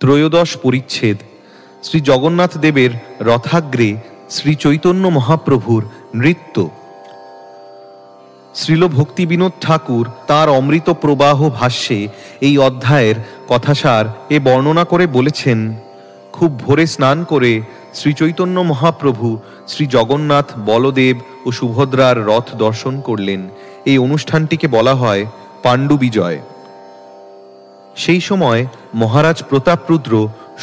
ত্রয়োদশ পরিচ্ছেদ। শ্রী জগন্নাথ দেবের রথাগ্রে শ্রী চৈতন্য মহাপ্রভুর নৃত্য। শ্রীল ভক্তি বিনোদ ঠাকুর তাঁর অমৃত প্রবাহ ভাষ্যে এই অধ্যায়ের কথাসার বর্ণনা করে বলেছেন, খুব ভোরে স্নান করে শ্রী চৈতন্য মহাপ্রভু শ্রী জগন্নাথ, বলদেব ও সুভদ্রার রথ দর্শন করলেন। এই অনুষ্ঠানটিকে বলা হয় পাণ্ডু বিজয়। সেই সময় মহারাজ প্রতাপরুদ্র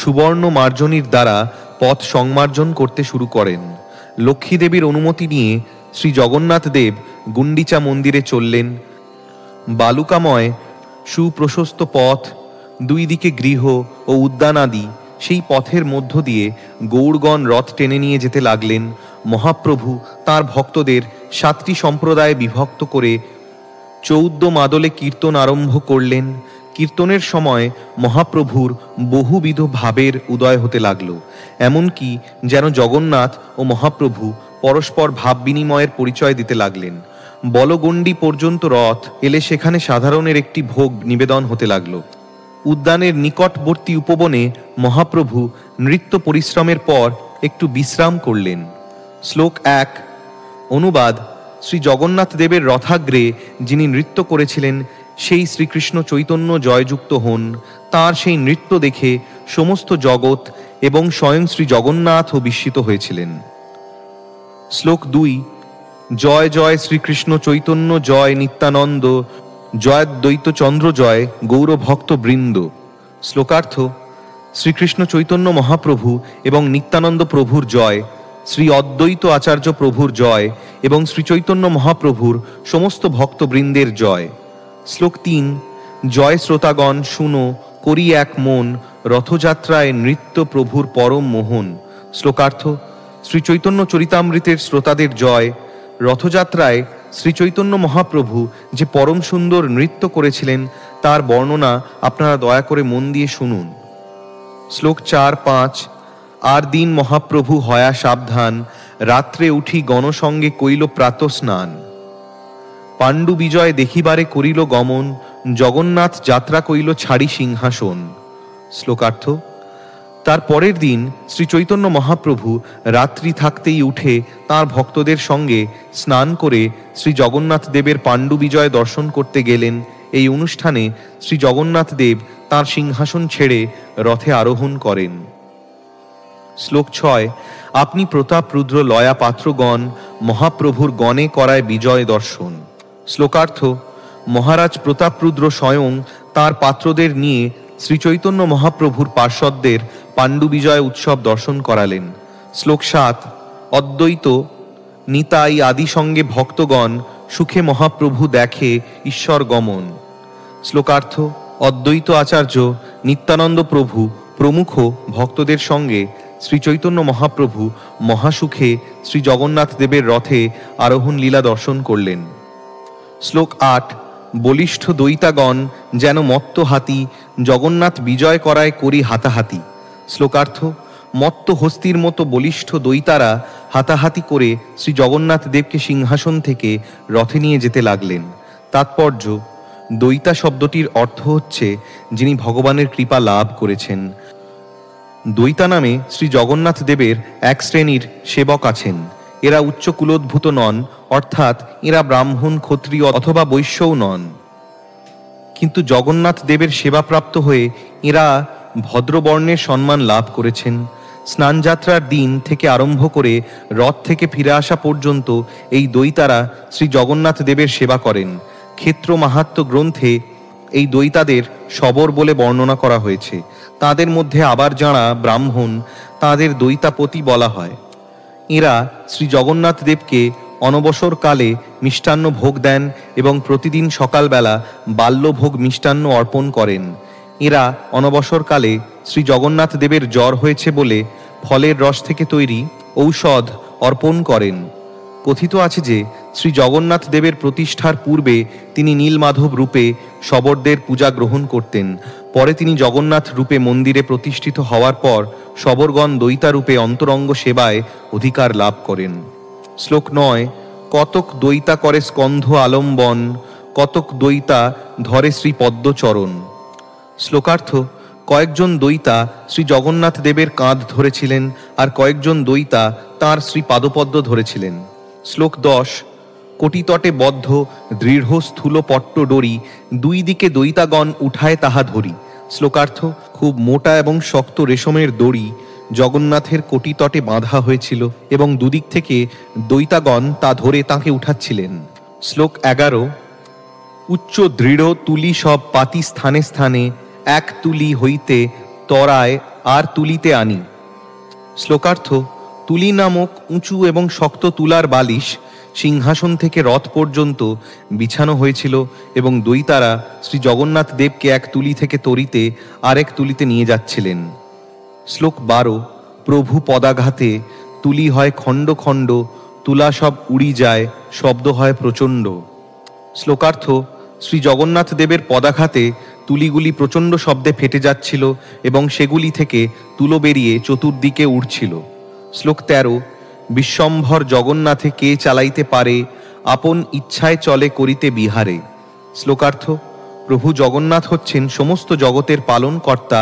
সুবর্ণ মার্জনীর দ্বারা পথ সংমার্জন করতে শুরু করেন। লক্ষ্মী দেবীর অনুমতি নিয়ে শ্রী জগন্নাথ দেব গুন্ডিচা মন্দিরে চললেন। বালুকাময় সুপ্রশস্ত পথ, দুই দিকে গৃহ ও উদ্যান আদি, সেই পথের মধ্য দিয়ে গৌড়গণ রথ টেনে নিয়ে যেতে লাগলেন। মহাপ্রভু তাঁর ভক্তদের 7টি সম্প্রদায়ে বিভক্ত করে 14 মাদলে কীর্তন আরম্ভ করলেন। কীর্তনের সময় মহাপ্রভুর বহুবিধ ভাবের উদয় হতে লাগল, এমনকি যেন জগন্নাথ ও মহাপ্রভু পরস্পর ভাব বিনিময়ের পরিচয় দিতে লাগলেন। বলগণ্ডি পর্যন্ত রথ এলে সেখানে সাধারণের একটি ভোগ নিবেদন হতে লাগল। উদ্যানের নিকটবর্তী উপবনে মহাপ্রভু নৃত্য পরিশ্রমের পর একটু বিশ্রাম করলেন। শ্লোক 1। অনুবাদ। শ্রী জগন্নাথ দেবের রথাগ্রে যিনি নৃত্য করেছিলেন সেই শ্রীকৃষ্ণ চৈতন্য জয়যুক্ত হন। তাঁর সেই নৃত্য দেখে সমস্ত জগৎ এবং স্বয়ং শ্রী জগন্নাথও বিস্মিত হয়েছিলেন। শ্লোক 2। জয় জয় শ্রীকৃষ্ণ চৈতন্য জয় নিত্যানন্দ, জয়াদ্বৈত চন্দ্র জয় গৌরভক্ত বৃন্দ। শ্লোকার্থ। শ্রীকৃষ্ণ চৈতন্য মহাপ্রভু এবং নিত্যানন্দ প্রভুর জয়, শ্রী অদ্বৈত আচার্য প্রভুর জয় এবং শ্রী চৈতন্য মহাপ্রভুর সমস্ত ভক্তবৃন্দের জয়। শ্লোক 3। জয় শ্রোতাগণ শুনো, করি এক মন, রথযাত্রায় নৃত্য প্রভুর পরম মোহন। শ্লোকার্থ। শ্রী চৈতন্য চরিতামৃতের শ্রোতাদের জয়। রথযাত্রায় শ্রী চৈতন্য মহাপ্রভু যে পরম সুন্দর নৃত্য করেছিলেন তার বর্ণনা আপনারা দয়া করে মন দিয়ে শুনুন। শ্লোক 4-5। আর দিন মহাপ্রভু হয়া সাবধান, রাত্রে উঠি গণসঙ্গে কইল প্রাতঃস্নান। পাণ্ডু বিজয় দেখিবারে করিল গমন, জগন্নাথ যাত্রা কইল ছাড়ি সিংহাসন। শ্লোকার্থ। তার পরের দিন শ্রী চৈতন্য মহাপ্রভু রাত্রি থাকতেই উঠে তাঁর ভক্তদের সঙ্গে স্নান করে শ্রী জগন্নাথ দেবের পাণ্ডু বিজয় দর্শন করতে গেলেন। এই অনুষ্ঠানে শ্রী জগন্নাথ দেব তাঁর সিংহাসন ছেড়ে রথে আরোহণ করেন। শ্লোক 6। আপনি প্রতাপ রুদ্র লয়া পাত্রগণ, মহাপ্রভুর গণে করায় বিজয় দর্শন। শ্লোকার্থ। মহারাজ প্রতাপরুদ্র স্বয়ং তাঁর পাত্রদের নিয়ে শ্রী চৈতন্য মহাপ্রভুর পার্ষদদের পাণ্ডু বিজয় উৎসব দর্শন করালেন। শ্লোক 7। অদ্বৈত নিতাই আদি সঙ্গে ভক্তগণ, সুখে মহাপ্রভু দেখে ঈশ্বর গমন। শ্লোকার্থ। অদ্বৈত আচার্য, নিত্যানন্দ প্রভু প্রমুখ ভক্তদের সঙ্গে শ্রী চৈতন্য মহাপ্রভু মহাসুখে শ্রী জগন্নাথ দেবের রথে আরোহণ লীলা দর্শন করলেন। শ্লোক 8। বলিষ্ঠ দৈতাগণ যেন মত্ত হাতি, জগন্নাথ বিজয় করায় করি হাতাহাতি। শ্লোকার্থ। মত্ত হস্তির মতো বলিষ্ঠ দৈতারা হাতাহাতি করে শ্রী জগন্নাথ দেবকে সিংহাসন থেকে রথে নিয়ে যেতে লাগলেন। তাৎপর্য। দৈতা শব্দটির অর্থ হচ্ছে যিনি ভগবানের কৃপা লাভ করেছেন। দৈতা নামে শ্রী জগন্নাথ দেবের এক শ্রেণীর সেবক আছেন। এরা উচ্চ কুলোদ্ভূত নন, অর্থাৎ এরা ব্রাহ্মণ, ক্ষত্রিয় অথবা বৈশ্যও নন, কিন্তু জগন্নাথ দেবের সেবাপ্রাপ্ত হয়ে এরা ভদ্রবর্ণের সম্মান লাভ করেছেন। স্নানযাত্রার দিন থেকে আরম্ভ করে রথ থেকে ফিরে আসা পর্যন্ত এই দৈতারা শ্রী জগন্নাথ দেবের সেবা করেন। ক্ষেত্র মাহাত্ম্য গ্রন্থে এই দৈতাদের শবর বলে বর্ণনা করা হয়েছে। তাদের মধ্যে আবার যাঁরা ব্রাহ্মণ তাদের দৈতাপতি বলা হয়। এরা শ্রী জগন্নাথ দেবকে অনবসরকালে মিষ্টান্ন ভোগ দেন এবং প্রতিদিন সকালবেলা বাল্যভোগ মিষ্টান্ন অর্পণ করেন। এরা অনবসরকালে শ্রী জগন্নাথ দেবের জ্বর হয়েছে বলে ফলের রস থেকে তৈরি ঔষধ অর্পণ করেন। কথিত আছে যে শ্রী জগন্নাথ দেবের প্রতিষ্ঠার পূর্বে তিনি নীলমাধব রূপে শবরদের পূজা গ্রহণ করতেন। পরে তিনি জগন্নাথ রূপে মন্দিরে প্রতিষ্ঠিত হওয়ার পর শবরগণ দৈতা রূপে অন্তরঙ্গ সেবায় অধিকার লাভ করেন। শ্লোক 9। কতক দৈতা করে স্কন্ধ আলম্বন, কতক দৈতা ধরে শ্রী পদ্মচরণ। শ্লোকার্থ। কয়েকজন দৈতা শ্রী জগন্নাথ দেবের কাঁধ ধরেছিলেন, আর কয়েকজন দৈতা তাঁর শ্রী পাদপদ্ম ধরেছিলেন। শ্লোক 10। কোটিতটে বদ্ধ দৃঢ় স্থূল পট্ট ডরি, দুই দিকে দৈতাগণ উঠায় তাহা ধরি। শ্লোকার্থ: খুব মোটা এবং শক্ত রেশমের দড়ি জগন্নাথের কোটিতটে বাঁধা হয়েছিল এবং দুদিক থেকে দৈতাগণ তা ধরে তাঁকে উঠাচ্ছিলেন। শ্লোক 11। উচ্চ দৃঢ় তুলি সব পাতি স্থানে স্থানে, এক তুলি হইতে তরায় আর তুলিতে আনি। শ্লোকার্থ: তুলি নামক উঁচু এবং শক্ত তুলার বালিশ সিংহাসন থেকে রথ পর্যন্ত বিছানো হয়েছিল এবং দৈতারা শ্রী জগন্নাথ দেবকে এক তুলি থেকে তরিতে আরেক তুলিতে নিয়ে যাচ্ছিলেন। শ্লোক 12। প্রভু পদাঘাতে তুলি হয় খণ্ড খণ্ড, তুলা সব উড়ি যায়, শব্দ হয় প্রচণ্ড। শ্লোকার্থ: শ্রী জগন্নাথ দেবের পদাঘাতে তুলিগুলি প্রচণ্ড শব্দে ফেটে যাচ্ছিল এবং সেগুলি থেকে তুলো বেরিয়ে চতুর্দিকে উড়ছিল। শ্লোক 13। বিশ্বম্ভর জগন্নাথে কে চালাইতে পারে, আপন ইচ্ছায় চলে করিতে বিহারে। শ্লোকার্থ: প্রভু জগন্নাথ হচ্ছেন সমস্ত জগতের পালন কর্তা,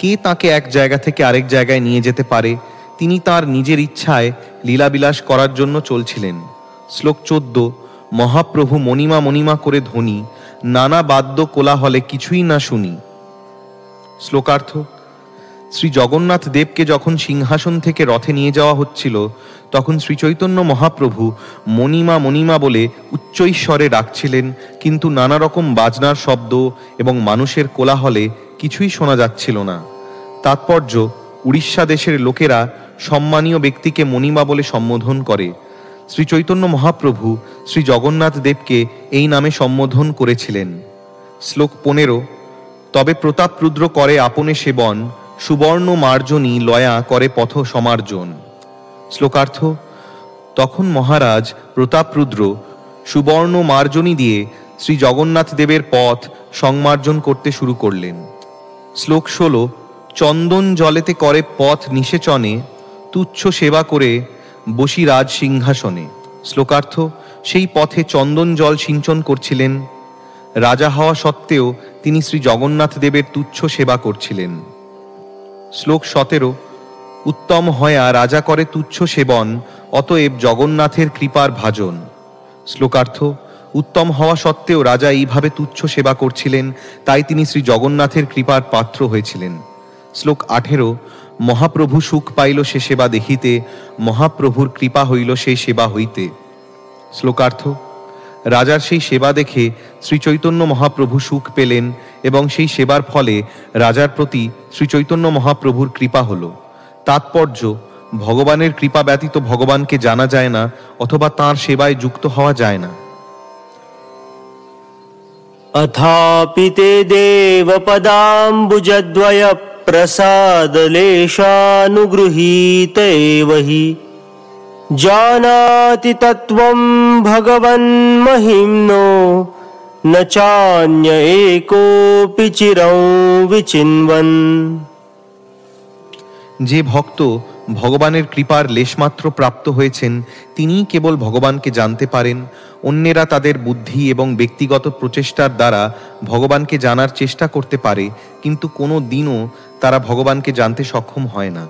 কে তাকে এক জায়গা থেকে আরেক জায়গায় নিয়ে যেতে পারে? তিনি তার নিজের ইচ্ছায় লীলাবিলাস করার জন্য চলছিলেন। শ্লোক 14। মহাপ্রভু মণিমা মণিমা করে ধ্বনি, নানা বাদ্য কোলাহলে কিছুই না শুনি। শ্লোকার্থ: শ্রী জগন্নাথ দেবকে যখন সিংহাসন থেকে রথে নিয়ে যাওয়া হচ্ছিল তখন শ্রীচৈতন্য মহাপ্রভু মণিমা মণিমা বলে উচ্চৈস্বরে ডাকছিলেন, কিন্তু নানা রকম বাজনার শব্দ এবং মানুষের কোলাহলে কিছুই শোনা যাচ্ছিল না। তাৎপর্য: উড়িষ্যা দেশের লোকেরা সম্মানীয় ব্যক্তিকে মণিমা বলে সম্বোধন করে। শ্রীচৈতন্য মহাপ্রভু শ্রী জগন্নাথ দেবকে এই নামে সম্বোধন করেছিলেন। শ্লোক 15। তবে প্রতাপরুদ্র করে আপনে সেবন, সুবর্ণ মার্জনী লয়া করে পথ সমার্জন। শ্লোকার্থ: তখন মহারাজ প্রতাপরুদ্র সুবর্ণ মার্জনী দিয়ে শ্রী জগন্নাথ দেবের পথ সংমার্জন করতে শুরু করলেন। শ্লোক 16। চন্দন জলেতে করে পথ নিষেচনে, তুচ্ছ সেবা করে বসি রাজ সিংহাসনে। শ্লোকার্থ: সেই পথে চন্দন জল সিঞ্চন করছিলেন। রাজা হওয়া সত্ত্বেও তিনি শ্রী জগন্নাথ দেবের তুচ্ছ সেবা করছিলেন। শ্লোক 17। উত্তম হয়া রাজা করে তুচ্ছ সেবন, অতএব জগন্নাথের কৃপার ভাজন। শ্লোকার্থ: উত্তম হওয়া সত্ত্বেও রাজা এইভাবে তুচ্ছ সেবা করছিলেন, তাই তিনি শ্রী জগন্নাথের কৃপার পাত্র হয়েছিলেন। শ্লোক 18। মহাপ্রভু সুখ পাইল সে সেবা দেখিতে, মহাপ্রভুর কৃপা হইল সেই সেবা হইতে। শ্লোকার্থ: রাজার সেই সেবা দেখে শ্রীচৈতন্য মহাপ্রভু সুখ পেলেন এবং সেই সেবার ফলে রাজার প্রতি শ্রীচৈতন্য মহাপ্রভুর কৃপা হল। তাৎপর্য: ভগবানের কৃপা ব্যতীত ভগবানকে জানা যায় না অথবা তাঁর সেবায় যুক্ত হওয়া যায় না। अथापि ते देवपदाम्बुजद्वय प्रसादलेशानुगृहीत एव हि जानाति तत्त्वं भगवन्महिम्नो न चान्य एकोऽपि चिरं विचिन्वन्। যে ভক্ত ভগবানের কৃপার লেশমাত্র প্রাপ্ত হয়েছেন তিনিই কেবল ভগবানকে জানতে পারেন। অন্যেরা তাদের বুদ্ধি এবং ব্যক্তিগত প্রচেষ্টার দ্বারা ভগবানকে জানার চেষ্টা করতে পারে, কিন্তু কোনো দিনও তারা ভগবানকে জানতে সক্ষম হয় না।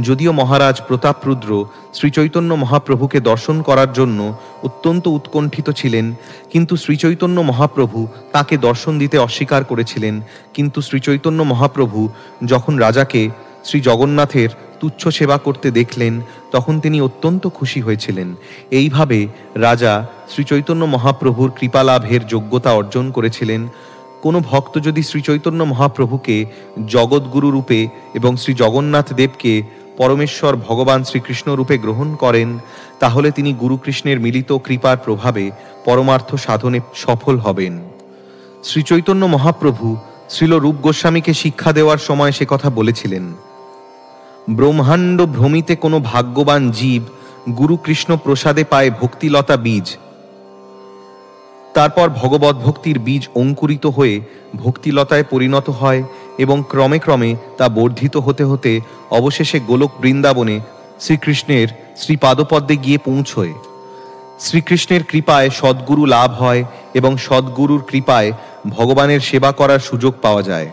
যদিও মহারাজ প্রতাপরুদ্র শ্রীচৈতন্য মহাপ্রভুকে দর্শন করার জন্য অত্যন্ত উৎকণ্ঠিত ছিলেন, কিন্তু শ্রীচৈতন্য মহাপ্রভু তাকে দর্শন দিতে অস্বীকার করেছিলেন। কিন্তু শ্রীচৈতন্য মহাপ্রভু যখন রাজাকে শ্রী জগন্নাথের তুচ্ছ সেবা করতে দেখলেন তখন তিনি অত্যন্ত খুশি হয়েছিলেন। এইভাবে রাজা শ্রীচৈতন্য মহাপ্রভুর কৃপালাভের যোগ্যতা অর্জন করেছিলেন। কোনো ভক্ত যদি শ্রীচৈতন্য মহাপ্রভুকে জগৎগুরু রূপে এবং শ্রী জগন্নাথ দেবকে পরমেশ্বর ভগবান শ্রীকৃষ্ণ রূপে গ্রহণ করেন তাহলে তিনি গুরুকৃষ্ণের মিলিত কৃপার প্রভাবে পরমার্থ সাধনে সফল হবেন। শ্রীচৈতন্য মহাপ্রভু শ্রীল রূপ গোস্বামীকে শিক্ষা দেওয়ার সময় সে কথা বলেছিলেন। ব্রহ্মাণ্ড ভ্রমিতে কোনো ভাগ্যবান জীব গুরু কৃষ্ণ প্রসাদে পায় ভক্তিলতা বীজ। তারপর ভগবত ভক্তির বীজ অঙ্কুরিত হয়ে ভক্তিলতায় পরিণত হয় এবং ক্রমে ক্রমে তা বর্ধিত হতে হতে অবশেষে গোলক বৃন্দাবনে শ্রীকৃষ্ণের শ্রীপাদপদ্মে গিয়ে পৌঁছয়। শ্রীকৃষ্ণের কৃপায় সদ্গুরু লাভ হয় এবং সদ্গুরুর কৃপায় ভগবানের সেবা করার সুযোগ পাওয়া যায়।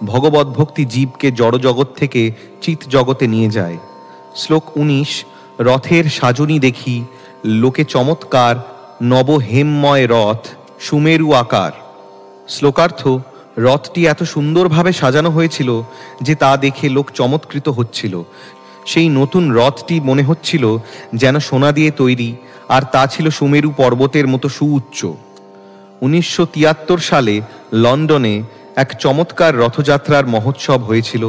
ভগবদ্ভক্তি জীবকে জড়জগৎ থেকে চিৎ জগতে নিয়ে যায়। শ্লোক 19। রথের সাজনি দেখি লোকে চমৎকার, নবহেমময় রথ সুমেরু আকার। শ্লোকার্থ: রথটি এত সুন্দরভাবে সাজানো হয়েছিল যে তা দেখে লোক চমৎকৃত হচ্ছিল। সেই নতুন রথটি মনে হচ্ছিল যেন সোনা দিয়ে তৈরি, আর তা ছিল সুমেরু পর্বতের মতো সুউচ্চ। 1973 সালে লন্ডনে এক চমৎকার রথযাত্রার মহোৎসব হয়েছিল।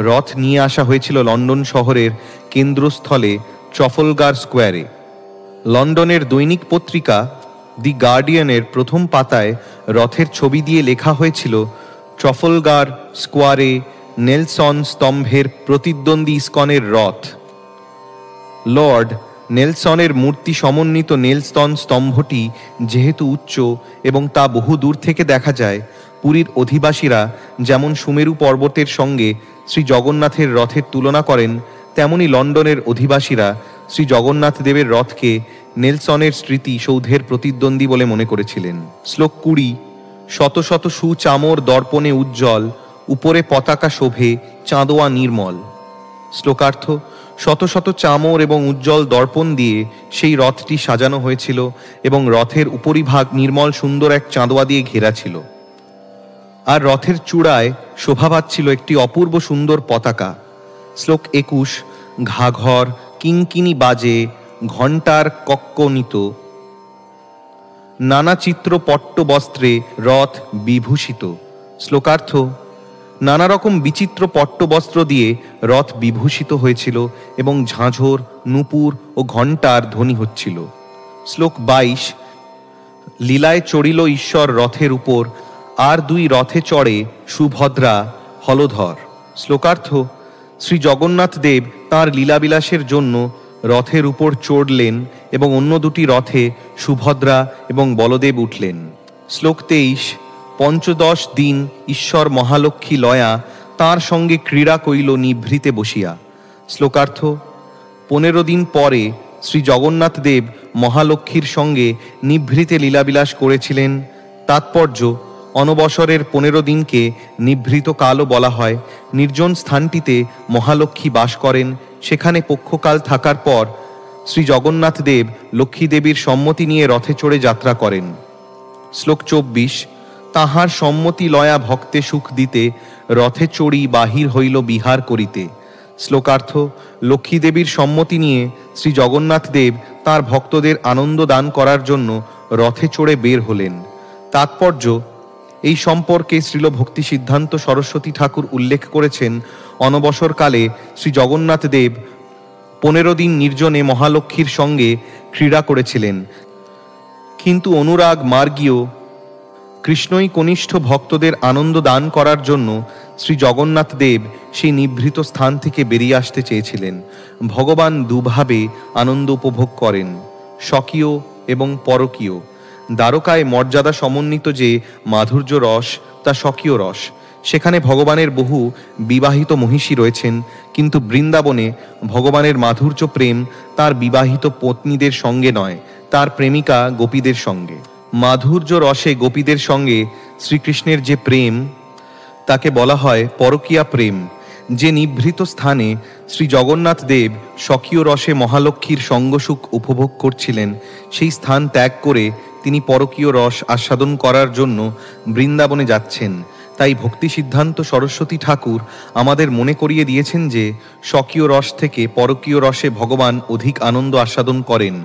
রথ নিয়ে আসা হয়েছিল লন্ডন শহরের কেন্দ্রস্থলে ট্রাফলগার স্কোয়ারে। লন্ডনের দৈনিক পত্রিকা দি গার্ডিয়ানের প্রথম পাতায় রথের ছবি দিয়ে লেখা হয়েছিল, ট্রাফলগার স্কোয়ারে নেলসন স্তম্ভের প্রতিদ্বন্দ্বী ইস্কনের রথ। লর্ড নেলসনের মূর্তি সমন্বিত নেলসন স্তম্ভটি যেহেতু উচ্চ এবং তা বহু দূর থেকে দেখা যায়, পুরীর অধিবাসীরা যেমন সুমেরু পর্বতের সঙ্গে শ্রী জগন্নাথের রথের তুলনা করেন, তেমনি লন্ডনের অধিবাসীরা শ্রী জগন্নাথ দেবের রথকে নেলসনের স্মৃতি সৌধের প্রতিদ্বন্দ্বী বলে মনে করেছিলেন। শ্লোক 20। শত শত সুচামর দর্পণে উজ্জ্বল, উপরে পতাকা শোভে চাঁদোয়া নির্মল। শ্লোকার্থ: শত শত চামর এবং উজ্জ্বল দর্পণ দিয়ে সেই রথটি সাজানো হয়েছিল এবং রথের উপরিভাগ নির্মল সুন্দর এক চাঁদোয়া দিয়ে ঘেরা ছিল, আর রথের চূড়ায় শোভা পাচ্ছিল একটি অপূর্ব সুন্দর পতাকা। শ্লোক 21। ঘাঘর কিঙ্কিনি বাজে, ঘণ্টার কক্কনিত, নানা চিত্র পট্ট বস্ত্রে রথ বিভূষিত। শ্লোকার্থ: নানা রকম বিচিত্র পট্টবস্ত্র দিয়ে রথ বিভূষিত হয়েছিল এবং ঝাঁঝর, নূপুর ও ঘণ্টার ধ্বনি হচ্ছিল। শ্লোক 22। লীলায় চড়িল ঈশ্বর রথের উপর, আর দুই রথে চড়ে সুভদ্রা হলধর। শ্লোকার্থ: শ্রী জগন্নাথ দেব তাঁর লীলাবিলাসের জন্য রথের উপর চড়লেন এবং অন্য দুটি রথে সুভদ্রা এবং বলদেব উঠলেন। শ্লোক 23। পঞ্চদশ দিন ঈশ্বর মহালক্ষ্মী লয়া, তাঁর সঙ্গে ক্রীড়া কইল নিভৃতে বসিয়া। শ্লোকার্থ: 15 দিন পরে শ্রী জগন্নাথ দেব মহালক্ষ্মীর সঙ্গে নিভৃতে লীলাবিলাস করেছিলেন। তাৎপর্য: অনবসরের 15 দিনকে নিভৃত কালও বলা হয়। নির্জন স্থানটিতে মহালক্ষ্মী বাস করেন। সেখানে পক্ষকাল থাকার পর শ্রী জগন্নাথ দেব লক্ষ্মী দেবীর সম্মতি নিয়ে রথে চড়ে যাত্রা করেন। শ্লোক 24। তাহার সম্মতি লয়া ভক্তে সুখ দিতে, রথে চড়ি বাহির হইল বিহার করিতে। শ্লোকার্থ: লক্ষ্মী দেবীর সম্মতি নিয়ে শ্রী জগন্নাথ দেব তাঁর ভক্তদের আনন্দ দান করার জন্য রথে চড়ে বের হলেন। তাৎপর্য: এই সম্পর্কে শ্রীল ভক্তি সিদ্ধান্ত সরস্বতী ঠাকুর উল্লেখ করেছেন, অনবসরকালে শ্রী জগন্নাথ দেব 15 দিন নির্জনে মহালক্ষ্মীর সঙ্গে ক্রীড়া করেছিলেন, কিন্তু অনুরাগ মার্গীয় কৃষ্ণই কনিষ্ঠ ভক্তদের আনন্দ দান করার জন্য শ্রী জগন্নাথ দেব সেই নিভৃত স্থান থেকে বেরিয়ে আসতে চেয়েছিলেন। ভগবান দুভাবে আনন্দ উপভোগ করেন, স্বকীয় এবং পরকীয়। দ্বারকায় মর্যাদা সমন্বিত যে মাধুর্য রস, তা স্বকীয় রস। সেখানে ভগবানের বহু বিবাহিত মহিষী রয়েছেন, কিন্তু বৃন্দাবনে ভগবানের মাধুর্য প্রেম তার বিবাহিত পত্নীদের সঙ্গে নয়, তার প্রেমিকা গোপীদের সঙ্গে। মাধুর্য রসে গোপীদের সঙ্গে শ্রীকৃষ্ণের যে প্রেম, তাকে বলা হয় পরকীয়া প্রেম। যে নিভৃত স্থানে শ্রী জগন্নাথ দেব স্বকীয় রসে মহালক্ষ্মীর সঙ্গসুখ উপভোগ করছিলেন, সেই স্থান ত্যাগ করে তিনি পরকীয় রস আস্বাদন করার জন্য বৃন্দাবনে যাচ্ছেন। তাই ভক্তি সিদ্ধান্ত সরস্বতী ঠাকুর আমাদের মনে করিয়ে দিয়েছেন যে স্বকীয় রস থেকে পরকীয় রসে ভগবান অধিক আনন্দ আস্বাদন করেন।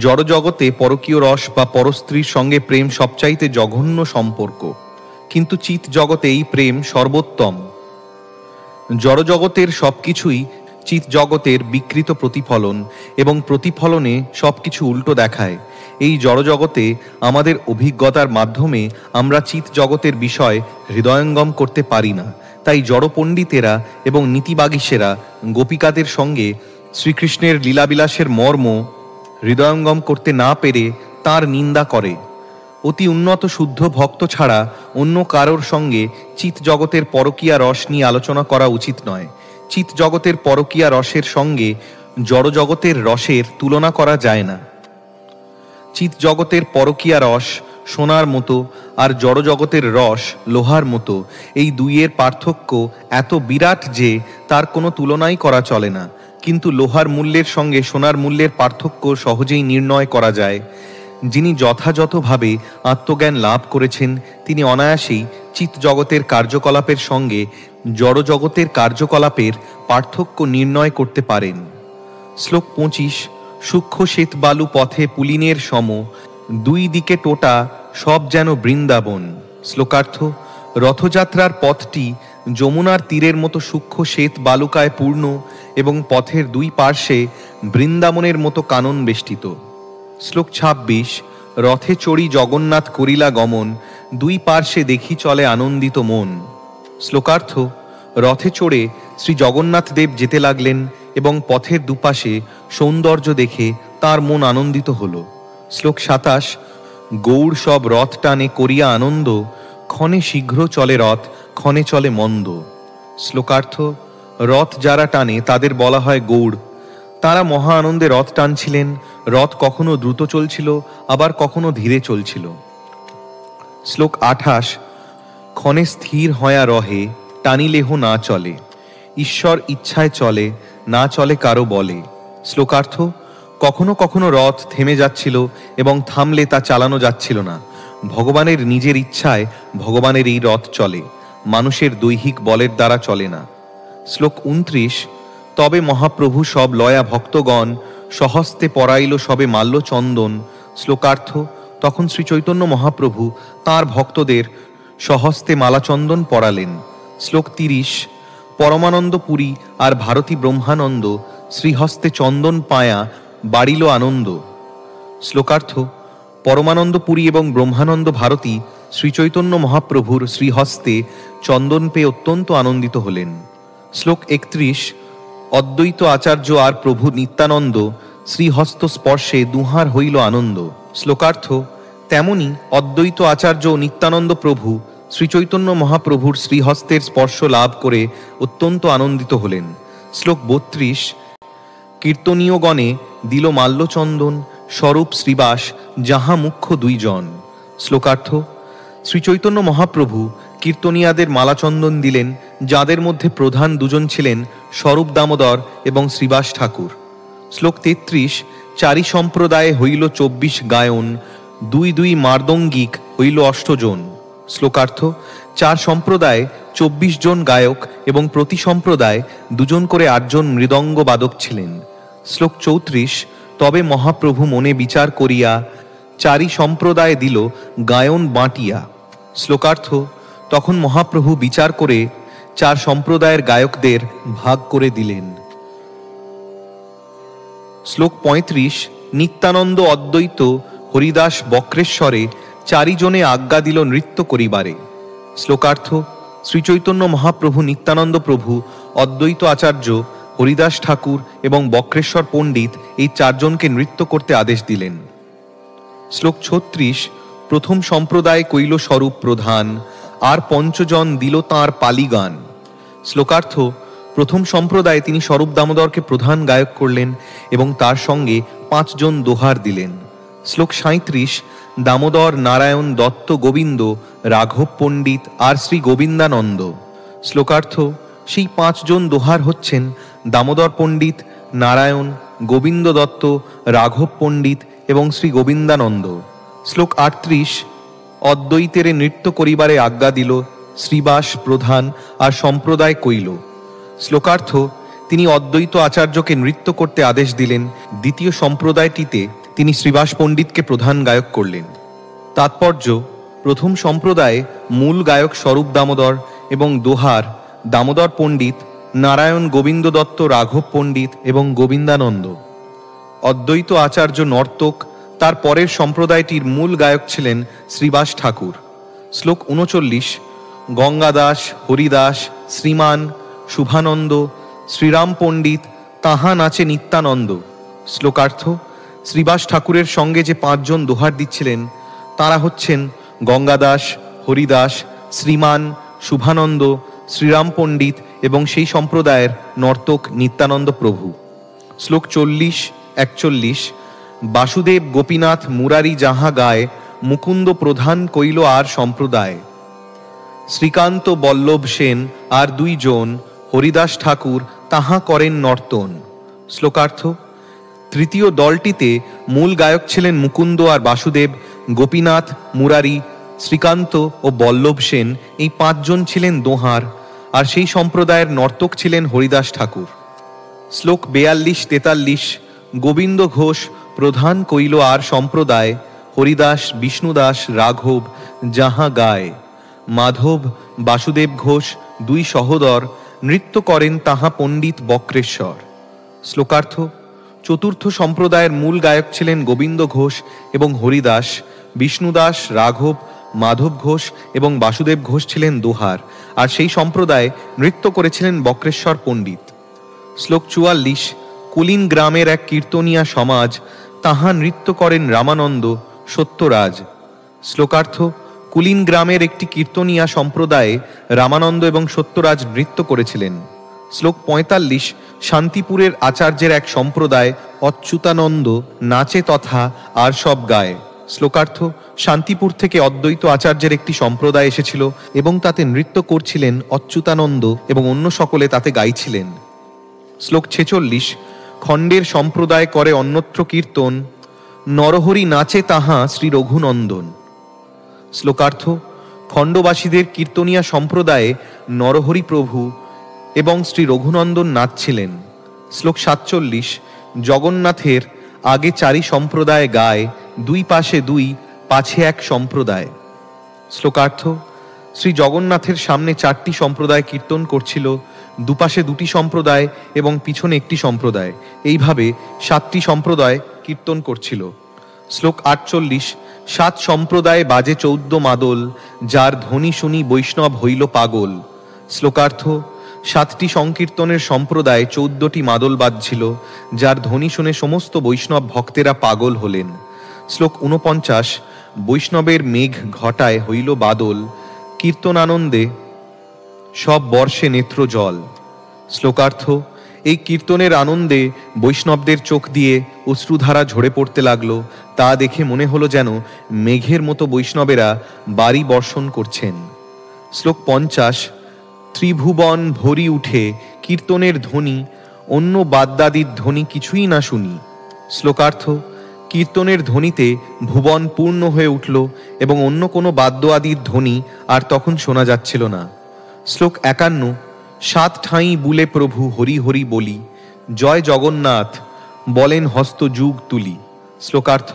জড়জগতে পরকীয় রস বা পরস্ত্রীর সঙ্গে প্রেম সবচাইতে জঘন্য সম্পর্ক, কিন্তু চিৎ জগতে এই প্রেম সর্বোত্তম। জড়জগতের সবকিছুই চিৎ জগতের বিকৃত প্রতিফলন, এবং প্রতিফলনে সবকিছু উল্টো দেখায়। এই জড়জগতে আমাদের অভিজ্ঞতার মাধ্যমে আমরা চিৎ জগতের বিষয় হৃদয়ঙ্গম করতে পারি না। তাই জড় পণ্ডিতেরা এবং নীতিবাগীশেরা গোপিকাদের সঙ্গে শ্রীকৃষ্ণের লীলাবিলাসের মর্ম হৃদয়ঙ্গম করতে না পেরে তাঁর নিন্দা করে। অতি উন্নত শুদ্ধ ভক্ত ছাড়া অন্য কারোর সঙ্গে চিৎ জগতের পরকীয়া রস নিয়ে আলোচনা করা উচিত নয়। চিৎ জগতের পরকীয়া রসের সঙ্গে জড়জগতের রসের তুলনা করা যায় না। চিৎ জগতের পরকীয়া রস সোনার মতো আর জড়জগতের রস লোহার মতো, এই দুইয়ের পার্থক্য এত বিরাট যে তার কোনো তুলনাই করা চলে না। কিন্তু লোহার মূল্যের সঙ্গে সোনার মূল্যের পার্থক্য সহজেই নির্ণয় করা যায়। যিনি যথাযথভাবে আত্মজ্ঞান লাভ করেছেন তিনি অনায়াসেই চিৎজগতের কার্যকলাপের সঙ্গে জড়জগতের কার্যকলাপের পার্থক্য নির্ণয় করতে পারেন। শ্লোক 25। সূক্ষ্ম শ্বেতবালু পথে পুলিনের সম, দুই দিকে টোটা সব যেন বৃন্দাবন। শ্লোকার্থ: রথযাত্রার পথটি যমুনার তীরের মতো সূক্ষ্ম শ্বেত বালুকায় পূর্ণ এবং পথের দুই পার্শ্বে বৃন্দাবনের মতো কানন বেষ্টিত। শ্লোক 26। রথে চড়ি জগন্নাথ করিলা গমন, দুই পার্শ্বে দেখি চলে আনন্দিত মন। শ্লোকার্থ: রথে চড়ে শ্রী জগন্নাথ দেব যেতে লাগলেন এবং পথের দুপাশে সৌন্দর্য দেখে তার মন আনন্দিত হল। শ্লোক 27। গৌড় সব রথ টানে করিয়া আনন্দ, ক্ষণে শীঘ্র চলে রথ, ক্ষণে চলে মন্দ। শ্লোকার্থ: রথ যারা টানে তাদের বলা হয় গৌড়। তারা মহা আনন্দে রথ টানছিলেন। রথ কখনো দ্রুত চলছিল, আবার কখনো ধীরে চলছিল। শ্লোক 28। ক্ষণে স্থির হয়া রহে, টানিলেহ না চলে, ঈশ্বর ইচ্ছায় চলে, না চলে কারো বলে। শ্লোকার্থ: কখনো কখনো রথ থেমে যাচ্ছিল এবং থামলে তা চালানো যাচ্ছিল না। ভগবানের নিজের ইচ্ছায় ভগবানের এই রথ চলে, মানুষের দৈহিক বলের দ্বারা চলে না। শ্লোক 29। তবে মহাপ্রভু সব লয়া ভক্তগণ, সহস্তে পরাইল সবে মাল্য চন্দন। শ্লোকার্থ: তখন শ্রী চৈতন্য মহাপ্রভু তাঁর ভক্তদের সহস্তে মালাচন্দন পরালেন। শ্লোক 30। পরমানন্দ পুরী আর ভারতী ব্রহ্মানন্দ, শ্রীহস্তে চন্দন পায়া বাড়িল আনন্দ। শ্লোকার্থ: পরমানন্দ পুরী এবং ব্রহ্মানন্দ ভারতী শ্রীচৈতন্য মহাপ্রভুর শ্রীহস্তে চন্দন পেয়ে অত্যন্ত আনন্দিত হলেন। শ্লোক 31। অদ্বৈত আচার্য আর প্রভু নিত্যানন্দ, শ্রীহস্ত স্পর্শে দুহার হইল আনন্দ। শ্লোকার্থ: তেমনি অদ্বৈত আচার্য ও নিত্যানন্দ প্রভু শ্রীচৈতন্য মহাপ্রভুর শ্রীহস্তের স্পর্শ লাভ করে অত্যন্ত আনন্দিত হলেন। শ্লোক 32। কীর্তনীয়গণে দিল মাল্যচন্দন, স্বরূপ শ্রীবাস যাহা মুখ্য দুইজন। শ্লোকার্থ: শ্রীচৈতন্য মহাপ্রভু কীর্তনিয়াদের মালাচন্দন দিলেন, যাদের মধ্যে প্রধান দুজন ছিলেন স্বরূপ দামোদর এবং শ্রীবাস ঠাকুর। শ্লোক 33। চারি সম্প্রদায়ে হইল 24 গায়ন, দুই দুই মার্দঙ্গিক হইল 8 জন। শ্লোকার্থ: চার সম্প্রদায় 24 জন গায়ক এবং প্রতি সম্প্রদায় দুজন করে 8 জন মৃদঙ্গ বাদক ছিলেন। শ্লোক 34। তবে মহাপ্রভু মনে বিচার করিয়া, চারি সম্প্রদায় দিল গায়ন বাঁটিয়া। শ্লোকার্থ: তখন মহাপ্রভু বিচার করে 4 সম্প্রদায়ের গায়কদের ভাগ করে দিলেন। শ্লোক 35। নিত্যানন্দ অদ্বৈত হরিদাস বক্রেশ্বরে, চারিজনে আজ্ঞা দিল নৃত্য করিবারে। শ্লোকার্থ: শ্রীচৈতন্য মহাপ্রভু নিত্যানন্দ প্রভু, অদ্বৈত আচার্য, হরিদাস ঠাকুর এবং বক্রেশ্বর পণ্ডিত এই 4 জনকে নৃত্য করতে আদেশ দিলেন। শ্লোক 36। প্রথম সম্প্রদায় কইল স্বরূপ প্রধান, আর 5 জন দিল তাঁর পালি গান। শ্লোকার্থ: প্রথম সম্প্রদায়ে তিনি স্বরূপ দামোদরকে প্রধান গায়ক করলেন এবং তার সঙ্গে 5 জন দোহার দিলেন। শ্লোক 37। দামোদর, নারায়ণ, দত্ত, গোবিন্দ, রাঘব পণ্ডিত আর শ্রী গোবিন্দানন্দ। শ্লোকার্থ: সেই 5 জন দোহার হচ্ছেন দামোদর পণ্ডিত, নারায়ণ, গোবিন্দ দত্ত, রাঘব পণ্ডিত এবং শ্রী গোবিন্দানন্দ। শ্লোক 38। অদ্বৈতের নৃত্য করিবারে আজ্ঞা দিল, শ্রীবাস প্রধান আর সম্প্রদায় কইল। শ্লোকার্থ: তিনি অদ্বৈত আচার্যকে নৃত্য করতে আদেশ দিলেন। দ্বিতীয় সম্প্রদায়টিতে তিনি শ্রীবাস পণ্ডিতকে প্রধান গায়ক করলেন। তাৎপর্য: প্রথম সম্প্রদায়ে মূল গায়ক স্বরূপ দামোদর এবং দোহার দামোদর পণ্ডিত, নারায়ণ, গোবিন্দ দত্ত, রাঘব পণ্ডিত এবং গোবিন্দানন্দ। অদ্বৈত আচার্য নর্তক, তার পরের সম্প্রদায়টির মূল গায়ক ছিলেন শ্রীবাস ঠাকুর। শ্লোক 39। গঙ্গাদাস, হরিদাস, শ্রীমান, শুভানন্দ, শ্রীরাম পণ্ডিত, তাহা নাচে নিত্যানন্দ। শ্লোকার্থ: শ্রীবাস ঠাকুরের সঙ্গে যে 5 জন দোহার দিচ্ছিলেন তারা হচ্ছেন গঙ্গাদাস, হরিদাস, শ্রীমান, শুভানন্দ, শ্রীরাম পণ্ডিত এবং সেই সম্প্রদায়ের নর্তক নিত্যানন্দ প্রভু। শ্লোক 40-41। বাসুদেব, গোপীনাথ, মুরারি যাহা গায়, মুকুন্দ প্রধান কইল আর সম্প্রদায়। শ্রীকান্ত বল্লভ সেন আর দুইজন, হরিদাস ঠাকুর তাহা করেন নর্তন। শ্লোকার্থ: তৃতীয় দলটিতে মূল গায়ক ছিলেন মুকুন্দ আর বাসুদেব, গোপীনাথ, মুরারি, শ্রীকান্ত ও বল্লভ সেন, এই পাঁচজন ছিলেন দোহার, আর সেই সম্প্রদায়ের নর্তক ছিলেন হরিদাস ঠাকুর। শ্লোক 42-43। গোবিন্দ ঘোষ প্রধান কইল আর সম্প্রদায়, হরিদাস, বিষ্ণুদাস, রাঘব যাহা গায়। মাধব, বাসুদেব ঘোষ দুই সহোদর, নৃত্য করেন তাহা পণ্ডিত বক্রেশ্বর। শ্লোকার্থ: চতুর্থ সম্প্রদায়ের মূল গায়ক ছিলেন গোবিন্দ ঘোষ এবং হরিদাস, বিষ্ণুদাস, রাঘব, মাধব ঘোষ এবং বাসুদেব ঘোষ ছিলেন দোহার, আর সেই সম্প্রদায় নৃত্য করেছিলেন বক্রেশ্বর পণ্ডিত। শ্লোক 44। কুলিন গ্রামের এক কীর্তনিয়া সমাজ, তাহা নৃত্য করেন রামানন্দ, সত্যরাজ। শ্লোকার্থ: কুলিন গ্রামের একটি কীর্তনিয়া সম্প্রদায়ে রামানন্দ এবং সত্যরাজ নৃত্য করেছিলেন। শ্লোক 45। শান্তিপুরের আচার্যের এক সম্প্রদায় অচ্যুতানন্দ নাচে তথা আর সব গায়। শ্লোকার্থ: শান্তিপুর থেকে অদ্বৈত আচার্যের একটি সম্প্রদায় এসেছিল এবং তাতে নৃত্য করছিলেন অচ্যুতানন্দ এবং অন্য সকলে তাতে গাইছিলেন। শ্লোক 46। খণ্ডের সম্প্রদায় করে অন্যত্র কীর্তন, নরহরি নাচে তাহা শ্রী রঘুনন্দন। শ্লোকার্থ: খণ্ডবাসীদের কীর্তনিয়া সম্প্রদায়ে নরহরি প্রভু এবং শ্রী রঘুনন্দন নাচছিলেন। শ্লোক 47। জগন্নাথের আগে চারি সম্প্রদায় গায়, দুই পাশে দুই, পাছে এক সম্প্রদায়। শ্লোকার্থ: শ্রী জগন্নাথের সামনে চারটি সম্প্রদায় কীর্তন করছিল, দুপাশে দুটি সম্প্রদায় এবং পিছনে একটি সম্প্রদায়, এইভাবে 7টি সম্প্রদায় কীর্তন করছিল। শ্লোক 48। 7 সম্প্রদায় বাজে 14 মাদল, যার ধ্বনি শুনি বৈষ্ণব হইল পাগল। শ্লোকার্থ: 7টি সংকীর্তনের সম্প্রদায় 14টি মাদল বাজছিল, যার ধ্বনি শুনে সমস্ত বৈষ্ণব ভক্তেরা পাগল হলেন। শ্লোক 49। বৈষ্ণবের মেঘ ঘটায় হইল বাদল, কীর্তন আনন্দে সব বর্ষে নেত্র জল। শ্লোকার্থ: এই কীর্তনের আনন্দে বৈষ্ণবদের চোখ দিয়ে অশ্রুধারা ঝরে পড়তে লাগলো, তা দেখে মনে হলো যেন মেঘের মতো বৈষ্ণবেরা বাড়ি বর্ষণ করছেন। শ্লোক 50। ত্রিভুবন ভরি উঠে কীর্তনের ধ্বনি, অন্য বাদ্যাদির ধ্বনি কিছুই না শুনি। শ্লোকার্থ: কীর্তনের ধ্বনিতে ভুবন পূর্ণ হয়ে উঠল এবং অন্য কোনো বাদ্য আদির ধ্বনি আর তখন শোনা যাচ্ছিল না। শ্লোক 51। 7 ঠাঁই বুলে প্রভু হরি হরি বলি, জয় জগন্নাথ বলেন হস্ত যুগ তুলি। শ্লোকার্থ: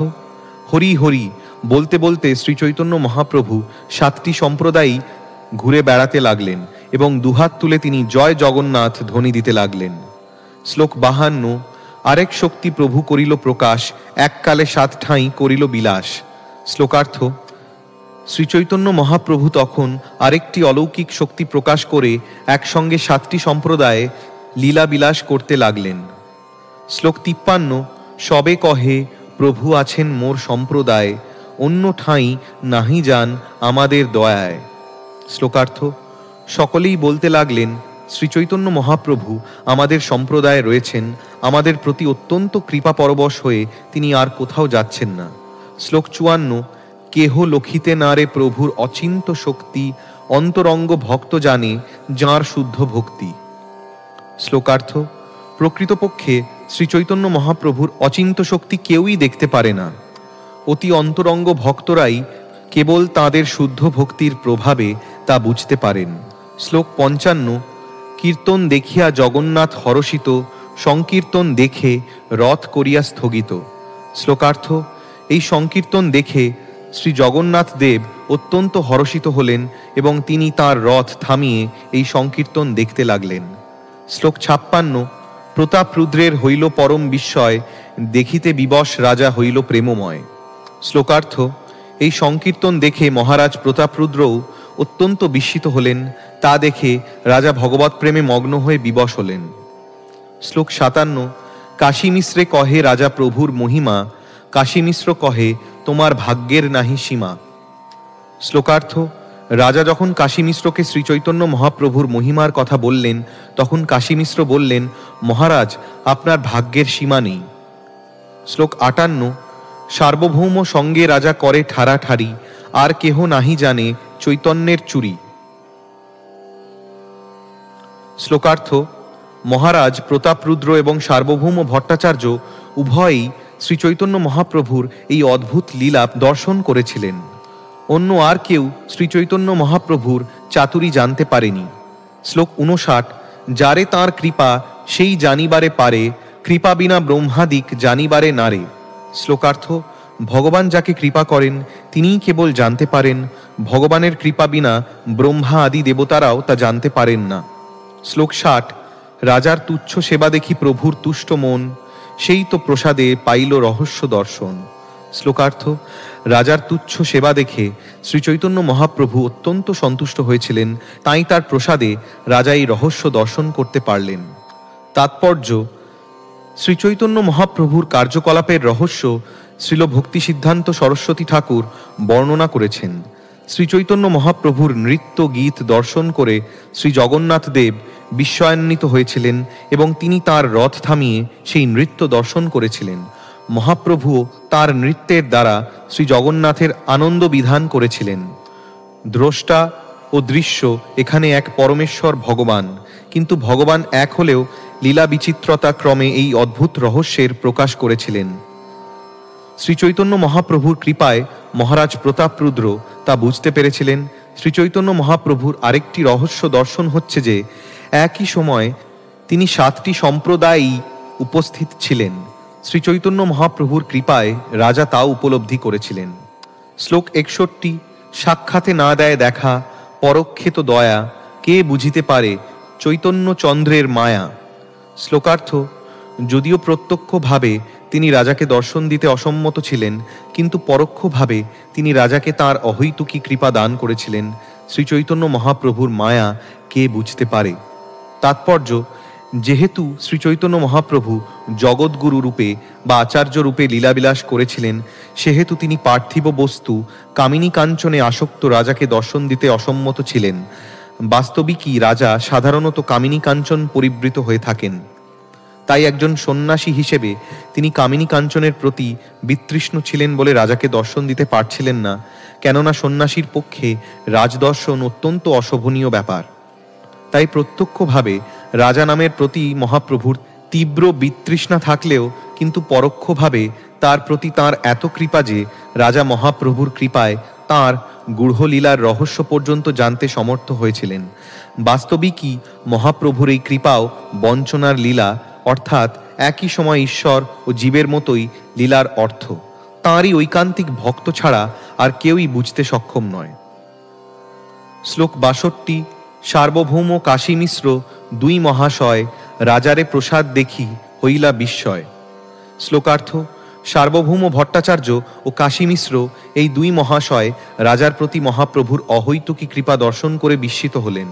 হরি হরি বলতে বলতে শ্রী চৈতন্য মহাপ্রভু 7টি সম্প্রদায়ই ঘুরে বেড়াতে লাগলেন এবং দুহাত তুলে তিনি জয় জগন্নাথ ধ্বনি দিতে লাগলেন। শ্লোক 52। আরেক শক্তি প্রভু করিল প্রকাশ, এককালে 7 ঠাঁই করিল বিলাস। শ্লোকার্থ: শ্রী চৈতন্য মহাপ্রভু তখন আরেকটি অলৌকিক শক্তি প্রকাশ করে একসঙ্গে 7টি সম্প্রদায়ে লীলা বিলাস করতে লাগলেন। শ্লোক 53। সবে কহে প্রভু আছেন মোর সম্প্রদায়, অন্য ঠাঁই নাহি যান আমাদের দয়ায়। শ্লোকার্থ: সকলেই বলতে লাগলেন শ্রী চৈতন্য মহাপ্রভু আমাদের সম্প্রদায়ে রয়েছেন, আমাদের প্রতি অত্যন্ত কৃপা পরবশ হয়ে তিনি আর কোথাও যাচ্ছেন না। শ্লোক 54। কেহ লক্ষিতে না রে প্রভুর অচিন্ত শক্তি, অন্তরঙ্গ ভক্ত জানে যাঁর শুদ্ধ ভক্তি। শ্লোকার্থ: প্রকৃতপক্ষে শ্রী চৈতন্য মহাপ্রভুর অচিন্ত শক্তি কেউই দেখতে পারে না, অতি অন্তরঙ্গ ভক্তরাই কেবল তাঁদের শুদ্ধ ভক্তির প্রভাবে তা বুঝতে পারেন। শ্লোক 55। কীর্তন দেখিয়া জগন্নাথ হরষিত, সংকীর্তন দেখে রথ করিয়া স্থগিত। শ্লোকার্থ: এই সংকীর্তন দেখে শ্রী জগন্নাথ দেব অত্যন্ত হরষিত হলেন এবং তিনি তাঁর রথ থামিয়ে এই সংকীর্তন দেখতে লাগলেন। শ্লোক 56। প্রতাপ রুদ্রের হইল পরম বিস্ময়, দেখিতে বিবশ রাজা হইল প্রেমময়। শ্লোকার্থ: এই সংকীর্তন দেখে মহারাজ প্রতাপরুদ্রও অত্যন্ত বিস্মিত হলেন, তা দেখে রাজা ভগবৎ প্রেমে মগ্ন হয়ে বিবশ হলেন। শ্লোক 57। কাশী মিশ্রে কহে রাজা প্রভুর মহিমা, কাশী মিশ্র কহে তোমার ভাগ্যের নাহি সীমা। শ্লোকার্থ: রাজা যখন কাশী মিশ্রকে শ্রী চৈতন্য মহাপ্রভুর মহিমার কথা বললেন, তখন কাশী মিশ্র বললেন, মহারাজ আপনার ভাগ্যের সীমা নেই। শ্লোক 58। সার্বভৌম সঙ্গে রাজা করে ঠাড়াঠাড়ি, আর কেহ নাহি জানে চৈতন্যের চুরি। শ্লোকার্থ: মহারাজ প্রতাপরুদ্র এবং সার্বভৌম ভট্টাচার্য উভয়ই শ্রীচৈতন্য মহাপ্রভুর এই অদ্ভুত লীলা দর্শন করেছিলেন। অন্য আর কেউ শ্রীচৈতন্য মহাপ্রভুর চাতুরি জানতে পারেনি। শ্লোক 59: যারে তাঁর কৃপা সেই জানিবারে পারে, কৃপা বিনা ব্রহ্মাদিক জানিবারে নারে। শ্লোকার্থ: ভগবান যাকে কৃপা করেন তিনিই কেবল জানতে পারেন, ভগবানের কৃপা বিনা ব্রহ্মা আদি দেবতারাও তা জানতে পারেন না। শ্লোক 60: রাজার তুচ্ছ সেবা দেখি প্রভুর তুষ্ট মন, সেই তো প্রসাদে পাইল রহস্য দর্শন। শ্লোকার্থ: রাজার তুচ্ছ সেবা দেখে শ্রীচৈতন্য মহাপ্রভু অত্যন্ত সন্তুষ্ট হয়েছিলেন, তাই তার প্রসাদে রাজা এই রহস্য দর্শন করতে পারলেন। তাৎপর্য: শ্রীচৈতন্য মহাপ্রভুর কার্যকলাপের রহস্য শ্রীল ভক্তি সিদ্ধান্ত সরস্বতী ঠাকুর বর্ণনা করেছেন। শ্রীচৈতন্য মহাপ্রভুর নৃত্য গীত দর্শন করে শ্রী জগন্নাথ দেব বিস্ময়ান্বিত হয়েছিলেন এবং তিনি তার রথ থামিয়ে সেই নৃত্য দর্শন করেছিলেন। মহাপ্রভুও তার নৃত্যের দ্বারা শ্রী জগন্নাথের আনন্দ বিধান করেছিলেন। দ্রষ্টা ও দৃশ্য এখানে এক পরমেশ্বর ভগবান, কিন্তু ভগবান এক হলেও লীলা বিচিত্রতা ক্রমে এই অদ্ভুত রহস্যের প্রকাশ করেছিলেন। শ্রীচৈতন্য মহাপ্রভুর কৃপায় মহারাজ প্রতাপরুদ্র তা বুঝতে পেরেছিলেন। শ্রীচৈতন্য মহাপ্রভুর আরেকটি রহস্য দর্শন হচ্ছে যে একই সময় তিনি 7টি সম্প্রদায়ই উপস্থিত ছিলেন। শ্রীচৈতন্য মহাপ্রভুর কৃপায় রাজা তাও উপলব্ধি করেছিলেন। শ্লোক 61: সাক্ষাতে না দেয় দেখা, পরোক্ষে তো দয়া, কে বুঝিতে পারে চৈতন্য চন্দ্রের মায়া। শ্লোকার্থ: যদিও প্রত্যক্ষভাবে তিনি রাজাকে দর্শন দিতে অসম্মত ছিলেন, কিন্তু পরোক্ষভাবে তিনি রাজাকে তাঁর অহৈতুকী কৃপা দান করেছিলেন। শ্রীচৈতন্য মহাপ্রভুর মায়া কে বুঝতে পারে। তাৎপর্য: যেহেতু শ্রীচৈতন্য মহাপ্রভু জগৎগুরু রূপে বা আচার্য রূপে লীলাবিলাস করেছিলেন, সেহেতু তিনি পার্থিব বস্তু কামিনী কাঞ্চনে আসক্ত রাজাকে দর্শন দিতে অসম্মত ছিলেন। বাস্তবিকই রাজা সাধারণত কামিনী কাঞ্চন পরিবৃত হয়ে থাকেন। তাই একজন সন্ন্যাসী হিসেবে তিনি কামিনী কাঞ্চনের প্রতি বিতৃষ্ণ ছিলেন বলে রাজাকে দর্শন দিতে পারছিলেন না, কেননা সন্ন্যাসীর পক্ষে রাজদর্শন অত্যন্ত অশোভনীয় ব্যাপার। তাই প্রত্যক্ষভাবে রাজা নামের প্রতি মহাপ্রভুর তীব্র বিতৃষ্ণা থাকলেও কিন্তু পরোক্ষভাবে তার প্রতি তাঁর এত কৃপা যে রাজা মহাপ্রভুর কৃপায় তাঁর গূঢ়লীলার রহস্য পর্যন্ত জানতে সমর্থ হয়েছিলেন। বাস্তবিকই মহাপ্রভুর এই কৃপাও বঞ্চনার লীলা, অর্থাৎ একই সময় ঈশ্বর ও জীবের মতোই লীলার অর্থ তাঁরই ঐকান্তিক ভক্ত ছাড়া আর কেউই বুঝতে সক্ষম নয়। শ্লোক 62: সার্বভৌম কাশী মিশ্র দুই মহাশয়, রাজারে প্রসাদ দেখি হইলা বিস্ময়। শ্লোকার্থ: সার্বভৌম ভট্টাচার্য ও কাশী মিশ্র এই দুই মহাশয় রাজার প্রতি মহাপ্রভুর অহৈতুকী কৃপা দর্শন করে বিস্মিত হলেন।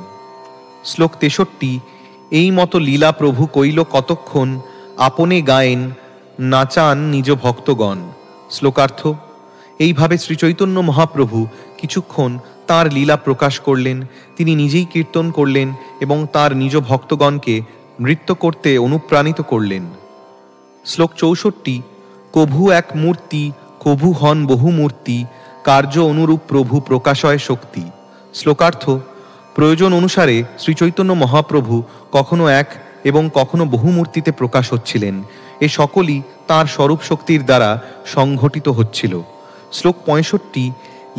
শ্লোক 63: এই মতো লীলা প্রভু কইল কতক্ষণ, আপনে গায়েন নাচান নিজ ভক্তগণ। শ্লোকার্থ: এইভাবে শ্রীচৈতন্য মহাপ্রভু কিছুক্ষণ তাঁর লীলা প্রকাশ করলেন। তিনি নিজেই কীর্তন করলেন এবং তাঁর নিজ ভক্তগণকে নৃত্য করতে অনুপ্রাণিত করলেন। শ্লোক 64: কভু এক মূর্তি, কভু হন বহু মূর্তি, কার্য অনুরূপ প্রভু প্রকাশয় শক্তি। শ্লোকার্থ: প্রয়োজন অনুসারে শ্রীচৈতন্য মহাপ্রভু কখনো এক এবং কখনো বহু মূর্তিতে প্রকাশ হচ্ছিলেন। এ সকলই তাঁর স্বরূপ শক্তির দ্বারা সংঘটিত হচ্ছিল। শ্লোক 65: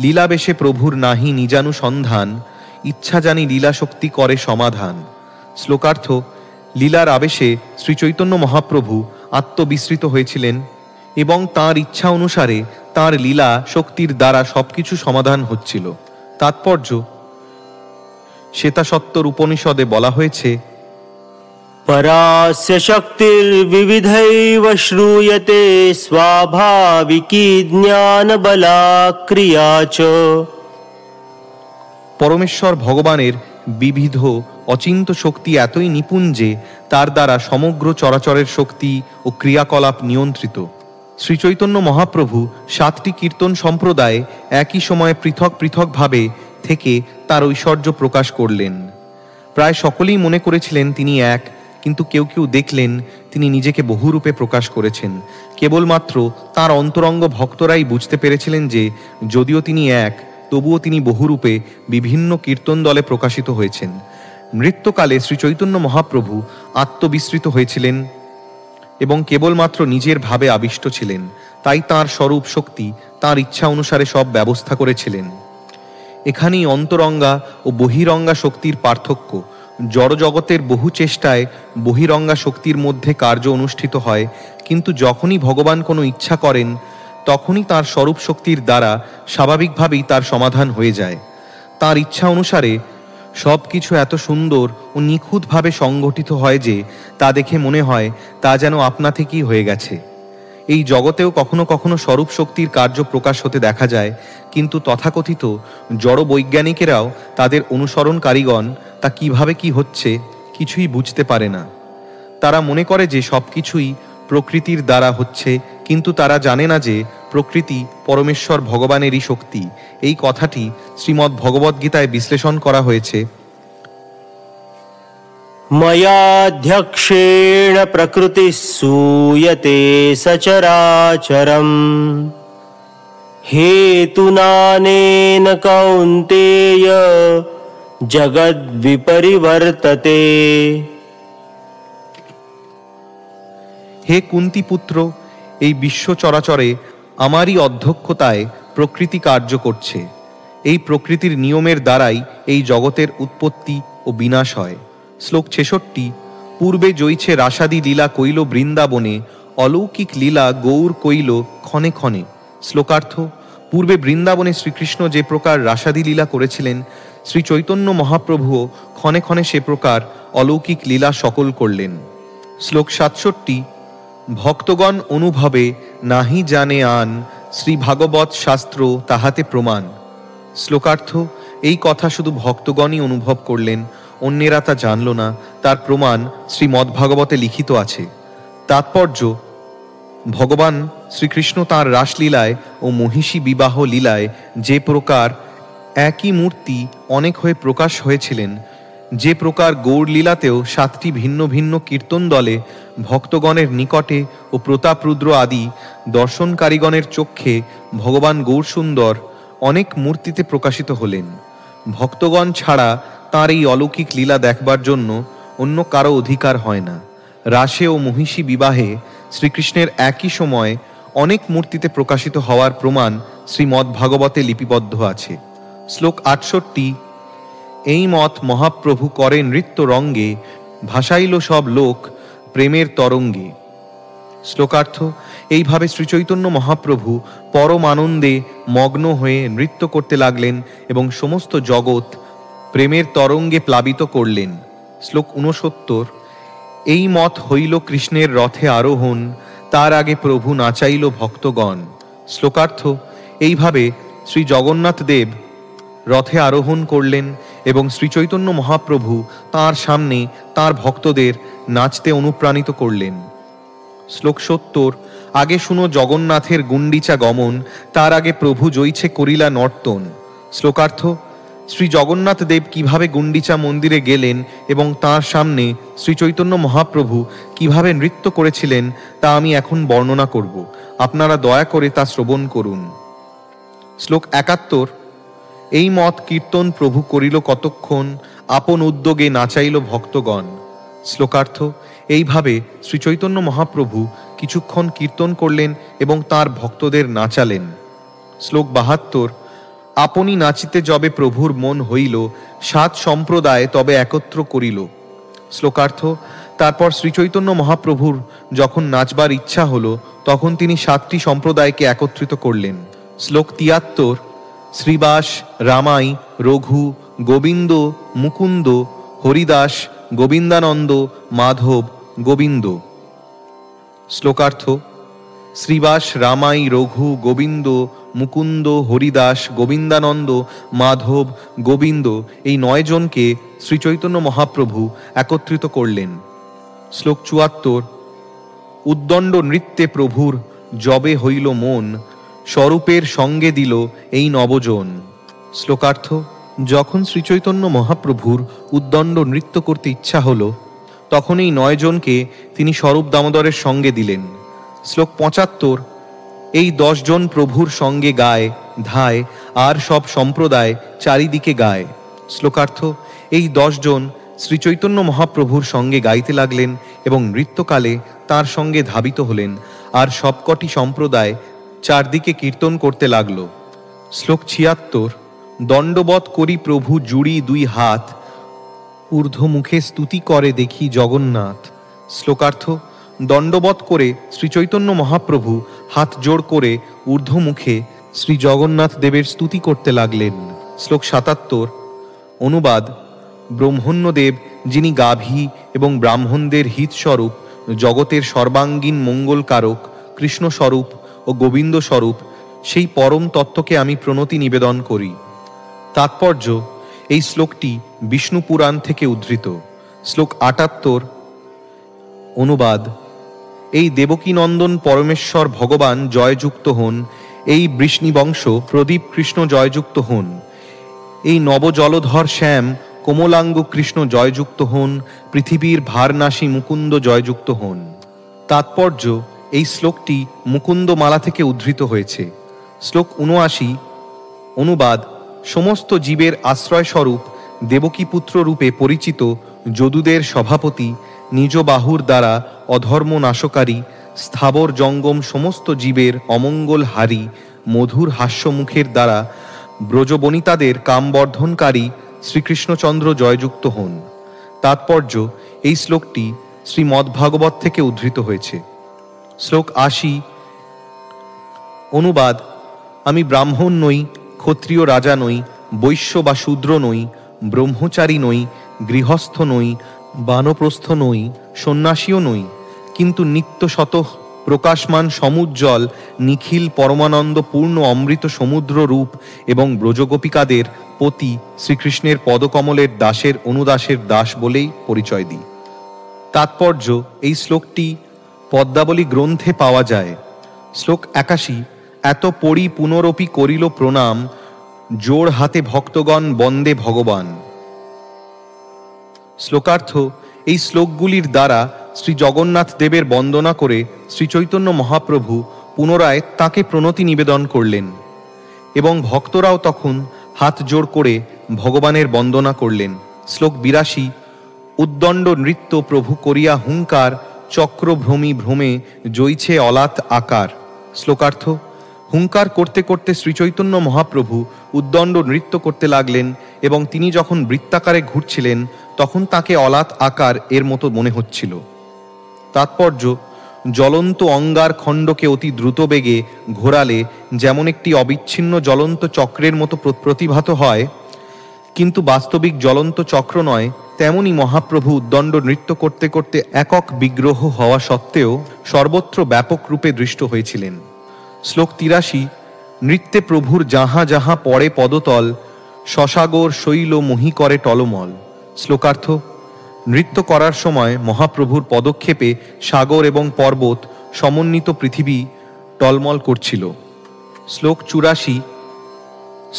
লীলাবেশে প্রভুর নাহি নিজানুসন্ধান, ইচ্ছা জানি লীলা শক্তি করে সমাধান। শ্লোকার্থ: লীলার আবেশে শ্রীচৈতন্য মহাপ্রভু আত্মবিস্মৃত হয়েছিলেন এবং তাঁর ইচ্ছা অনুসারে তাঁর লীলা শক্তির দ্বারা সবকিছু সমাধান হচ্ছিল। তাৎপর্য: শ্বেতাসত্তর উপনিষদে বলা হয়েছে, পরাস্য শক্তির্বিবিধৈব শ্রূয়তে স্বাভাবিকী জ্ঞান বলা ক্রিয়া চ। পরমেশ্বর ভগবানের বিবিধ অচিন্ত শক্তি এতই নিপুণ যে তার দ্বারা সমগ্র চরাচরের শক্তি ও ক্রিয়াকলাপ নিয়ন্ত্রিত। শ্রীচৈতন্য মহাপ্রভু 7টি কীর্তন সম্প্রদায়ে একই সময়ে পৃথক পৃথকভাবে থেকে তার ঐশ্বর্য প্রকাশ করলেন। প্রায় সকলেই মনে করেছিলেন তিনি এক, কিন্তু কেউ কেউ দেখলেন তিনি নিজেকে বহুরূপে প্রকাশ করেছেন। কেবলমাত্র তাঁর অন্তরঙ্গ ভক্তরাই বুঝতে পেরেছিলেন যে যদিও তিনি এক, তবুও তিনি বহুরূপে বিভিন্ন কীর্তন দলে প্রকাশিত হয়েছেন। নৃত্যকালে শ্রী চৈতন্য মহাপ্রভু আত্মবিস্মৃত হয়েছিলেন এবং কেবলমাত্র নিজের ভাবে আবিষ্ট ছিলেন। তাই তাঁর স্বরূপ শক্তি তাঁর ইচ্ছা অনুসারে সব ব্যবস্থা করেছিলেন। এখানেই অন্তরঙ্গা ও বহিরঙ্গা শক্তির পার্থক্য। জড়জগতের বহু চেষ্টায় বহিরঙ্গা শক্তির মধ্যে কার্য অনুষ্ঠিত হয়, কিন্তু যখনই ভগবান কোনো ইচ্ছা করেন তখনই তার স্বরূপ শক্তির দ্বারা স্বাভাবিকভাবেই তার সমাধান হয়ে যায়। তার ইচ্ছা অনুসারে সব কিছু এত সুন্দর ও নিখুঁতভাবে সংগঠিত হয় যে তা দেখে মনে হয় তা যেন আপনা থেকেই হয়ে গেছে। এই জগতেও কখনো কখনো স্বরূপ শক্তির কার্য প্রকাশ হতে দেখা যায়, কিন্তু তথাকথিত জড় বৈজ্ঞানিকেরাও তাদের অনুসরণকারীগণ তা কিভাবে কি হচ্ছে কিছুই বুঝতে পারে না। তারা মনে করে যে সব কিছুই প্রকৃতির দ্বারা হচ্ছে, কিন্তু তারা জানে না যে প্রকৃতি পরমেশ্বর ভগবানেরই শক্তি। এই কথাটি শ্রীমদ্ ভগবদ্গীতায় বিশ্লেষণ করা হয়েছে। ময়াধ্যক্ষেণ প্রকৃতি সুয়তে সচরাচরম হেতুনানেন কৌন্তেয় জগৎ বিপরিবর্ততে। হে কুন্তি পুত্র, এই বিশ্ব চরাচরে আমারই অধ্যক্ষতায় প্রকৃতি কার্য করছে। এই প্রকৃতির নিয়মের দ্বারাই এই জগতের উৎপত্তি ও বিনাশ হয়। শ্লোক 66। পূর্বে জয়ছে রাসাদি লীলা কইল বৃন্দাবনে, অলৌকিক লীলা গৌর কইল ক্ষণে ক্ষণে। শ্লোকার্থ: পূর্বে বৃন্দাবনে শ্রীকৃষ্ণ যে প্রকার রাসাদি লীলা করেছিলেন, শ্রী চৈতন্য মহাপ্রভুও ক্ষণে ক্ষণে সে প্রকার অলৌকিক লীলা সকল করলেন। শ্লোক 67। ভক্তগণ অনুভবে নাহি জানে আন, শ্রী ভাগবত শাস্ত্র তাহাতে প্রমাণ। শ্লোকার্থ: এই কথা শুধু ভক্তগণই অনুভব করলেন, অন্যেরা তা জানল না। তার প্রমাণ শ্রীমদ্ভাগবতে লিখিত আছে। তাৎপর্য: ভগবান শ্রীকৃষ্ণ তাঁর রাসলীলায় ও মহিষী বিবাহ লীলায় যে প্রকার একই মূর্তি অনেক হয়ে প্রকাশ হয়েছিলেন, যে প্রকার গৌরলীলাতেও 7টি ভিন্ন ভিন্ন কীর্তন দলে ভক্তগণের নিকটে ও প্রতাপরুদ্র আদি দর্শনকারীগণের চক্ষে ভগবান গৌরসুন্দর অনেক মূর্তিতে প্রকাশিত হলেন। ভক্তগণ ছাড়া তাঁর এই অলৌকিক লীলা দেখবার জন্য অন্য কারো অধিকার হয় না। রাসে ও মহিষী বিবাহে শ্রীকৃষ্ণের একই সময় অনেক মূর্তিতে প্রকাশিত হওয়ার প্রমাণ শ্রীমদ্ভাগবতে লিপিবদ্ধ আছে। শ্লোক 68। এই মত মহাপ্রভু করে নৃত্য রঙ্গে, ভাসাইল সব লোক প্রেমের তরঙ্গে। শ্লোকার্থ: এইভাবে শ্রীচৈতন্য মহাপ্রভু পরম আনন্দে মগ্ন হয়ে নৃত্য করতে লাগলেন এবং সমস্ত জগৎ প্রেমের তরঙ্গে প্লাবিত করলেন। শ্লোক 69। এই মত হইল কৃষ্ণের রথে আরোহণ, তার আগে প্রভু নাচাইল ভক্তগণ। শ্লোকার্থ: এইভাবে শ্রী জগন্নাথ দেব রথে আরোহণ করলেন এবং শ্রীচৈতন্য মহাপ্রভু তাঁর সামনে তাঁর ভক্তদের নাচতে অনুপ্রাণিত করলেন। শ্লোক 70। আগে শুনো জগন্নাথের গুন্ডিচা গমন, তার আগে প্রভু জয়ছে করিলা নর্তন। শ্লোকার্থ: শ্রী জগন্নাথ দেব কিভাবে গুন্ডিচা মন্দিরে গেলেন এবং তাঁর সামনে শ্রীচৈতন্য মহাপ্রভু কিভাবে নৃত্য করেছিলেন তা আমি এখন বর্ণনা করব। আপনারা দয়া করে তা শ্রবণ করুন। শ্লোক 71। এই মত কীর্তন প্রভু করিল কতক্ষণ, আপন উদ্যোগে নাচাইল ভক্তগণ। শ্লোকার্থ: এইভাবে শ্রীচৈতন্য মহাপ্রভু কিছুক্ষণ কীর্তন করলেন এবং তাঁর ভক্তদের নাচালেন। শ্লোক 72। আপনি নাচিতে যবে প্রভুর মন হইল, 7 সম্প্রদায় তবে একত্র করিল। শ্লোকার্থ: তারপর শ্রীচৈতন্য মহাপ্রভুর যখন নাচবার ইচ্ছা হলো, তখন তিনি 7টি সম্প্রদায়কে একত্রিত করলেন। শ্লোক 73। শ্রীবাস, রামাই, রঘু, গোবিন্দ, মুকুন্দ, হরিদাস, গোবিন্দানন্দ, মাধব, গোবিন্দ। শ্লোকার্থ: শ্রীবাস, রামাই, রঘু, গোবিন্দ, মুকুন্দ, হরিদাস, গোবিন্দানন্দ, মাধব, গোবিন্দ এই 9 জনকে শ্রীচৈতন্য মহাপ্রভু একত্রিত করলেন। শ্লোক 74। উদ্দণ্ড নৃত্যে প্রভুর যবে হইল মন, স্বরূপের সঙ্গে দিল এই নবজন। শ্লোকার্থ: যখন শ্রীচৈতন্য মহাপ্রভুর উদ্দণ্ড নৃত্য করতে ইচ্ছা হলো, তখন এই 9 জনকে তিনি স্বরূপ দামোদরের সঙ্গে দিলেন। শ্লোক ৭৫। এই ১০ জন প্রভুর সঙ্গে গায় ধায় আর সব সম্প্রদায় চারিদিকে গায়। শ্লোকার্থ। এই ১০ জন শ্রীচৈতন্য মহাপ্রভুর সঙ্গে গাইতে লাগলেন এবং নৃত্যকালে তার সঙ্গে ধাবিত হলেন, আর সবকটি সম্প্রদায় চারদিকে কীর্তন করতে লাগল। শ্লোক ৭৬। দণ্ডবৎ করি প্রভু জুড়ি ২ হাত, ঊর্ধ্বমুখে স্তুতি করে দেখি জগন্নাথ। শ্লোকার্থ। দণ্ডবৎ করে শ্রীচৈতন্য মহাপ্রভু হাত জোড় করে ঊর্ধ্বমুখে শ্রী জগন্নাথ দেবের স্তুতি করতে লাগলেন। শ্লোক ৭৭। অনুবাদ। ব্রহ্মণ্যদেব, যিনি গাভী এবং ব্রাহ্মণদের হিতস্বরূপ, জগতের সর্বাঙ্গীন মঙ্গলকারক, কৃষ্ণস্বরূপ ও গোবিন্দ স্বরূপ, সেই পরম তত্ত্বকে আমি প্রণতি নিবেদন করি। তাৎপর্য। এই শ্লোকটি বিষ্ণু পুরাণ থেকে উদ্ধৃত। শ্লোক ৭৮। অনুবাদ। এই দেবকীনন্দন পরমেশ্বর ভগবান জয়যুক্ত হন, এই বৃষ্ণিবংশ প্রদীপ কৃষ্ণ জয়যুক্ত হন, এই নবজলধর শ্যাম কোমলাঙ্গ কৃষ্ণ জয়যুক্ত হন, পৃথিবীর ভারনাশী মুকুন্দ জয়যুক্ত হন। তাৎপর্য। এই শ্লোকটি মুকুন্দমালা থেকে উদ্ধৃত হয়েছে। শ্লোক ৭৯। অনুবাদ। সমস্ত জীবের আশ্রয়স্বরূপ দেবকীপুত্র রূপে পরিচিত যদুদের সভাপতি, নিজ বাহুর দ্বারা অধর্ম নাশকারী, স্থাবর জঙ্গম সমস্ত জীবের অমঙ্গলহারী, মধুর হাস্যমুখের দ্বারা ব্রজবনিতাদের কামবর্ধনকারী শ্রীকৃষ্ণচন্দ্র জয়যুক্ত হন। তাৎপর্য। এই শ্লোকটি শ্রীমদ্ভাগবত থেকে উদ্ধৃত হয়েছে। শ্লোক ৮০। অনুবাদ। আমি ব্রাহ্মণ নই, ক্ষত্রিয় রাজা নই, বৈশ্য বা শূদ্র নই, ব্রহ্মচারী নই, গৃহস্থ নই, বানপ্রস্থ নই, সন্ন্যাসীও নই, কিন্তু নিত্য শতঃ প্রকাশমান সমুজ্জ্বল নিখিল পরমানন্দ পূর্ণ অমৃত সমুদ্র রূপ এবং ব্রজগোপিকাদের পতি শ্রীকৃষ্ণের পদকমলের দাসের অনুদাসের দাস বলেই পরিচয় দিই। তাৎপর্য। এই শ্লোকটি পদ্মাবলী গ্রন্থে পাওয়া যায়। শ্লোক ৮১। এত পড়ি পুনরপি করিল প্রণাম, জোড় হাতে ভক্তগণ বন্দে ভগবান। শ্লোকার্থ। এই শ্লোকগুলির দ্বারা শ্রী জগন্নাথ দেবের বন্দনা করে শ্রীচৈতন্য মহাপ্রভু পুনরায় তাঁকে প্রণতি নিবেদন করলেন এবং ভক্তরাও তখন হাত জোড় করে ভগবানের বন্দনা করলেন। শ্লোক ৮২। উদ্দণ্ড নৃত্য প্রভু করিয়া হুঙ্কার, চক্রভ্রমী ভ্রমে জইছে অলাত আকার। শ্লোকার্থ। হুঙ্কার করতে করতে শ্রীচৈতন্য মহাপ্রভু উদ্দণ্ড নৃত্য করতে লাগলেন এবং তিনি যখন বৃত্তাকারে ঘুরছিলেন তখন তাকে অলাত আকার এর মতো মনে হচ্ছিল। তাৎপর্য। জ্বলন্ত অঙ্গার খণ্ডকে অতি দ্রুত বেগে ঘোরালে যেমন একটি অবিচ্ছিন্ন জ্বলন্ত চক্রের মতো প্রতিভাত হয়, কিন্তু বাস্তবিক জ্বলন্ত চক্র নয়, তেমনি মহাপ্রভু উদ্দণ্ড নৃত্য করতে করতে একক বিগ্রহ হওয়া সত্ত্বেও সর্বত্র ব্যাপক রূপে দৃষ্ট হয়েছিলেন। শ্লোক ৮৩। নৃত্যে প্রভুর যাহা যাহা পড়ে পদতল, শশাগর শৈল মহি করে টলমল। শ্লোকার্থ। নৃত্য করার সময় মহাপ্রভুর পদক্ষেপে সাগর এবং পর্বত সমন্বিত পৃথিবী টলমল করছিল। শ্লোক ৮৪।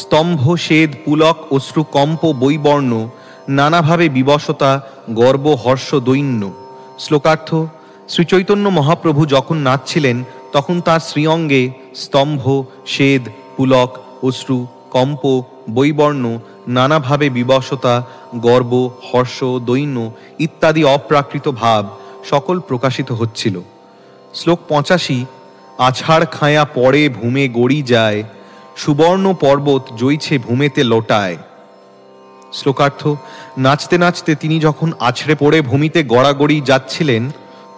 স্তম্ভ শেদ পুলক অশ্রু কম্প বৈবর্ণ, নানাভাবে বিবশতা গর্ব হর্ষ দৈন্য। শ্লোকার্থ। শ্রীচৈতন্য মহাপ্রভু যখন নাচছিলেন তখন তার শ্রীঅঙ্গে স্তম্ভ, শেদ, পুলক, অশ্রু, কম্প, বৈবর্ণ, নানাভাবে বিবশতা, গর্ব, হর্ষ, দৈন্য ইত্যাদি অপ্রাকৃত ভাব সকল প্রকাশিত হচ্ছিল। শ্লোক ৮৫। আছাড় খায়া পড়ে ভূমে গড়ি যায়, সুবর্ণ পর্বত জইছে ভূমেতে লোটায়। শ্লোকার্থ। নাচতে নাচতে তিনি যখন আছড়ে পড়ে ভূমিতে গড়াগড়ি যাচ্ছিলেন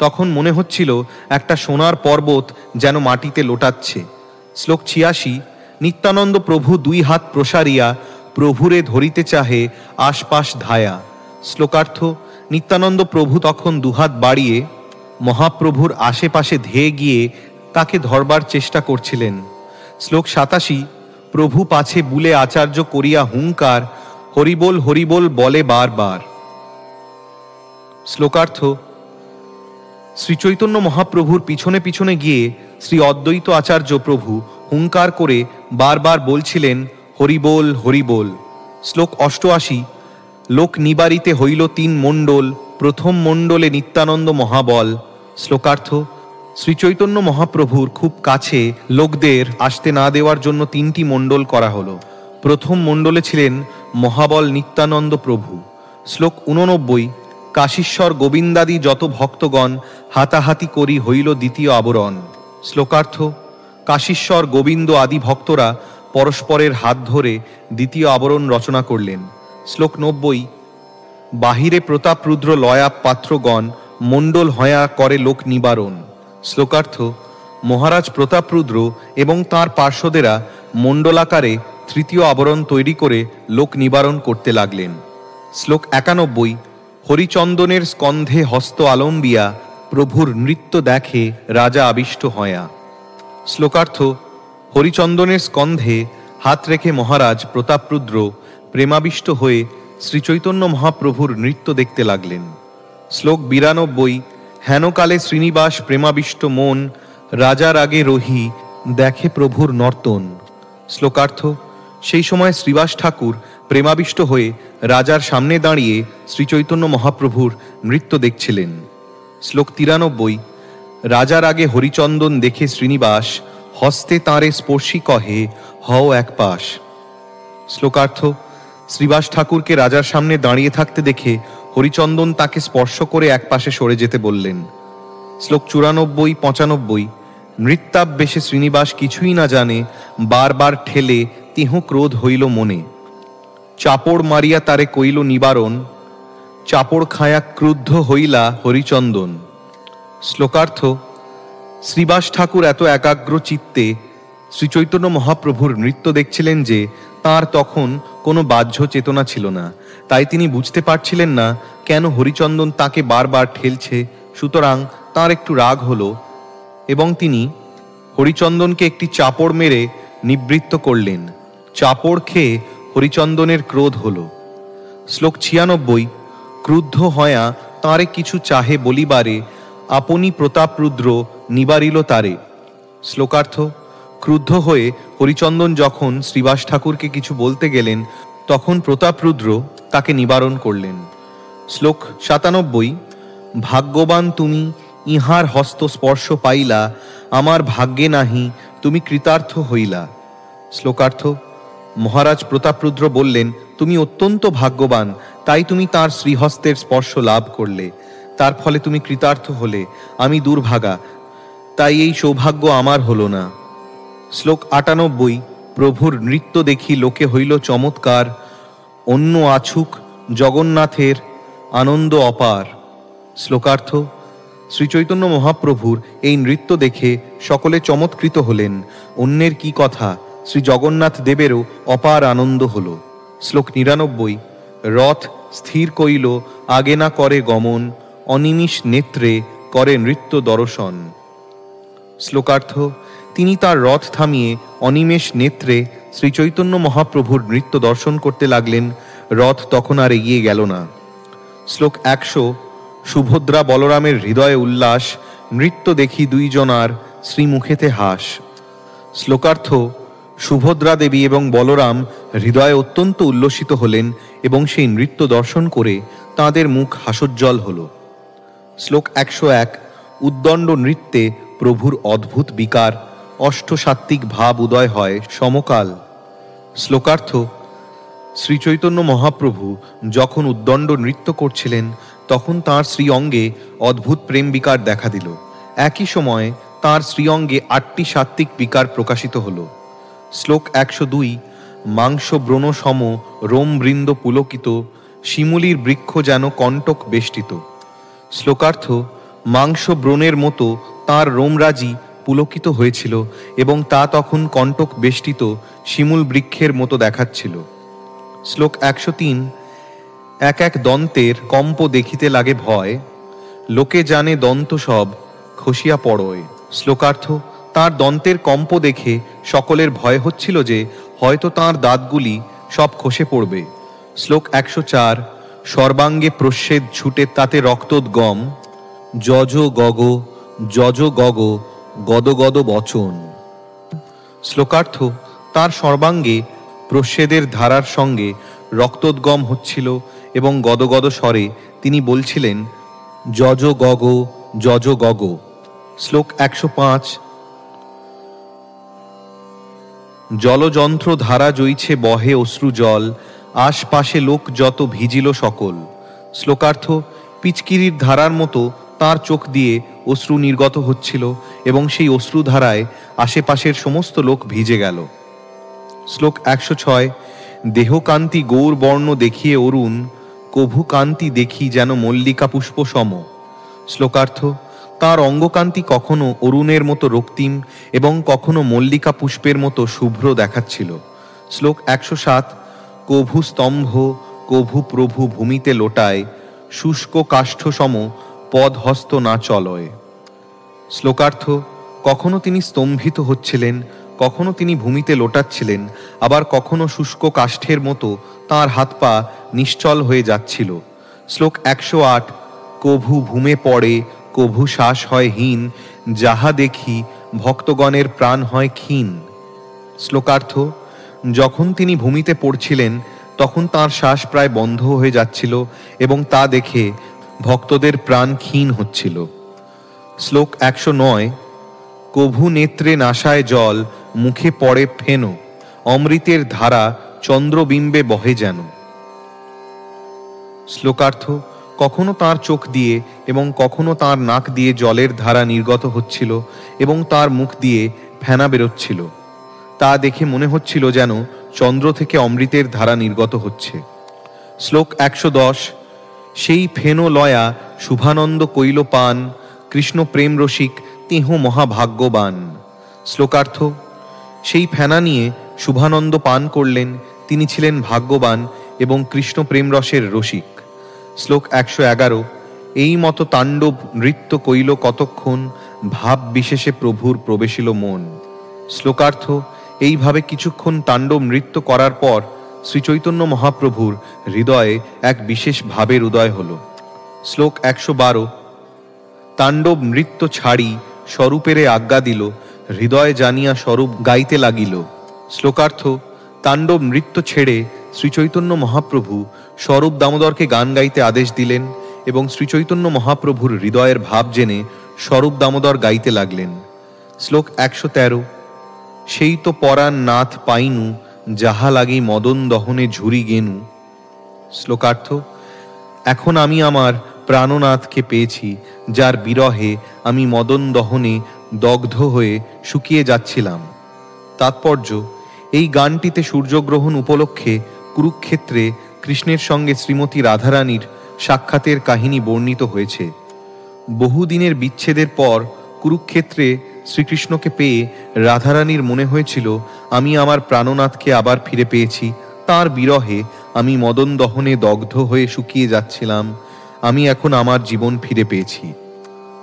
তখন মনে হচ্ছিল একটা সোনার পর্বত যেন মাটিতে লোটাচ্ছে। শ্লোক ৮৬। নিত্যানন্দ প্রভু ২ হাত প্রসারিয়া, প্রভুরে ধরিতে চাহে আশপাশ ধায়া। শ্লোকার্থ। নিত্যানন্দ প্রভু তখন ২ হাত বাড়িয়ে মহাপ্রভুর আশেপাশে ধেয়ে গিয়ে তাকে ধরবার চেষ্টা করছিলেন। শ্লোক ৮৭। প্রভু পাছে বুলে আচার্য করিয়া হুঙ্কার, হরিবোল হরিবোল বলে বারবার। শ্লোকার্থ। শ্রীচৈতন্য মহাপ্রভুর পিছনে পিছনে গিয়ে শ্রী অদ্বৈত আচার্য প্রভু হুঙ্কার করে বারবার বলছিলেন হরিবোল হরিবোল। শ্লোক ৮৮। লোক নিবারিতে হইল ৩ মণ্ডল, প্রথম মণ্ডলে নিত্যানন্দ মহাবল, শ্লোকার্থ: শ্রীচৈতন্য মহাপ্রভুর খুব কাছে লোকদের আসতে না দেওয়ার জন্য 3টি মণ্ডল করা হলো। প্রথম মণ্ডলে ছিলেন মহাবল নিত্যানন্দ প্রভু। শ্লোক 89: কাশীশ্বর গোবিন্দাদি যত ভক্তগণ হাতাহাতি করি হইল দ্বিতীয় আবরণ। শ্লোকার্থ: কাশীশ্বর গোবিন্দ আদি ভক্তরা পরস্পরের হাত ধরে দ্বিতীয় আবরণ রচনা করলেন। শ্লোক 90: বাহিরে প্রতাপরুদ্র লয়া পাত্রগণ মণ্ডল হয়া করে লোক নিবারণ। শ্লোকার্থ: মহারাজ প্রতাপরুদ্র এবং তাঁর পার্শ্বদেরা মণ্ডলাকারে তৃতীয় আবরণ তৈরি করে লোক নিবারণ করতে লাগলেন। শ্লোক 91: হরিচন্দনের স্কন্ধে হস্ত আলম্বিয়া প্রভুর নৃত্য দেখে রাজা আবিষ্ট হয়া। শ্লোকার্থ: হরিচন্দনের স্কন্ধে হাত রেখে মহারাজ প্রতাপরুদ্র প্রেমাবিষ্ট হয়ে শ্রীচৈতন্য মহাপ্রভুর নৃত্য দেখতে লাগলেন। শ্লোক 92: হেনকালে শ্রীনিবাস প্রেমাবিষ্ট মন রাজার আগে রহি দেখে প্রভুর নর্তন। শ্লোকার্থ: সেই সময় শ্রীবাস ঠাকুর প্রেমাবিষ্ট হয়ে রাজার সামনে দাঁড়িয়ে শ্রীচৈতন্য মহাপ্রভুর নৃত্য দেখছিলেন। শ্লোক 93: রাজার আগে হরিচন্দন দেখে শ্রীনিবাস হস্তে তাঁরে স্পর্শী কহে হও এক পাশ। শ্লোকার্থ: শ্রীবাস ঠাকুরকে রাজার সামনে দাঁড়িয়ে থাকতে দেখে হরিচন্দন তাকে স্পর্শ করে এক পাশে সরে যেতে বললেন। শ্লোক 94, 95: নৃত্যাবেশে শ্রীনিবাস কিছুই না জানে বারবার ঠেলে তিহ ক্রোধ হইল মনে চাপড় মারিয়া তারে কইল নিবারণ চাপড় খায়া ক্রুদ্ধ হইলা হরিচন্দন। শ্লোকার্থ: শ্রীবাস ঠাকুর এত একাগ্র চিত্তে শ্রীচৈতন্য মহাপ্রভুর নৃত্য দেখছিলেন যে তাঁর তখন কোনো বাহ্য চেতনা ছিল না, তাই তিনি বুঝতে পারছিলেন না কেন হরিচন্দন তাকে বারবার ঠেলছে। সুতরাং তাঁর একটু রাগ হলো এবং তিনি হরিচন্দনকে একটি চাপড় মেরে নিবৃত্ত করলেন। চাপড় খেয়ে হরিচন্দনের ক্রোধ হলো। শ্লোক 96: ক্রুদ্ধ হয়া তাঁরে কিছু চাহে বলিবারে আপনি প্রতাপরুদ্র নিবারিল তারে। শ্লোকার্থ: ক্রুদ্ধ হয়ে হরিচন্দন যখন শ্রীবাস ঠাকুরকে কিছু বলতে গেলেন তখন প্রতাপরুদ্র তাকে নিবারণ করলেন। শ্লোক 97: ভাগ্যবান তুমি ইহার হস্ত স্পর্শ পাইলা আমার ভাগ্যে নাহি তুমি কৃতার্থ হইলা। শ্লোকার্থ: মহারাজ প্রতাপরুদ্র বললেন, তুমি অত্যন্ত ভাগ্যবান, তাই তুমি তার শ্রীহস্তের স্পর্শ লাভ করলে, তার ফলে তুমি কৃতার্থ হলে। আমি দুর্ভাগা, তাই এই সৌভাগ্য আমার হলো না। শ্লোক 98: প্রভুর নৃত্য দেখি লোকে হইল চমৎকার অন্য আছুক জগন্নাথের আনন্দ অপার। শ্লোকার্থ: শ্রীচৈতন্য মহাপ্রভুর এই নৃত্য দেখে সকলে চমৎকৃত হলেন। অন্যের কি কথা, শ্রী জগন্নাথ দেবেরও অপার আনন্দ হল। শ্লোক 99: রথ স্থির কইল আগে না করে গমন অনিমিষ নেত্রে করে নৃত্য দর্শন। শ্লোকার্থ: তিনি তার রথ থামিয়ে অনিমেষ নেত্রে শ্রীচৈতন্য মহাপ্রভুর নৃত্য দর্শন করতে লাগলেন। রথ তখন আর এগিয়ে গেল না। শ্লোক 100: সুভদ্রা বলরামের হৃদয়ে উল্লাস নৃত্য দেখি দুইজনার শ্রীমুখেতে হাস। শ্লোকার্থ: সুভদ্রা দেবী এবং বলরাম হৃদয়ে অত্যন্ত উল্লসিত হলেন এবং সেই নৃত্য দর্শন করে তাঁদের মুখ হাসোজ্জ্বল হল। শ্লোক 101: উদ্দণ্ড নৃত্যে প্রভুর অদ্ভুত বিকার অষ্টসাত্ত্বিক ভাব উদয় হয় সমকাল। শ্লোকার্থ: শ্রীচৈতন্য মহাপ্রভু যখন উদ্দণ্ড নৃত্য করছিলেন তখন তাঁর শ্রী অঙ্গে অদ্ভুত প্রেম বিকার দেখা দিল। একই সময়ে তাঁর শ্রী অঙ্গে 8টি সাত্ত্বিক বিকার প্রকাশিত হল। শ্লোক 102: মাংস ব্রণ সম রোমবৃন্দ পুলকিত শিমুলির বৃক্ষ যেন কণ্টক বেষ্টিত। শ্লোকার্থ: মাংস ব্রণের মতো তাঁর রোমরাজি পুলকিত হয়েছিল এবং তা তখন কণ্টক বেষ্টিত শিমুল বৃক্ষের মতো দেখাচ্ছিল। শ্লোক 103: এক এক দন্তের কম্প দেখিতে লাগে ভয় লোকে জানে দন্ত সব খসিয়া পড়য়। শ্লোকার্থ: তাঁর দন্তের কম্প দেখে সকলের ভয় হচ্ছিল যে হয়তো তাঁর দাঁতগুলি সব খসে পড়বে। শ্লোক 104: সর্বাঙ্গে প্রচ্ছেদ ছুটে তাতে রক্তোদ্গম যজ গগ গদ গদ বচন। শ্লোকার্থ: তাঁর সর্বাঙ্গে প্রচ্ছেদের ধারার সঙ্গে রক্তোদ্গম হচ্ছিল এবং গদগদ স্বরে তিনি বলছিলেন যজ গগ যজ গগ। শ্লোক 105। জলযন্ত্র ধারা জইছে বহে অশ্রু জল, আশপাশে লোক যত ভিজিল সকল। শ্লোকার্থ, পিচকিরির ধারার মতো তার চোখ দিয়ে অশ্রু নির্গত হচ্ছিল এবং সেই অশ্রুধারায় আশেপাশের সমস্ত লোক ভিজে গেল। শ্লোক 106। দেহকান্তি গৌর বর্ণ দেখিয়ে অরুণ, কভু কান্তি দেখি যেন মল্লিকা পুষ্প সম। শ্লোকার্থ, তার অঙ্গকান্তি কখনো অরুণের মতো রক্তিম এবং কখনো মল্লিকা পুষ্পের মতো শুভ্র দেখাচ্ছিল। শ্লোক 107। কভু স্তম্ভ কভু প্রভু ভূমিতে লোটায়, শুষ্ক কাষ্ঠ সম পদ হস্ত না চলয়। শ্লোকার্থ, কখনো তিনি স্তম্ভিত হচ্ছিলেন, কখনো তিনি ভূমিতে লোটাচ্ছিলেন, আবার কখনো শুষ্ক কাষ্ঠের মতো তাঁর হাত পা নিশ্চল হয়ে যাচ্ছিল। শ্লোক 108। কভু ভূমে পড়ে কভু শ্বাস হয় হীন, যাহা দেখি ভক্তগণের প্রাণ হয় ক্ষীণ। শ্লোকার্থ, যখন তিনি ভূমিতে পড়ছিলেন তখন তাঁর শ্বাস প্রায় বন্ধ হয়ে যাচ্ছিল এবং তা দেখে ভক্তদের প্রাণ ক্ষীণ হচ্ছিল। শ্লোক 109। কভু নেত্রে নাসায় জল, মুখে পড়ে ফেনো, অমৃতের ধারা চন্দ্রবিম্বে বহে যেন। শ্লোকার্থ, কখনো তার চোখ দিয়ে এবং কখনো তার নাক দিয়ে জলের ধারা নির্গত হচ্ছিল এবং তার মুখ দিয়ে ফেনা বেরোচ্ছিল। তা দেখে মনে হচ্ছিল যেন চন্দ্র থেকে অমৃতের ধারা নির্গত হচ্ছে। শ্লোক 110। সেই ফেনো লয়া শুভানন্দ কইল পান, কৃষ্ণ প্রেম রসিক তেহ মহাভাগ্যবান। শ্লোকার্থ, সেই ফেনা নিয়ে শুভানন্দ পান করলেন, তিনি ছিলেন ভাগ্যবান এবং কৃষ্ণ প্রেম রসের রসিক। শ্লোক 111। এই মতো তাণ্ডব নৃত্য কইল কতক্ষণ, ভাব বিশেষে প্রভুর প্রবেশিল মন। শ্লোকার্থ, এইভাবে কিছুক্ষণ তাণ্ডব নৃত্য করার পর শ্রীচৈতন্য মহাপ্রভুর হৃদয়ে এক বিশেষ ভাবের উদয় হল। শ্লোক 112। তাণ্ডব নৃত্য ছাড়ি স্বরূপেরে আজ্ঞা দিল, হৃদয় জানিয়া স্বরূপ গাইতে লাগিল। শ্লোকার্থ, তাণ্ডব নৃত্য ছেড়ে শ্রীচৈতন্য মহাপ্রভু স্বরূপ দামোদরকে গান গাইতে আদেশ দিলেন এবং শ্রীচৈতন্য মহাপ্রভুর হৃদয়ের ভাব জেনে স্বরূপ দামোদর গাইতে লাগলেন। শ্লোক 113। সেই তো পরাণ নাথ পাইনু, যাহা লাগি মদন দহনে ঝুরি গেনু। শ্লোকার্থ, এখন আমি আমার প্রাণনাথকে পেয়েছি, যার বিরহে আমি মদন দহনে দগ্ধ হয়ে শুকিয়ে যাচ্ছিলাম। তাৎপর্য, এই গানটিতে সূর্যগ্রহণ উপলক্ষে কুরুক্ষেত্রে কৃষ্ণের সঙ্গে শ্রীমতী রাধারানীর সাক্ষাতের কাহিনী বর্ণিত হয়েছে। বহুদিনের বিচ্ছেদের পর কুরুক্ষেত্রে শ্রীকৃষ্ণকে পেয়ে রাধারানীর মনে হয়েছিল, আমি আমার প্রাণনাথকে আবার ফিরে পেয়েছি, তার বিরহে আমি মদন দহনে দগ্ধ হয়ে শুকিয়ে যাচ্ছিলাম, আমি এখন আমার জীবন ফিরে পেয়েছি।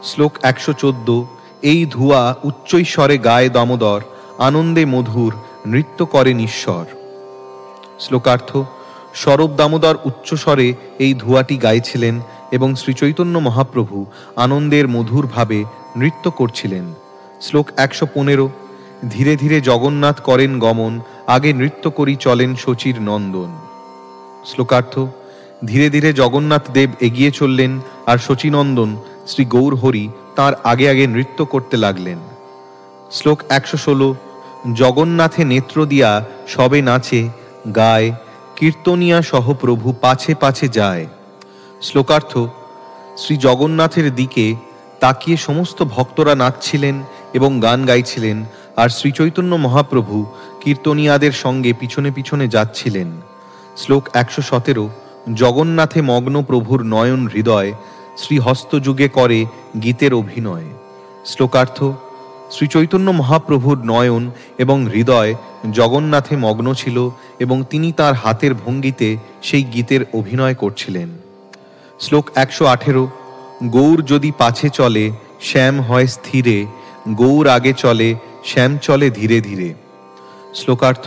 শ্লোক 114। এই ধুয়া উচ্চৈস্বরে গায়ে দামোদর, আনন্দে মধুর নৃত্য করে নিঃস্বর। শ্লোকার্থ, স্বরূপ দামোদর উচ্চস্বরে এই ধুয়াটি গাইছিলেন এবং শ্রীচৈতন্য মহাপ্রভু আনন্দের মধুর ভাবে নৃত্য করছিলেন। শ্লোক 115। ধীরে ধীরে জগন্নাথ করেন গমন, আগে নৃত্য করি চলেন শচীর নন্দন। শ্লোকার্থ, ধীরে ধীরে জগন্নাথ দেব এগিয়ে চললেন আর শচীনন্দন শ্রী গৌরহরি তাঁর আগে আগে নৃত্য করতে লাগলেন। শ্লোক 116। জগন্নাথে নেত্র দিয়া সবে নাচে গায়, কীর্তনিয়া সহ প্রভু পাছে পাছে যায়। শ্লোকার্থ, শ্রী জগন্নাথের দিকে তাকিয়ে সমস্ত ভক্তরা নাচছিলেন এবং গান গাইছিলেন, আর শ্রীচৈতন্য মহাপ্রভু কীর্তনিয়াদের সঙ্গে পিছনে পিছনে যাচ্ছিলেন। শ্লোক 117। জগন্নাথে মগ্ন প্রভুর নয়ন হৃদয়, শ্রীহস্তযুগে করে গীতের অভিনয়। শ্লোকার্থ, শ্রীচৈতন্য মহাপ্রভুর নয়ন এবং হৃদয় জগন্নাথে মগ্ন ছিল এবং তিনি তার হাতের ভঙ্গিতে সেই গীতের অভিনয় করছিলেন। শ্লোক 118। গৌর যদি পাছে চলে শ্যাম হয় স্থিরে, গৌর আগে চলে শ্যাম চলে ধীরে ধীরে। শ্লোকার্থ,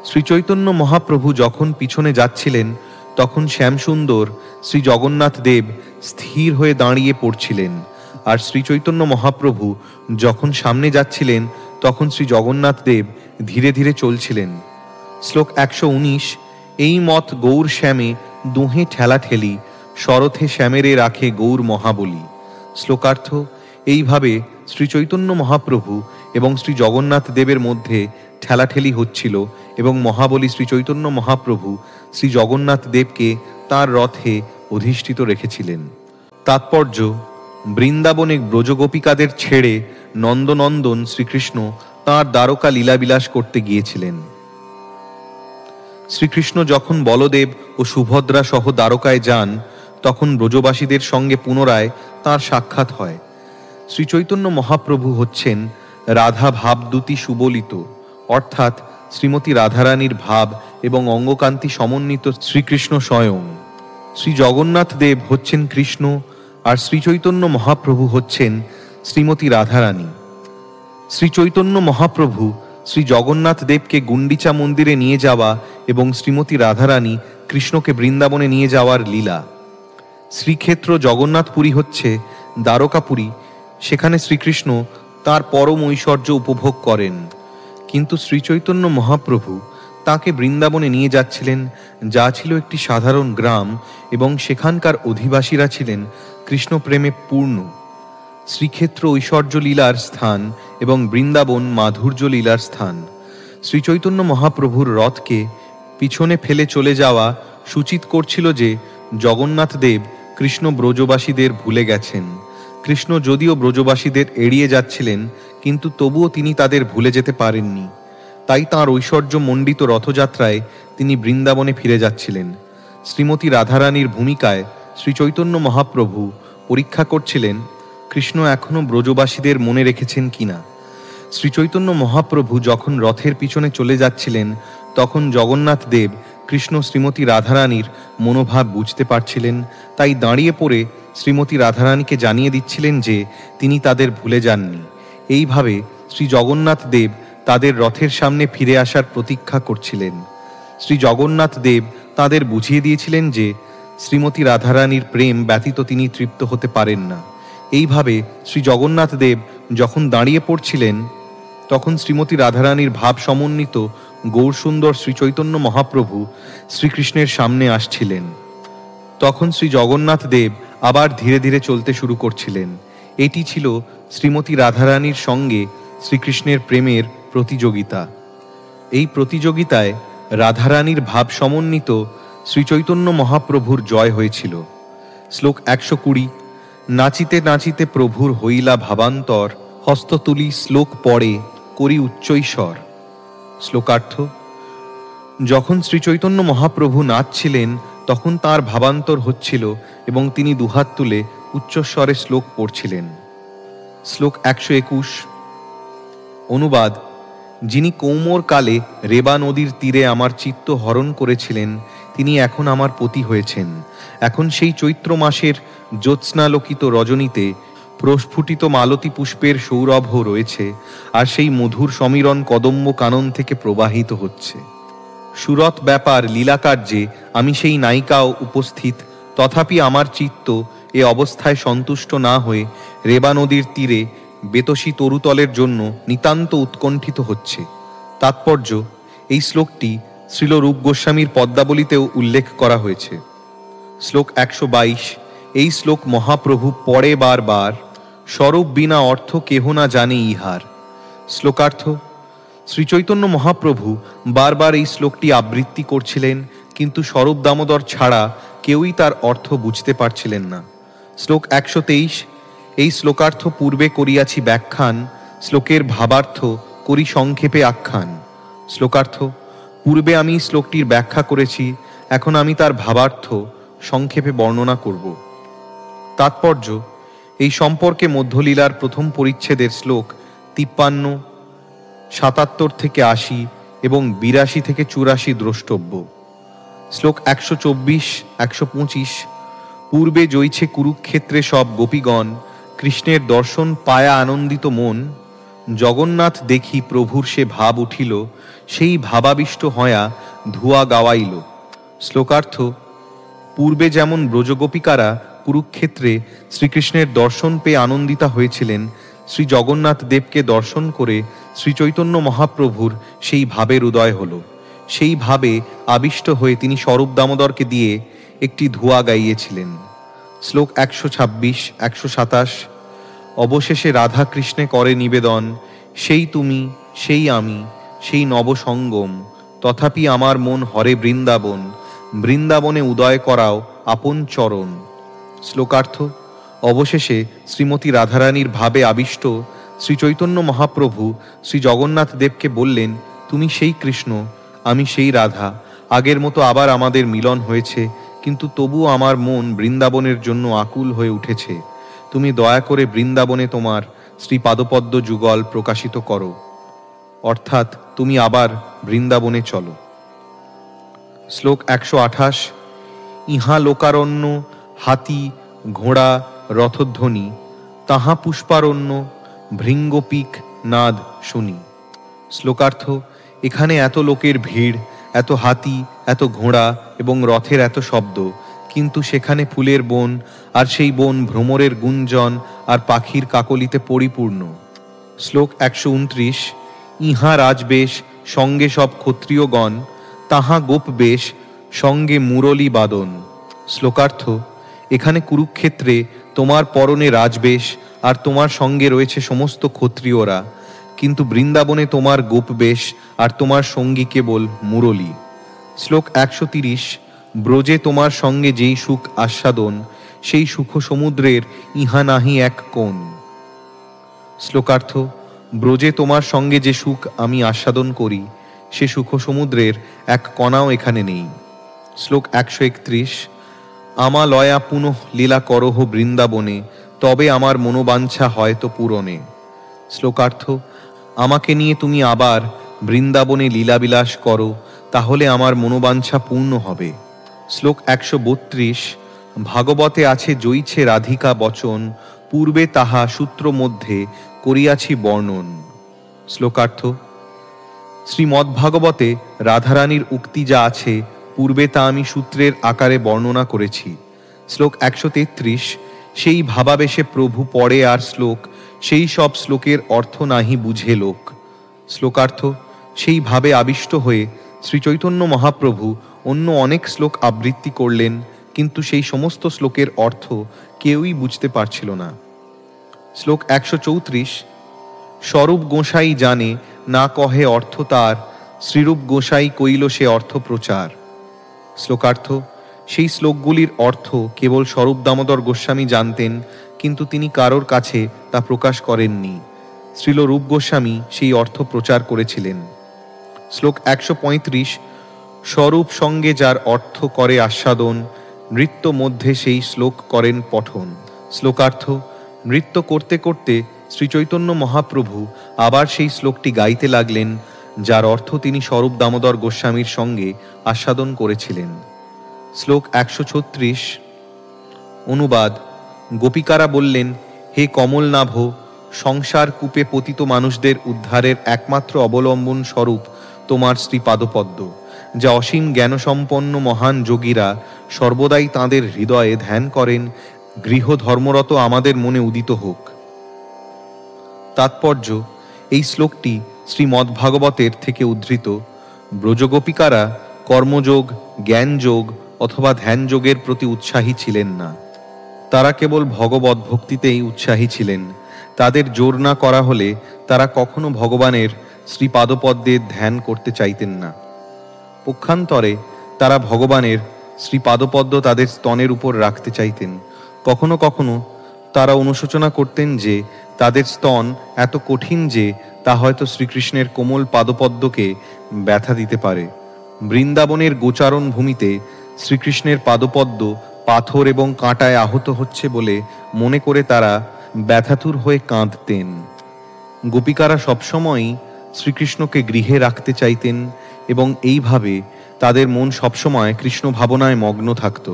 শ্রীচৈতন্য মহাপ্রভু যখন পিছনে যাচ্ছিলেন তখন শ্যামসুন্দর শ্রী জগন্নাথ দেব স্থির হয়ে দাঁড়িয়ে পড়ছিলেন, আর শ্রীচৈতন্য মহাপ্রভু যখন সামনে যাচ্ছিলেন তখন শ্রী জগন্নাথ দেব ধীরে ধীরে চলছিলেন। শ্লোক 119। এই মত গৌর শ্যামে দুহে ঠেলা ঠেলি, শরথে শ্যামেরে রাখে গৌর মহাবলী। শ্লোকার্থ: এইভাবে শ্রী চৈতন্য মহাপ্রভু এবং শ্রী জগন্নাথ দেবের মধ্যে ঠেলাঠেলি হচ্ছিল এবং মহাবলী শ্রী চৈতন্য মহাপ্রভু শ্রী জগন্নাথ দেবকে তাঁর রথে অধিষ্ঠিত রেখেছিলেন। তাৎপর্য: বৃন্দাবনে ব্রজগোপিকাদের ছেড়ে নন্দনন্দন শ্রীকৃষ্ণ তাঁর দ্বারকা লীলাবিলাস করতে গিয়েছিলেন। শ্রীকৃষ্ণ যখন বলদেব ও সুভদ্রা সহ দ্বারকায় যান, তখন ব্রজবাসীদের সঙ্গে পুনরায় তাঁর সাক্ষাৎ হয়। শ্রীচৈতন্য মহাপ্রভু হচ্ছেন রাধা ভাবদূতি সুবলিত, অর্থাৎ শ্রীমতী রাধারানীর ভাব এবং অঙ্গকান্তি সমন্বিত শ্রীকৃষ্ণ স্বয়ং। শ্রী জগন্নাথ দেব হচ্ছেন কৃষ্ণ, আর শ্রীচৈতন্য মহাপ্রভু হচ্ছেন শ্রীমতী রাধারানী। শ্রীচৈতন্য মহাপ্রভু শ্রী জগন্নাথ দেবকে গুন্ডিচা মন্দিরে নিয়ে যাওয়া এবং শ্রীমতী রাধারানী কৃষ্ণকে বৃন্দাবনে নিয়ে যাওয়ার লীলা। শ্রীক্ষেত্র জগন্নাথপুরী হচ্ছে দ্বারকাপুরী, সেখানে শ্রীকৃষ্ণ তাঁর পরম ঐশ্বর্য উপভোগ করেন। কিন্তু শ্রীচৈতন্য মহাপ্রভু তাঁকে বৃন্দাবনে নিয়ে যাচ্ছিলেন, যা ছিল একটি সাধারণ গ্রাম, এবং সেখানকার অধিবাসীরা ছিলেন কৃষ্ণপ্রেমে পূর্ণ। শ্রীক্ষেত্র ঐশ্বর্য লীলার স্থান এবং বৃন্দাবন মাধুর্য লীলার স্থান। শ্রীচৈতন্য মহাপ্রভুর রথকে পিছনে ফেলে চলে যাওয়া সূচিত করছিল যে জগন্নাথ দেব কৃষ্ণ ব্রজবাসীদের ভুলে গেছেন। কৃষ্ণ যদিও ব্রজবাসীদের এড়িয়ে যাচ্ছিলেন, কিন্তু তবুও তিনি তাদের ভুলে যেতে পারেননি। তাই তাঁর ঐশ্বর্য মণ্ডিত রথযাত্রায় তিনি বৃন্দাবনে ফিরে যাচ্ছিলেন। শ্রীমতী রাধারানীর ভূমিকায় শ্রীচৈতন্য মহাপ্রভু পরীক্ষা করছিলেন কৃষ্ণ এখনও ব্রজবাসীদের মনে রেখেছেন কিনা। শ্রীচৈতন্য মহাপ্রভু যখন রথের পিছনে চলে যাচ্ছিলেন, তখন জগন্নাথ দেব কৃষ্ণ শ্রীমতী রাধারানীর মনোভাব বুঝতে পারছিলেন। তাই দাঁড়িয়ে পড়ে শ্রীমতী রাধারানীকে জানিয়ে দিচ্ছিলেন যে তিনি তাদের ভুলে যাননি। এইভাবে শ্রী জগন্নাথ দেব তাদের রথের সামনে ফিরে আসার প্রতীক্ষা করছিলেন। শ্রী জগন্নাথ দেব তাদের বুঝিয়ে দিয়েছিলেন যে শ্রীমতী রাধারানীর প্রেম ব্যতীত তিনি তৃপ্ত হতে পারেন না। এইভাবে শ্রী জগন্নাথ দেব যখন দাঁড়িয়ে পড়ছিলেন, তখন শ্রীমতী রাধারানীর ভাব সমন্বিত গৌরসুন্দর শ্রীচৈতন্য মহাপ্রভু শ্রীকৃষ্ণের সামনে আসছিলেন। তখন শ্রী জগন্নাথ দেব আবার ধীরে ধীরে চলতে শুরু করছিলেন। এটি ছিল শ্রীমতী রাধারানীর সঙ্গে শ্রীকৃষ্ণের প্রেমের প্রতিযোগিতা। এই প্রতিযোগিতায় রাধারানীর ভাব সমন্বিত শ্রীচৈতন্য মহাপ্রভুর জয় হয়েছিল। শ্লোক 120: নাচিতে নাচিতে প্রভুর হইলা ভাবান্তর, হস্ততুলি শ্লোক পড়ে করি উচ্চৈস্বর। শ্লোকার্থ: যখন শ্রীচৈতন্য মহাপ্রভু নাচছিলেন, তখন তাঁর ভাবান্তর হচ্ছিল এবং তিনি দুহাত তুলে উচ্চস্বরে শ্লোক পড়ছিলেন। শ্লোক 121: অনুবাদ: যিনি কৌমর কালে রেবা নদীর তীরে আমার চিত্ত হরণ করেছিলেন, তিনি এখন আমার পতি হয়েছেন। এখন সেই চৈত্র মাসের জ্যোৎস্নালোকিত রজনীতে প্রস্ফুটিত মালতী পুষ্পের সৌরভ রয়েছে, আর সেই মধুর সমীরণ কদম্ব কানন থেকে প্রবাহিত হচ্ছে। সুরত ব্যাপার লীলাকার্যে আমি সেই নায়িকাও উপস্থিত, তথাপি আমার চিত্ত এ অবস্থায় সন্তুষ্ট না হয়ে রেবা নদীর তীরে বেতসী তরুতলের জন্য নিতান্ত উৎকণ্ঠিত হচ্ছে। তাৎপর্য: এই শ্লোকটি শ্রীল রূপ গোস্বামীর পদ্মাবলীতেও উল্লেখ করা হয়েছে। শ্লোক 122: এই শ্লোক মহাপ্রভু পড়ে বারবার, স্বরূপ বিনা অর্থ কেহ না জানে ইহার। শ্লোকার্থ: শ্রীচৈতন্য মহাপ্রভু বারবার এই শ্লোকটি আবৃত্তি করছিলেন, কিন্তু স্বরূপ দামোদর ছাড়া কেউই তার অর্থ বুঝতে পারছিলেন না। শ্লোক 123: এই শ্লোকার্থ পূর্বে করিয়াছি ব্যাখ্যান, শ্লোকের ভাবার্থ করি সংক্ষেপে আখ্যান। শ্লোকার্থ: পূর্বে আমি শ্লোকটির ব্যাখ্যা করেছি, এখন আমি তার ভাবার্থ সংক্ষেপে বর্ণনা করব। তাৎপর্য: এই সম্পর্কে মধ্যলীলার প্রথম পরিচ্ছেদের শ্লোক 53, 77 থেকে 80 এবং 82 থেকে 84 দ্রষ্টব্য। শ্লোক 124, 125: পূর্বে জয়ছে কুরুক্ষেত্রে সব গোপীগণ, কৃষ্ণের দর্শন পায়া আনন্দিত মন, জগন্নাথ দেখি প্রভুর সে ভাব উঠিল, সেই ভাবাবিষ্ট হয়া ধুয়া গাওয়াইল। শ্লোকার্থ: পূর্বে যেমন ব্রজগোপিকারা কুরুক্ষেত্রে শ্রীকৃষ্ণের দর্শন পেয়ে আনন্দিতা হয়েছিলেন, শ্রী জগন্নাথ দেবকে দর্শন করে শ্রীচৈতন্য মহাপ্রভুর সেই ভাবের উদয় হল। সেই ভাবে আবিষ্ট হয়ে তিনি স্বরূপ দামোদরকে দিয়ে একটি ধুয়া গাইয়েছিলেন। শ্লোক 126, 127। অবশেষে রাধা কৃষ্ণে করে নিবেদন, সেই তুমি, সেই আমি, সেই নবসঙ্গম, তথাপি আমার মন হরে বৃন্দাবন, বৃন্দাবনে উদয় করাও আপন চরণ। শ্লোকার্থ। অবশেষে শ্রীমতী রাধারানীর ভাবে আবিষ্ট শ্রীচৈতন্য মহাপ্রভু শ্রী জগন্নাথ দেবকে বললেন, তুমি সেই কৃষ্ণ, আমি সেই রাধা, আগের মতো আবার আমাদের মিলন হয়েছে, কিন্তু তবুও আমার মন বৃন্দাবনের জন্য আকুল হয়ে উঠেছে। তুমি দয়া করে বৃন্দাবনে তোমার শ্রীপাদপদ্ম যুগল প্রকাশিত করো, অর্থাৎ তুমি আবার বৃন্দাবনে চলো। শ্লোক 128। ইহা লোকারণ্য, হাতি ঘোড়া রথধ্বনি, তাহা পুষ্পারণ্য, ভৃঙ্গপিক নাদ শুনি। শ্লোকার্থ। এখানে এত লোকের ভিড়, এত হাতি, এত ঘোড়া এবং রথের এত শব্দ, কিন্তু সেখানে ফুলের বন, আর সেই বন ভ্রমরের গুঞ্জন আর পাখির কাকলিতে পরিপূর্ণ। শ্লোক 129। ইহা রাজবেশ, সঙ্গে সব ক্ষত্রিয়গণ, তাহা গোপবেশ, সঙ্গে মুরলী বাদন। শ্লোকার্থ। এখানে কুরুক্ষেত্রে তোমার পরনে রাজবেশ আর তোমার সঙ্গে রয়েছে সমস্ত ক্ষত্রিয়রা, কিন্তু বৃন্দাবনে তোমার গোপবেশ আর তোমার সঙ্গী কেবল মুরলী। শ্লোক 130। ব্রজে তোমার সঙ্গে যেই সুখ আস্বাদন, সেই সুখ সমুদ্রের ইহা নাহি এক কোণ। শ্লোকার্থ। ব্রজে তোমার সঙ্গে যে সুখ আমি আস্বাদন করি, সে সুখ সমুদ্রের এক কণাও এখানে নেই। শ্লোক 131। আমা লয়া পুনঃ লীলা করহ বৃন্দাবনে, তবে আমার মনোবাঞ্ছা হয়তো পূরণে। শ্লোকার্থ। আমাকে নিয়ে তুমি আবার বৃন্দাবনে লীলাবিলাস করো, তাহলে আমার মনোবাঞ্ছা পূর্ণ হবে। শ্লোক 132। ভাগবতে আছে জয়ীছে রাধিকা বচন, পূর্বে তাহা সূত্র মধ্যে করিয়াছি বর্ণন। শ্লোকার্থ। শ্রীমদ্ভাগবতে রাধারানীর উক্তি যা আছে, পূর্বে তা আমি সূত্রের আকারে বর্ণনা করেছি। শ্লোক 133। সেই ভাবাবেশে প্রভু পড়ে আর শ্লোক, সেই সব শ্লোকের অর্থ নাহি বুঝে লোক। শ্লোকার্থ। সেই ভাবে আবিষ্ট হয়ে শ্রীচৈতন্য মহাপ্রভু অন্য অনেক শ্লোক আবৃত্তি করলেন, কিন্তু সেই সমস্ত শ্লোকের অর্থ কেউই বুঝতে পারছিল না। শ্লোক 134। স্বরূপ গোসাই জানে, না কহে অর্থ তার, শ্রীরূপ গোসাই কইল সে অর্থ প্রচার। শ্লোকার্থ। সেই শ্লোকগুলির অর্থ কেবল স্বরূপ দামোদর গোস্বামী জানতেন, কিন্তু তিনি কারোর কাছে তা প্রকাশ করেননি। শ্রীল রূপ গোস্বামী সেই অর্থ প্রচার করেছিলেন। শ্লোক 135। স্বরূপ সঙ্গে যার অর্থ করে আস্বাদন, নৃত্য মধ্যে সেই শ্লোক করেন পঠন। শ্লোকার্থ। নৃত্য করতে করতে শ্রীচৈতন্য মহাপ্রভু আবার সেই শ্লোকটি গাইতে লাগলেন, যার অর্থ তিনি স্বরূপ দামোদর গোস্বামীর সঙ্গে আস্বাদন করেছিলেন। শ্লোক 136। অনুবাদ। গোপিকারা বললেন, হে কমলনাভ, সংসার কূপে পতিত মানুষদের উদ্ধারের একমাত্র অবলম্বন স্বরূপ তোমার শ্রীপাদপদ্ম, যা অসীম জ্ঞানসম্পন্ন মহান যোগীরা সর্বদাই তাঁদের হৃদয়ে ধ্যান করেন, গৃহ ধর্মরত আমাদের মনে উদিত হোক। তাৎপর্য। এই শ্লোকটি শ্রীমদ্ভাগবতের থেকে উদ্ধৃত। ব্রজগোপিকারা কর্মযোগ, জ্ঞানযোগ অথবা ধ্যানযোগের প্রতি উৎসাহী ছিলেন না, তারা কেবল ভগবত ভক্তিতেই উৎসাহী ছিলেন। তাদের জোর না করা হলে তারা কখনো ভগবানের শ্রীপাদপদ্মের ধ্যান করতে চাইতেন না। পক্ষান্তরে তারা ভগবানের শ্রীপাদপদ্ম তাদের স্তনের উপর রাখতে চাইতেন। কখনো কখনো তারা অনুশোচনা করতেন যে তাদের স্তন এত কঠিন যে তা হয়তো শ্রীকৃষ্ণের কোমল পাদপদ্মকে ব্যথা দিতে পারে। বৃন্দাবনের গোচারণ ভূমিতে শ্রীকৃষ্ণের পাদপদ্ম পাথর এবং কাঁটায় আহত হচ্ছে বলে মনে করে তারা ব্যথাতুর হয়ে কাঁদতেন। গোপিকারা সবসময়ই শ্রীকৃষ্ণকে গৃহে রাখতে চাইতেন এবং এইভাবে তাদের মন সবসময় কৃষ্ণ ভাবনায় মগ্ন থাকত।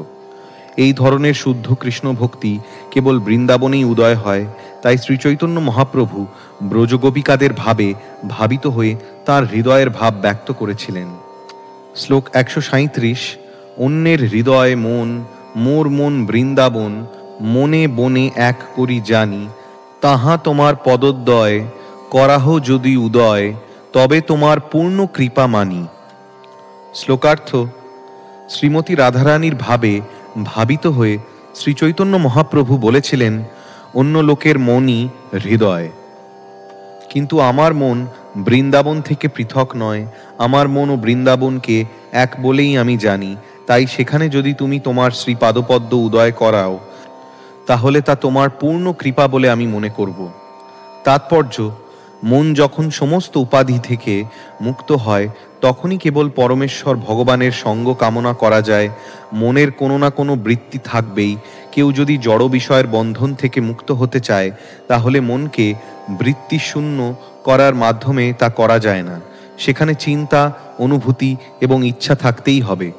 এই ধরনের শুদ্ধ কৃষ্ণ ভক্তি কেবল বৃন্দাবনেই উদয় হয়, তাই শ্রীচৈতন্য মহাপ্রভু ব্রজগোপিকাদের ভাবে ভাবিত হয়ে তার হৃদয়ের ভাব ব্যক্ত করেছিলেন। শ্লোক 137। অন্যের হৃদয় মন, মোর মন বৃন্দাবন, মনে বনে এক করি জানি, তাহা তোমার পদোদ্বয়, করাহ যদি উদয়, তবে তোমার পূর্ণ কৃপা মানি। শ্লোকার্থ। শ্রীমতী রাধারানীর ভাবে ভাবিত হয়ে শ্রীচৈতন্য মহাপ্রভু বলেছিলেন, অন্য লোকের মনই হৃদয়, কিন্তু আমার মন বৃন্দাবন থেকে পৃথক নয়। আমার মন ও বৃন্দাবনকে এক বলেই আমি জানি। তাই সেখানে যদি তুমি তোমার শ্রীপাদপদ্ম উদয় করাও, তাহলে তা তোমার পূর্ণ কৃপা বলে আমি মনে করব। তাৎপর্য, মন যখন সমস্ত উপাধি থেকে মুক্ত হয়, তখনই কেবল পরমেশ্বর ভগবানের সঙ্গ কামনা করা যায়। মনের কোনো না কোনো বৃত্তি থাকবেই। কেউ যদি জড় বিষয়ের বন্ধন থেকে মুক্ত হতে চায়, তাহলে মনকে বৃত্তি শূন্য করার মাধ্যমে তা করা যায় না। সেখানে চিন্তা, অনুভূতি এবং ইচ্ছা থাকতেই হবে।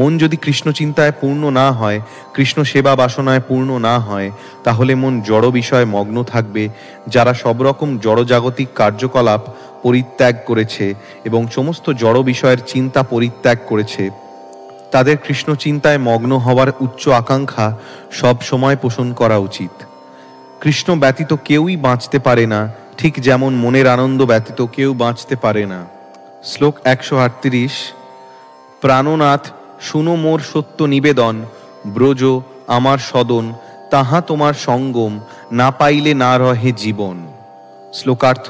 মন যদি কৃষ্ণ চিন্তায় পূর্ণ না হয়, কৃষ্ণ সেবা বাসনায় পূর্ণ না হয়, তাহলে মন জড় বিষয়ে মগ্ন থাকবে। যারা সব রকম জড়জাগতিক কার্যকলাপ পরিত্যাগ করেছে এবং সমস্ত জড় বিষয়ের চিন্তা পরিত্যাগ করেছে, তাদের কৃষ্ণ চিন্তায় মগ্ন হওয়ার উচ্চ আকাঙ্ক্ষা সব সময় পোষণ করা উচিত। কৃষ্ণ ব্যতীত কেউই বাঁচতে পারে না, ঠিক যেমন মনের আনন্দ ব্যতীত কেউ বাঁচতে পারে না। শ্লোক 138। প্রাণনাথ, শুনো মোর সত্য নিবেদন, ব্রজ আমার সদন, তাহা তোমার সঙ্গম, না পাইলে না রহে জীবন। শ্লোকার্থ: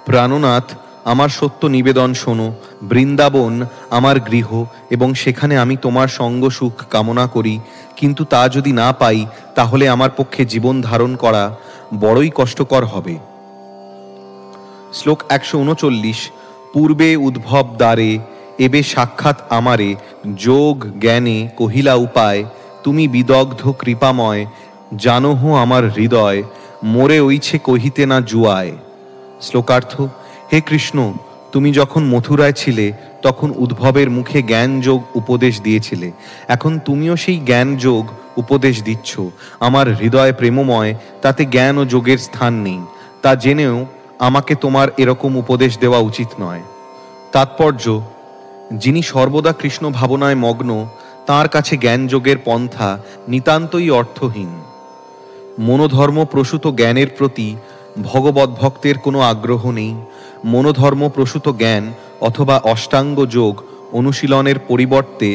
প্রাণনাথ, আমার সত্য নিবেদন শোনো। বৃন্দাবন আমার গৃহ এবং সেখানে আমি তোমার সঙ্গ সুখ কামনা করি, কিন্তু তা যদি না পাই, তাহলে আমার পক্ষে জীবন ধারণ করা বড়ই কষ্টকর হবে। শ্লোক 139। পূর্বে উদ্ভব দ্বারে, এবে সাক্ষাৎ আমারে, যোগ জ্ঞানে কহিলা উপায়, তুমি বিদগ্ধ কৃপাময়, জানহ আমার হৃদয়, মোরে ওইছে কহিতে না জুয়ায়। শ্লোকার্থ: হে কৃষ্ণ, তুমি যখন মথুরায় ছিলে, তখন উদ্ভবের মুখে জ্ঞান যোগ উপদেশ দিয়েছিলে। এখন তুমিও সেই জ্ঞান যোগ উপদেশ দিচ্ছ। আমার হৃদয় প্রেমময়, তাতে জ্ঞান ও যোগের স্থান নেই। তা জেনেও আমাকে তোমার এরকম উপদেশ দেওয়া উচিত নয়। তাৎপর্য: যিনি সর্বদা কৃষ্ণ ভাবনায় মগ্ন, তাঁর কাছে জ্ঞান যোগের পন্থা নিতান্তই অর্থহীন। মনোধর্ম প্রসূত জ্ঞানের প্রতি ভগবদ্ ভক্তের কোনো আগ্রহ নেই। মনোধর্ম প্রসূত জ্ঞান অথবা অষ্টাঙ্গ যোগ অনুশীলনের পরিবর্তে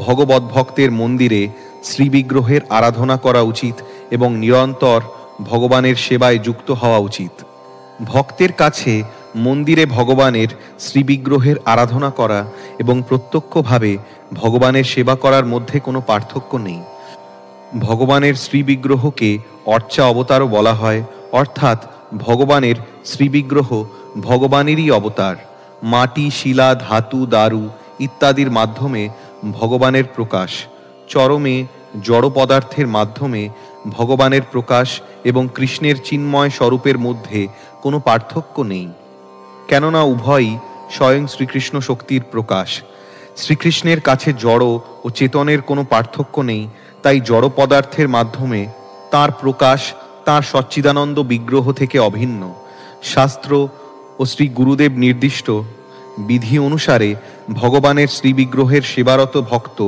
ভগবদ্ ভক্তের মন্দিরে শ্রীবিগ্রহের আরাধনা করা উচিত এবং নিরন্তর ভগবানের সেবায় যুক্ত হওয়া উচিত। ভক্তের কাছে মন্দিরে ভগবানের শ্রীবিগ্রহের আরাধনা করা এবং প্রত্যক্ষভাবে ভগবানের সেবা করার মধ্যে কোনো পার্থক্য নেই। ভগবানের শ্রীবিগ্রহকে অর্চা অবতারও বলা হয়, অর্থাৎ ভগবানের শ্রীবিগ্রহ ভগবানেরই অবতার। মাটি, শিলা, ধাতু, দারু ইত্যাদির মাধ্যমে ভগবানের প্রকাশ, চরমে জড় পদার্থের মাধ্যমে ভগবানের প্রকাশ এবং কৃষ্ণের চিন্ময় স্বরূপের মধ্যে কোনো পার্থক্য নেই, কেননা উভয়ই স্বয়ং শ্রীকৃষ্ণ শক্তির প্রকাশ। শ্রীকৃষ্ণের কাছে জড় ও চেতনের কোনো পার্থক্য নেই, তাই জড় পদার্থের মাধ্যমে তাঁর প্রকাশ তাঁর সচ্চিদানন্দ বিগ্রহ থেকে অভিন্ন। শাস্ত্র ও শ্রী গুরুদেব নির্দিষ্ট বিধি অনুসারে ভগবানের শ্রীবিগ্রহের সেবারত ভক্ত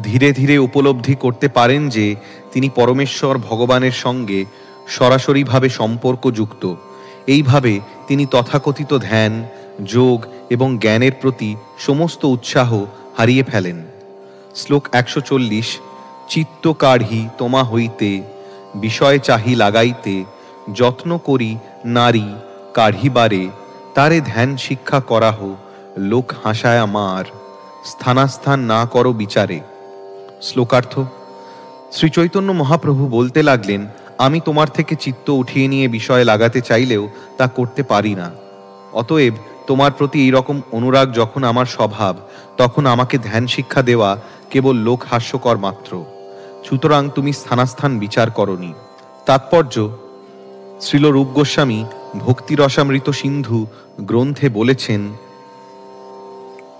ধীরে ধীরে উপলব্ধি করতে পারেন যে তিনি পরমেশ্বর ভগবানের সঙ্গে সরাসরিভাবে সম্পর্কযুক্ত। এইভাবে তিনি তথাকথিত ধ্যান, যোগ এবং জ্ঞানের প্রতি সমস্ত উৎসাহ হারিয়ে ফেলেন। শ্লোক 140। চিত্ত কাঢ়ি তোমা হইতে, বিষয় চাহি লাগাইতে, যত্ন করি নারী কাঢ়িবারে, তারে ধ্যান শিক্ষা করাহ, লোক হাসায় আমার, স্থানাস্থান না করো বিচারে। শ্লোকার্থ: শ্রীচৈতন্য মহাপ্রভু বলতে লাগলেন, আমি তোমার থেকে চিত্ত উঠিয়ে নিয়ে বিষয় লাগাতে চাইলেও তা করতে পারি না। অতএব তোমার প্রতি এইরকম অনুরাগ যখন আমার স্বভাব, তখন আমাকে ধ্যান শিক্ষা দেওয়া কেবল লোক হাস্যকর মাত্র। সুতরাং তুমি স্থানাস্থান বিচার করনি। তাৎপর্য: শ্রীল রূপ গোস্বামী ভক্তিরসামৃত সিন্ধু গ্রন্থে বলেছেন,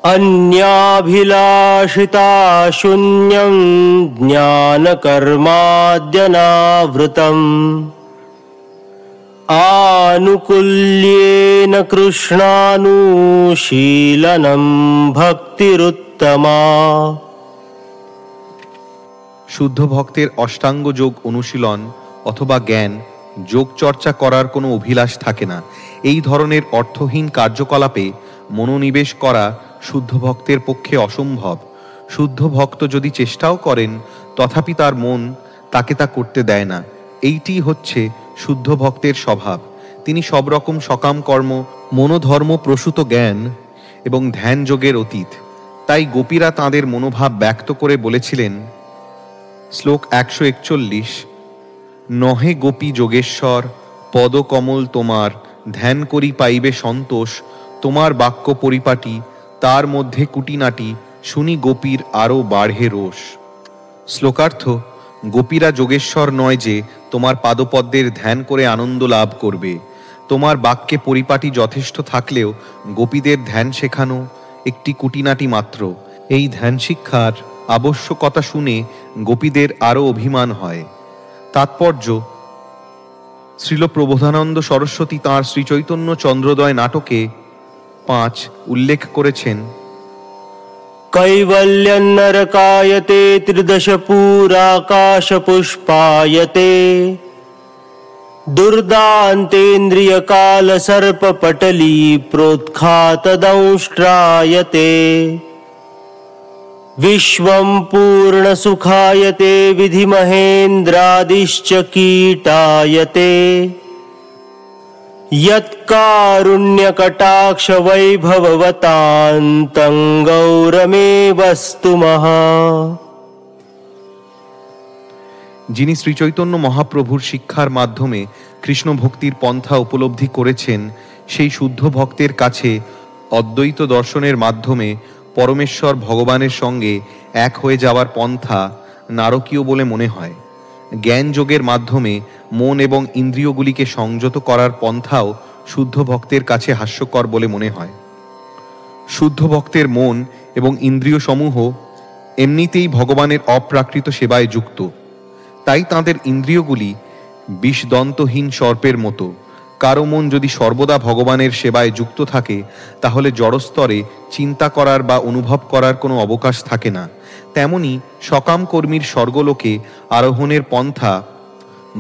अन्याभिलाषिता शून्यं ज्ञानकर्माद्यनावृतम् आनुकूल्येन कृष्णानुशीलनं भक्तिरुत्तमा। শুদ্ধ ভক্তের অষ্টাঙ্গ যোগ অনুশীলন অথবা জ্ঞান যোগ চর্চা করার কোনো অভিলাষ থাকে না। এই ধরনের অর্থহীন কার্যকলাপে মনোনিবেশ করা শুদ্ধ ভক্তের পক্ষে অসম্ভব। শুদ্ধ ভক্ত যদি চেষ্টাও করেন, তথাপি তার মন তাকে তা করতে দেয় না। এইটি হচ্ছে শুদ্ধ ভক্তের স্বভাব। তিনি সব রকম সকাম কর্ম, মনোধর্ম প্রসূত জ্ঞান এবং ধ্যান যোগের অতীত। তাই গোপীরা তাঁদের মনোভাব ব্যক্ত করে বলেছিলেন, শ্লোক 141, নহে গোপী যোগেশ্বর পদকমল তোমার, ধ্যান করি পাইবে সন্তোষ, তোমার বাক্য পরিপাটি, তার মধ্যে কুটিনাটি, শুনি গোপীর আরও বাড়ে রোষ। শ্লোকার্থ, গোপীরা যোগেশ্বর নয় যে তোমার পাদপদ্মের ধ্যান করে আনন্দ লাভ করবে। তোমার বাক্যে পরিপাটি যথেষ্ট থাকলেও গোপীদের ধ্যান শেখানো একটি কুটিনাটি মাত্র। এই ধ্যান শিক্ষার আবশ্যকতা শুনে গোপীদের আরও অভিমান হয়। তাৎপর্য, শ্রীল প্রবোধানন্দ সরস্বতী তাঁর শ্রীচৈতন্য চন্দ্রোদয় নাটকে 5 উল্লেখ করেছেন, কৈবল্যন্নরকায়তে ত্রিদশ পুরাকাশ পুষ্পায়তে, দুর্দান্তেন্দ্রিয় কাল সর্প পটলী প্रोत्खातदंष्ट्रायते, विश्वं पूर्ण सुखायते विधि महेन्द्रादिश्च कीटायते, यत्कारुण्यकटाक्ष वैभववतान्तं गौरमेवस्तु महा। যিনি শ্রীচৈতন্য মহাপ্রভুর শিক্ষার মাধ্যমে কৃষ্ণ ভক্তির পন্থা উপলব্ধি করেছেন, সেই শুদ্ধ ভক্তের কাছে অদ্বৈত দর্শনের মাধ্যমে পরমেশ্বর ভগবানের সঙ্গে এক হয়ে যাওয়ার পন্থা নারকীয় বলে মনে হয়। জ্ঞান যোগের মাধ্যমে মন এবং ইন্দ্রিয়গুলিকে সংযত করার পন্থাও শুদ্ধ ভক্তের কাছে হাস্যকর বলে মনে হয়। শুদ্ধ ভক্তের মন এবং ইন্দ্রিয় সমূহ এমনিতেই ভগবানের অপ্রাকৃত সেবায় যুক্ত। তাই তাঁদের ইন্দ্রিয়গুলি বিষদন্তহীন সর্পের মতো। কারো মন যদি সর্বদা ভগবানের সেবায় যুক্ত থাকে, তাহলে জড়স্তরে চিন্তা করার বা অনুভব করার কোনো অবকাশ থাকে না। তেমনি সকাম কর্মীর স্বর্গলোকে আরোহণের পন্থা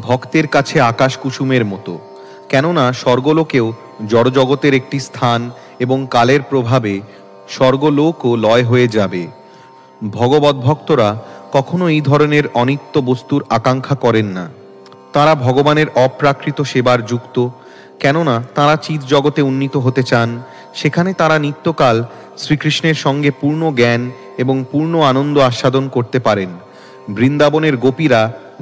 ভক্তের কাছে আকাশ কুসুমের মতো। কেননা স্বর্গলোকেও জড়জগতের একটি স্থান এবং কালের প্রভাবে স্বর্গলোকও লয় হয়ে যাবে। ভগবদ্ভক্তরা কখনো এই ধরনের অনিত্য বস্তুর আকাঙ্ক্ষা করেন না। তারা ভগবানের অপ্রাকৃত সেবার যুক্ত, কেননা তারা চিৎ জগতে উন্নীত হতে চান। সেখানে তারা নিত্যকাল শ্রীকৃষ্ণের সঙ্গে পূর্ণ জ্ঞান এবং পূর্ণ আনন্দ আস্বাদন করতে পারেন। বৃন্দাবনের গোপীরা,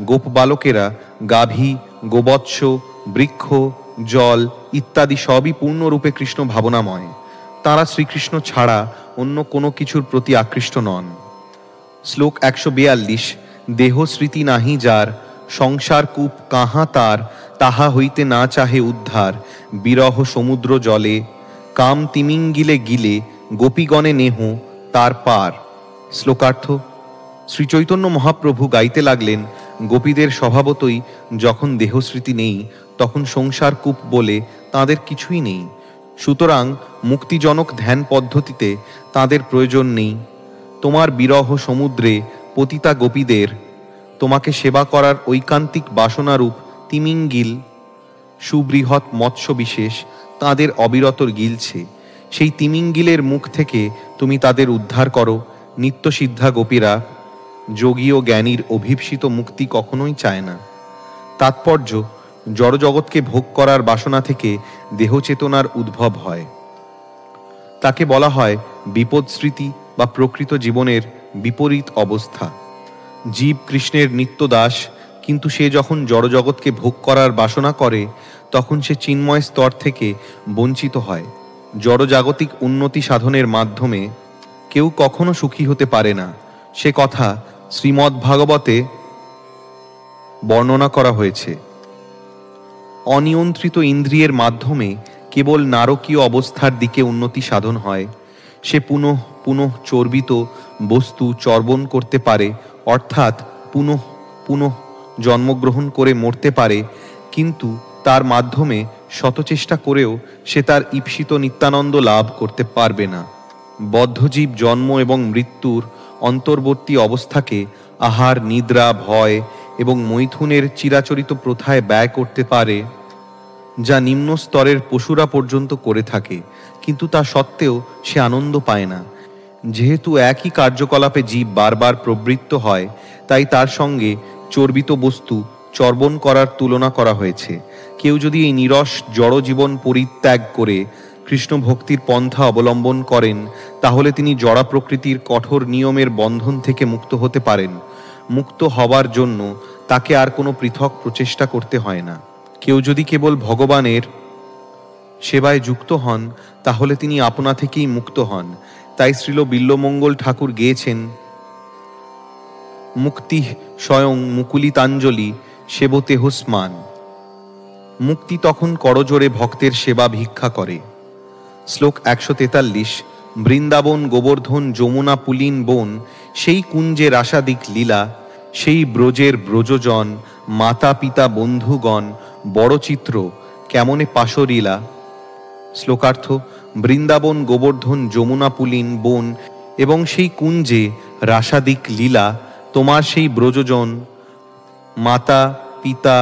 গোপ বালকেরা, গাভী, গোবৎস, বৃক্ষ, জল ইত্যাদি সবই পূর্ণরূপে কৃষ্ণ ভাবনাময়। তারা শ্রীকৃষ্ণ ছাড়া অন্য কোনো কিছুর প্রতি আকৃষ্ট নন। শ্লোক 142, দেহ স্মৃতি নাহি যার, সংসার কূপ কাহা তার, তাহা হইতে না চাহে উদ্ধার, বিরহ সমুদ্র জলে, কাম তিমিঙ্গিলে গিলে, গোপীগণে নেহ তার পার। শ্লোকার্থ, শ্রীচৈতন্য মহাপ্রভু গাইতে লাগলেন, গোপীদের স্বভাবতই যখন দেহস্মৃতি নেই, তখন সংসার কূপ বলে তাদের কিছুই নেই। সুতরাং মুক্তিজনক ধ্যান পদ্ধতিতে তাদের প্রয়োজন নেই। তোমার বিরহ সমুদ্রে পতিতা গোপীদের তোমাকে সেবা করার ঐকান্তিক বাসনারূপ তিমিঙ্গিল, সুবৃহৎ মৎস্য বিশেষ তাদের অবিরত গিলছে। সেই তিমিঙ্গিলের মুখ থেকে তুমি তাদের উদ্ধার করো। নিত্যসিদ্ধা গোপীরা যোগী ও জ্ঞানীর অভীপ্সিত মুক্তি কখনোই চায় না। তাৎপর্য, জড়জগৎকে ভোগ করার বাসনা থেকে দেহচেতনার উদ্ভব হয়। তাকে বলা হয় বিপদস্মৃতি বা প্রকৃত জীবনের বিপরীত অবস্থা। জীব কৃষ্ণের নিত্যদাস, কিন্তু সে যখন জড়জগৎকে ভোগ করার বাসনা করে, তখন সে চিন্ময় স্তর থেকে বঞ্চিত হয়। জড়জাগতিক উন্নতি সাধনের মাধ্যমে কেউ কখনো সুখী হতে পারে না। সে কথা শ্রীমদ্ভাগবতে বর্ণনা করা হয়েছে। অনিয়ন্ত্রিত ইন্দ্রিয়ের মাধ্যমে কেবল নারকীয় অবস্থার দিকে উন্নতি সাধন হয়। সে পুনঃ পুনঃ চর্বিত বস্তু চর্বণ করতে পারে, অর্থাৎ পুনঃ পুনঃ জন্মগ্রহণ করে মরতে পারে, কিন্তু তার মাধ্যমে শতচেষ্টা করেও সে তার ঈপ্সিত নিত্যানন্দ লাভ করতে পারবে না। বদ্ধজীব জন্ম এবং মৃত্যুর অন্তর্বর্তী অবস্থাকে আহার, নিদ্রা, ভয় এবং মৈথুনের চিরাচরিত প্রথায় ব্যয় করতে পারে, যা নিম্ন স্তরের পশুরা পর্যন্ত করে থাকে, কিন্তু তা সত্ত্বেও সে আনন্দ পায় না। যেহেতু একই কার্যকলাপে জীব বারবার প্রবৃত্ত হয়, তাই তার সঙ্গে চর্বিত বস্তু চর্বণ করার তুলনা করা হয়েছে। কেউ যদি এই নিরস জড়জীবন পরিত্যাগ করে কৃষ্ণ ভক্তির পন্থা অবলম্বন করেন, তাহলে তিনি জড়া প্রকৃতির কঠোর নিয়মের বন্ধন থেকে মুক্ত হতে পারেন। মুক্ত হবার জন্য তাকে আর কোনো পৃথক প্রচেষ্টা করতে হয় না। কেউ যদি কেবল ভগবানের সেবায় যুক্ত হন, তাহলে তিনি আপনা থেকেই মুক্ত হন। তাই শ্রীল বিল্বমঙ্গল ঠাকুর গেয়েছেন, মুক্তি স্বয়ং মুকুলিতাঞ্জলি সেবতেহ স্মান। মুক্তি তখন করজোড়ে ভক্তের সেবা ভিক্ষা করে। শ্লোক 143। বৃন্দাবন গোবর্ধন যমুনা পুলিন বন, সেই কুঞ্জে রাসাদিক লীলা, সেই ব্রজের ব্রজজন, মাতা পিতা বন্ধুগণ, বড় চিত্র কেমনে পাশরিলা। শ্লোকার্থ: বৃন্দাবন গোবর্ধন যমুনা পুলিন বন এবং সেই কুঞ্জে রাসাদিক লীলা, তোমার সেই ব্রজজন, মাতা পিতা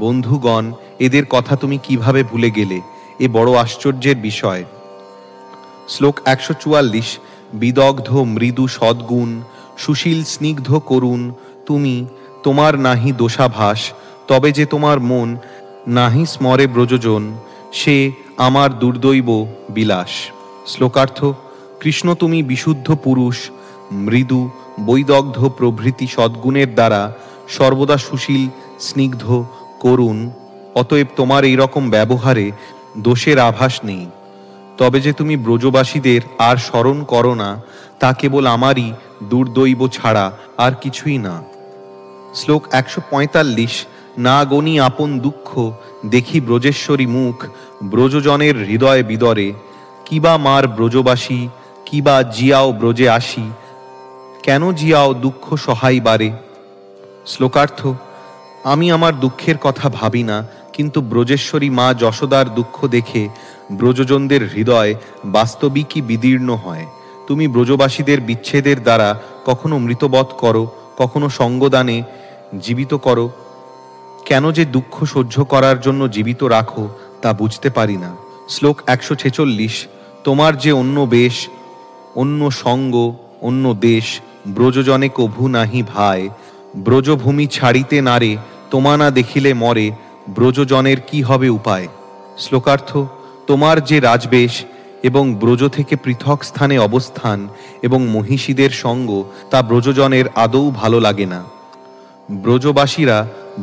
বন্ধুগণ, এদের কথা তুমি কিভাবে ভুলে গেলে? এ বড় আশ্চর্যের বিষয়। শ্লোক 144। বিদগ্ধ মৃদু সদ্গুণ, সুশীল স্নিগ্ধ করুণ তুমি, তোমার নাহি দোষাভাস, তবে যে তোমার মন নাহি স্মরে ব্রজজন, সে আমার দুর্দৈব বিলাস। শ্লোকার্থ: কৃষ্ণ তুমি বিশুদ্ধ পুরুষ, মৃদু বৈদগ্ধ প্রভৃতি সদ্গুণের দ্বারা সর্বদা সুশীল স্নিগ্ধ করুণ, অতএব তোমার এই রকম ব্যবহারে দোষের আভাস নেই। তবে যে তুমি ব্রজবাসীদের আর স্মরণ করো না, তা কেবল আমারই দুর্দৈব ছাড়া আর কিছুই না। শ্লোক 145। না গণি আপন দুঃখ, দেখি ব্রজেশ্বরী মুখ, ব্রজজনের হৃদয় বিদরে, কিবা মার ব্রজবাসী, কিবা জিয়াও ব্রজে আসি, কেন জিয়াও দুঃখ সহাই বারে। শ্লোকার্থ: আমি আমার দুঃখের কথা ভাবি না, কিন্তু ব্রজেশ্বরী মা যশোদার দুঃখ দেখে ব্রজজনদের হৃদয় বাস্তবিকই বিদীর্ণ হয়। তুমি ব্রজবাসীদের বিচ্ছেদের দ্বারা কখনো মৃতবৎ করো, কখনো সঙ্গদানে জীবিত করো। কেন যে দুঃখ সহ্য করার জন্য জীবিত রাখো, তা বুঝতে পারি না। শ্লোক 146। তোমার যে অন্য বেশ, অন্য সঙ্গ, অন্য দেশ, ব্রজজনে কভু নাহি ভাই, ব্রজভূমি ছাড়িতে নারে, তোমা না দেখিলে মরে, ব্রজজনের কি হবে উপায়। শ্লোকার্থ: তোমার যে রাজবেশ এবং ব্রজ থেকে পৃথক স্থানে অবস্থান এবং মহিষীদের সঙ্গ, তা ব্রজজনের আদৌ ভালো লাগে না। ব্রজবাসীরা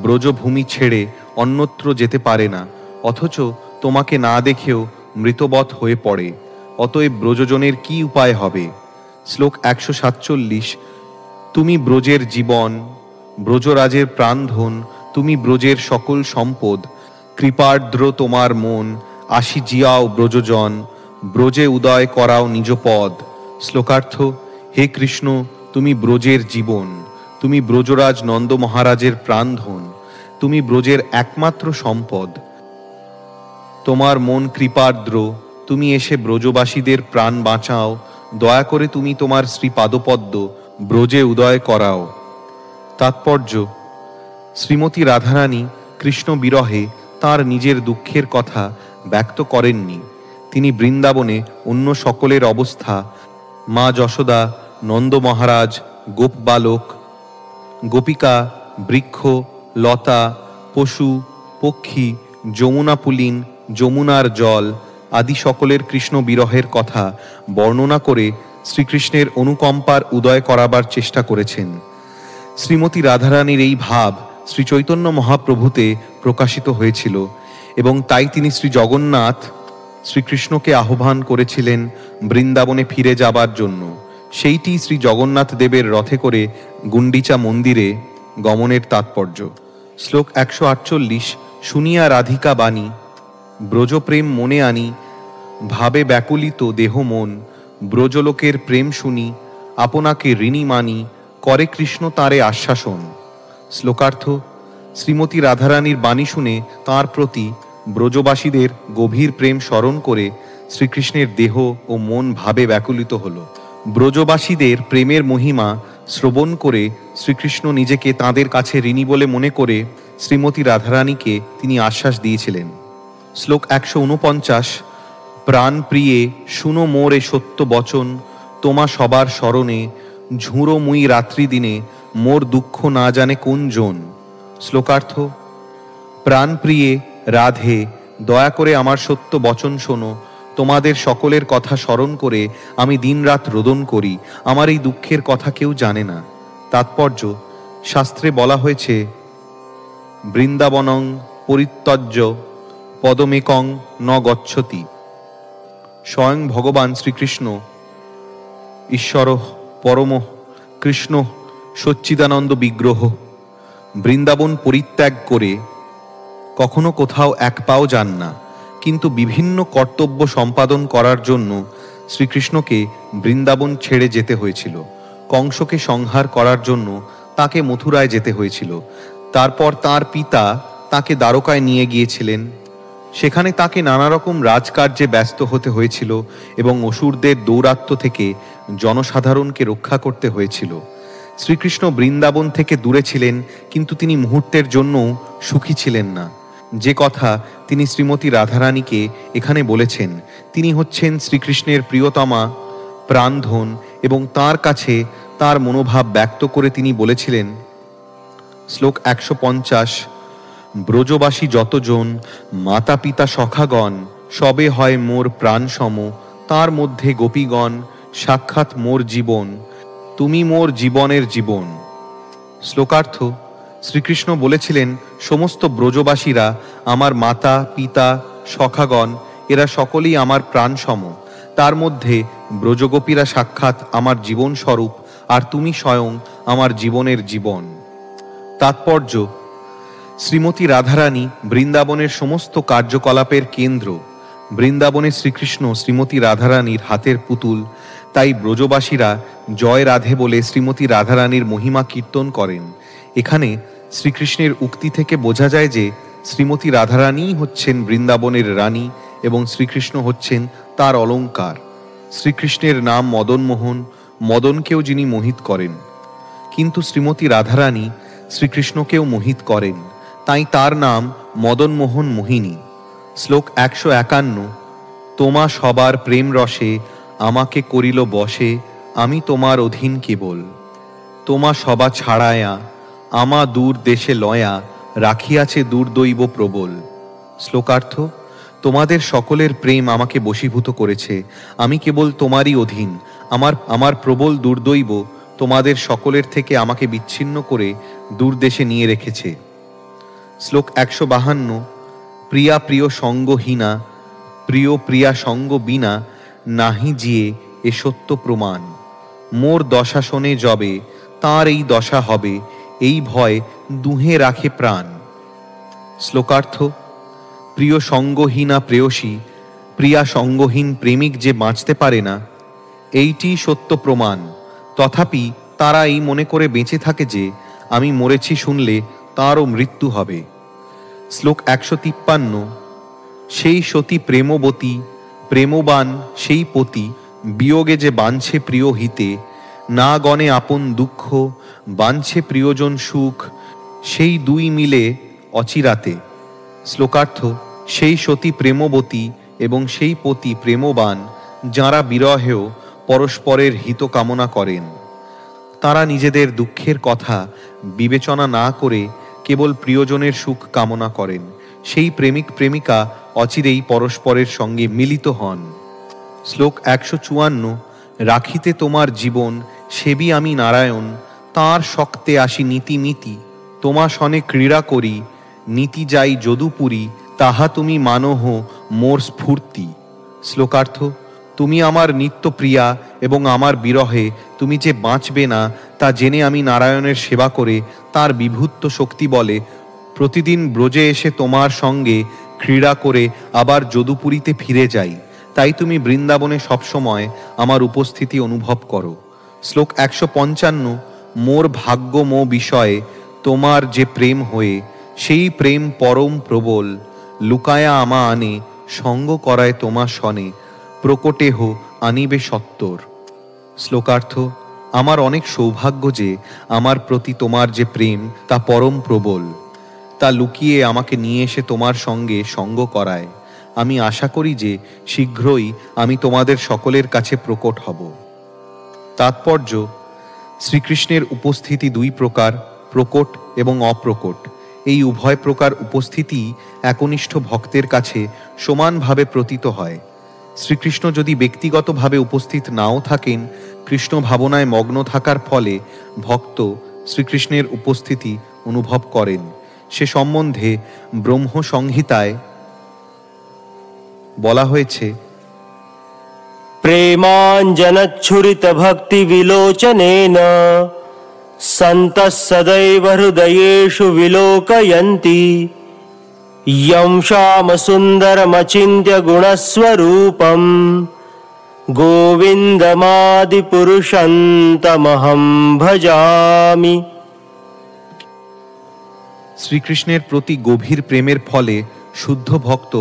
ব্রজভূমি ছেড়ে অন্যত্র যেতে পারে না, অথচ তোমাকে না দেখেও মৃতবৎ হয়ে পড়ে। অতএব ব্রজজনের কি উপায় হবে। শ্লোক 147। তুমি ব্রজের জীবন, ব্রজরাজের প্রাণধন, তুমি ব্রজের সকল সম্পদ, কৃপার্দ্র তোমার মন, আসি জিয়াও ব্রজজন, ব্রজে উদয় করাও নিজ পদ। শ্লোকার্থ: হে কৃষ্ণ, তুমি ব্রজের জীবন, তুমি ব্রজরাজ নন্দ মহারাজের প্রাণধন, তুমি ব্রজের একমাত্র সম্পদ। তোমার মন কৃপার্দ্র, তুমি এসে ব্রজবাসীদের প্রাণ বাঁচাও। দয়া করে তুমি তোমার শ্রীপাদপদ্ম ব্রজে উদয় করাও। তাৎপর্য: শ্রীমতী রাধারানী কৃষ্ণ বিরহে তাঁর নিজের দুঃখের কথা ব্যক্ত করেননি। তিনি বৃন্দাবনে অন্য সকলের অবস্থা, মা যশোদা, নন্দ মহারাজ, গোপ বালক, গোপিকা, বৃক্ষ, লতা, পশু, পক্ষী, যমুনা পুলিন, যমুনার জল আদি সকলের কৃষ্ণ বিরহের কথা বর্ণনা করে শ্রীকৃষ্ণের অনুকম্পার উদয় করাবার চেষ্টা করেছেন। শ্রীমতী রাধারানীর এই ভাব শ্রী চৈতন্য মহাপ্রভুতে প্রকাশিত হয়েছিল এবং তাই তিনি শ্রী জগন্নাথ শ্রীকৃষ্ণকে আহ্বান করেছিলেন বৃন্দাবনে ফিরে যাবার জন্য। সেইটি শ্রী জগন্নাথ দেবের রথে করে গুন্ডিচা মন্দিরে গমনের তাৎপর্য। শ্লোক 148। শুনিয়া রাধিকা বাণী, ব্রজপ্রেম মনে আনি, ভাবে ব্যাকুলিত দেহ মন, ব্রজলোকের প্রেম শুনি, আপনাকে ঋণী মানি, করে কৃষ্ণ তাঁরে আশ্বাসন। শ্লোকার্থ: শ্রীমতী রাধারানীর বাণী শুনে তাঁর প্রতি ব্রজবাসীদের গভীর প্রেম স্মরণ করে শ্রীকৃষ্ণের দেহ ও মন ভাবে ব্যাকুলিত হল। ব্রজবাসীদের প্রেমের মহিমা শ্রবণ করে শ্রীকৃষ্ণ নিজেকে তাঁদের কাছে ঋণী বলে মনে করে শ্রীমতী রাধারানীকে তিনি আশ্বাস দিয়েছিলেন। শ্লোক 149। প্রাণ প্রিয়ে শুনো মোর এ সত্য বচন, তোমা সবার স্মরণে ঝুঁড়ো মুই রাত্রি দিনে মোর দুঃখ না জানে কোন জন। শ্লোকার্থ: প্রাণপ্রিয়ে রাধে, দয়া করে আমার সত্য বচন শোনো। তোমাদের সকলের কথা স্মরণ করে আমি দিনরাত রোদন করি। আমার এই দুঃখের কথা কেউ জানে না। তাৎপর্য: শাস্ত্রে বলা হয়েছে, বৃন্দাবনং পরিত্যজ্য পদমেকং ন গচ্ছতি। স্বয়ং ভগবান শ্রীকৃষ্ণ, ঈশ্বর পরম কৃষ্ণ সচ্চিদানন্দ বিগ্রহ, বৃন্দাবন পরিত্যাগ করে কখনো কোথাও এক পাও যান না। কিন্তু বিভিন্ন কর্তব্য সম্পাদন করার জন্য শ্রীকৃষ্ণকে বৃন্দাবন ছেড়ে যেতে হয়েছিল। কংসকে সংহার করার জন্য তাকে মথুরায় যেতে হয়েছিল। তারপর তার পিতা তাকে দ্বারকায় নিয়ে গিয়েছিলেন। সেখানে তাকে নানা রকম রাজকার্যে ব্যস্ত হতে হয়েছিল এবং অসুরদের দৌরাত্ম্য থেকে জনসাধারণকে রক্ষা করতে হয়েছিল। শ্রীকৃষ্ণ বৃন্দাবন থেকে দূরে ছিলেন, কিন্তু তিনি মুহূর্তের জন্যও সুখী ছিলেন না। যে কথা তিনি শ্রীমতী রাধারানীকে এখানে বলেছেন, তিনি হচ্ছেন শ্রীকৃষ্ণের প্রিয়তমা, প্রাণধন, এবং তার কাছে তার মনোভাব ব্যক্ত করে তিনি বলেছিলেন, শ্লোক 150, ব্রজবাসী যতজন মাতা পিতা সখাগণ, সবে হয় মোর প্রাণ সম, তার মধ্যে গোপীগণ সাক্ষাৎ মোর জীবন, তুমি মোর জীবনের জীবন। শ্লোকার্থ: শ্রীকৃষ্ণ বলেছিলেন, সমস্ত ব্রজবাসীরা আমার মাতা পিতা সখাগণ, এরা সকলেই আমার প্রাণ সম। তার মধ্যে ব্রজগোপীরা সাক্ষাৎ আমার জীবন স্বরূপ, আর তুমি স্বয়ং আমার জীবনের জীবন। তাৎপর্য: শ্রীমতী রাধারানী বৃন্দাবনের সমস্ত কার্যকলাপের কেন্দ্র। বৃন্দাবনে শ্রীকৃষ্ণ শ্রীমতী রাধারানীর হাতের পুতুল। তাই ব্রজবাসীরা জয় রাধে বলে শ্রীমতী রাধারানীর মহিমা কীর্তন করেন। এখানে শ্রীকৃষ্ণের উক্তি থেকে বোঝা যায় যে শ্রীমতী রাধারানীই হচ্ছেন বৃন্দাবনের রানী এবং শ্রীকৃষ্ণ হচ্ছেন তার অলঙ্কার। শ্রীকৃষ্ণের নাম মদনমোহন, মদনকেও যিনি মোহিত করেন, কিন্তু শ্রীমতী রাধারানী শ্রীকৃষ্ণকেও মোহিত করেন, তাই তার নাম মদনমোহন মোহিনী। শ্লোক 151, তোমা সবার প্রেম রসে আমাকে করিল বশে, আমি তোমার অধীন কেবল। তোমা সবা ছাড়ায়া আমা দূর দেশে লয়া, রাখিয়াছে দুর্দৈব প্রবল। শ্লোকার্থ: তোমাদের সকলের প্রেম আমাকে বশীভূত করেছে, আমি কেবল তোমারই অধীন। আমার প্রবল দুর্দৈব তোমাদের সকলের থেকে আমাকে বিচ্ছিন্ন করে দূর দেশে নিয়ে রেখেছে। শ্লোক 152, প্রিয়া প্রিয় সঙ্গহীনা, প্রিয় প্রিয়া সঙ্গ বিনা, নাহি জিয়ে এ সত্য প্রমাণ। মোর দশা শোনে যবে, তাঁর এই দশা হবে, এই ভয় দুহে রাখে প্রাণ। শ্লোকার্থ: প্রিয় সঙ্গহীনা প্রেয়সী, প্রিয়া সঙ্গহীন প্রেমিক যে বাঁচতে পারে না, এইটি সত্য প্রমাণ। তথাপি তারা এই মনে করে বেঁচে থাকে যে আমি মরেছি শুনলে তারও মৃত্যু হবে। শ্লোক 153, সেই সতী প্রেমবতী, প্রেমবান সেই পতি, বিয়োগে যে বাঞ্ছে প্রিয় হিতে, না গণে আপন দুঃখ, বাঞ্ছে প্রিয়জন সুখ, সেই দুই মিলে অচিরাতে। শ্লোকার্থ: সেই সতী প্রেমবতী এবং সেই পতি প্রেমবান, যাঁরা বিরহেও পরস্পরের হিত কামনা করেন। তারা নিজেদের দুঃখের কথা বিবেচনা না করে কেবল প্রিয়জনের সুখ কামনা করেন। সেই প্রেমিক প্রেমিকা অচিরেই পরস্পরের সঙ্গে মিলিত হন। শ্লোক 154, রাখিতে তোমার জীবন সেবি আমি নারায়ণ, তাঁর শক্তে আসি নীতিমিতি, তোমা সনে ক্রীড়া করি, নীতি যাই যদুপুরী, তাহা তুমি মানহ মোর স্ফূর্তি। শ্লোকার্থ: তুমি আমার নিত্য প্রিয়া এবং আমার বিরহে তুমি যে বাঁচবে না তা জেনে আমি নারায়ণের সেবা করে তার বিভূত শক্তি বলে প্রতিদিন ব্রজে এসে তোমার সঙ্গে ক্রীড়া করে আবার যদুপুরীতে ফিরে যাই। তাই তুমি বৃন্দাবনে সবসময় আমার উপস্থিতি অনুভব করো। শ্লোক 155, মোর ভাগ্য মো বিষয়ে তোমার যে প্রেম হয়ে, সেই প্রেম পরম প্রবল, লুকায়া আমা আনে, সঙ্গ করায় তোমার সনে, প্রকটেহ আনিবে সত্তর। শ্লোকার্থ: আমার অনেক সৌভাগ্য যে আমার প্রতি তোমার যে প্রেম তা পরম প্রবল, তা লুকিয়ে আমাকে নিয়ে এসে তোমার সঙ্গে সঙ্গ করায়। আমি আশা করি যে শীঘ্রই আমি তোমাদের সকলের কাছে প্রকট হব। তাৎপর্য: শ্রীকৃষ্ণের উপস্থিতি দুই প্রকার, প্রকট এবং অপ্রকট। এই উভয় প্রকার উপস্থিতি একনিষ্ঠ ভক্তের কাছে সমানভাবে প্রতীত হয়। শ্রীকৃষ্ণ যদি ব্যক্তিগতভাবে উপস্থিত নাও থাকেন, কৃষ্ণ ভাবনায় মগ্ন থাকার ফলে ভক্ত শ্রীকৃষ্ণের উপস্থিতি অনুভব করেন। সে সম্বন্ধে ব্রহ্ম সংহিতায় বলা হয়েছে, প্রেমাঞ্জনচ্ছুরিত ভক্তি বিলোচনেন সন্তঃ সদৈব হৃদয়েষু বিলোকয়ন্তি ইয়ং শ্যাম সুন্দরমচিন্ত্য গুণস্বরূপম গোবিন্দমাদি পুরুষন্তমহং ভজামি। শ্রীকৃষ্ণের প্রতি গভীর প্রেমের ফলে শুদ্ধ ভক্ত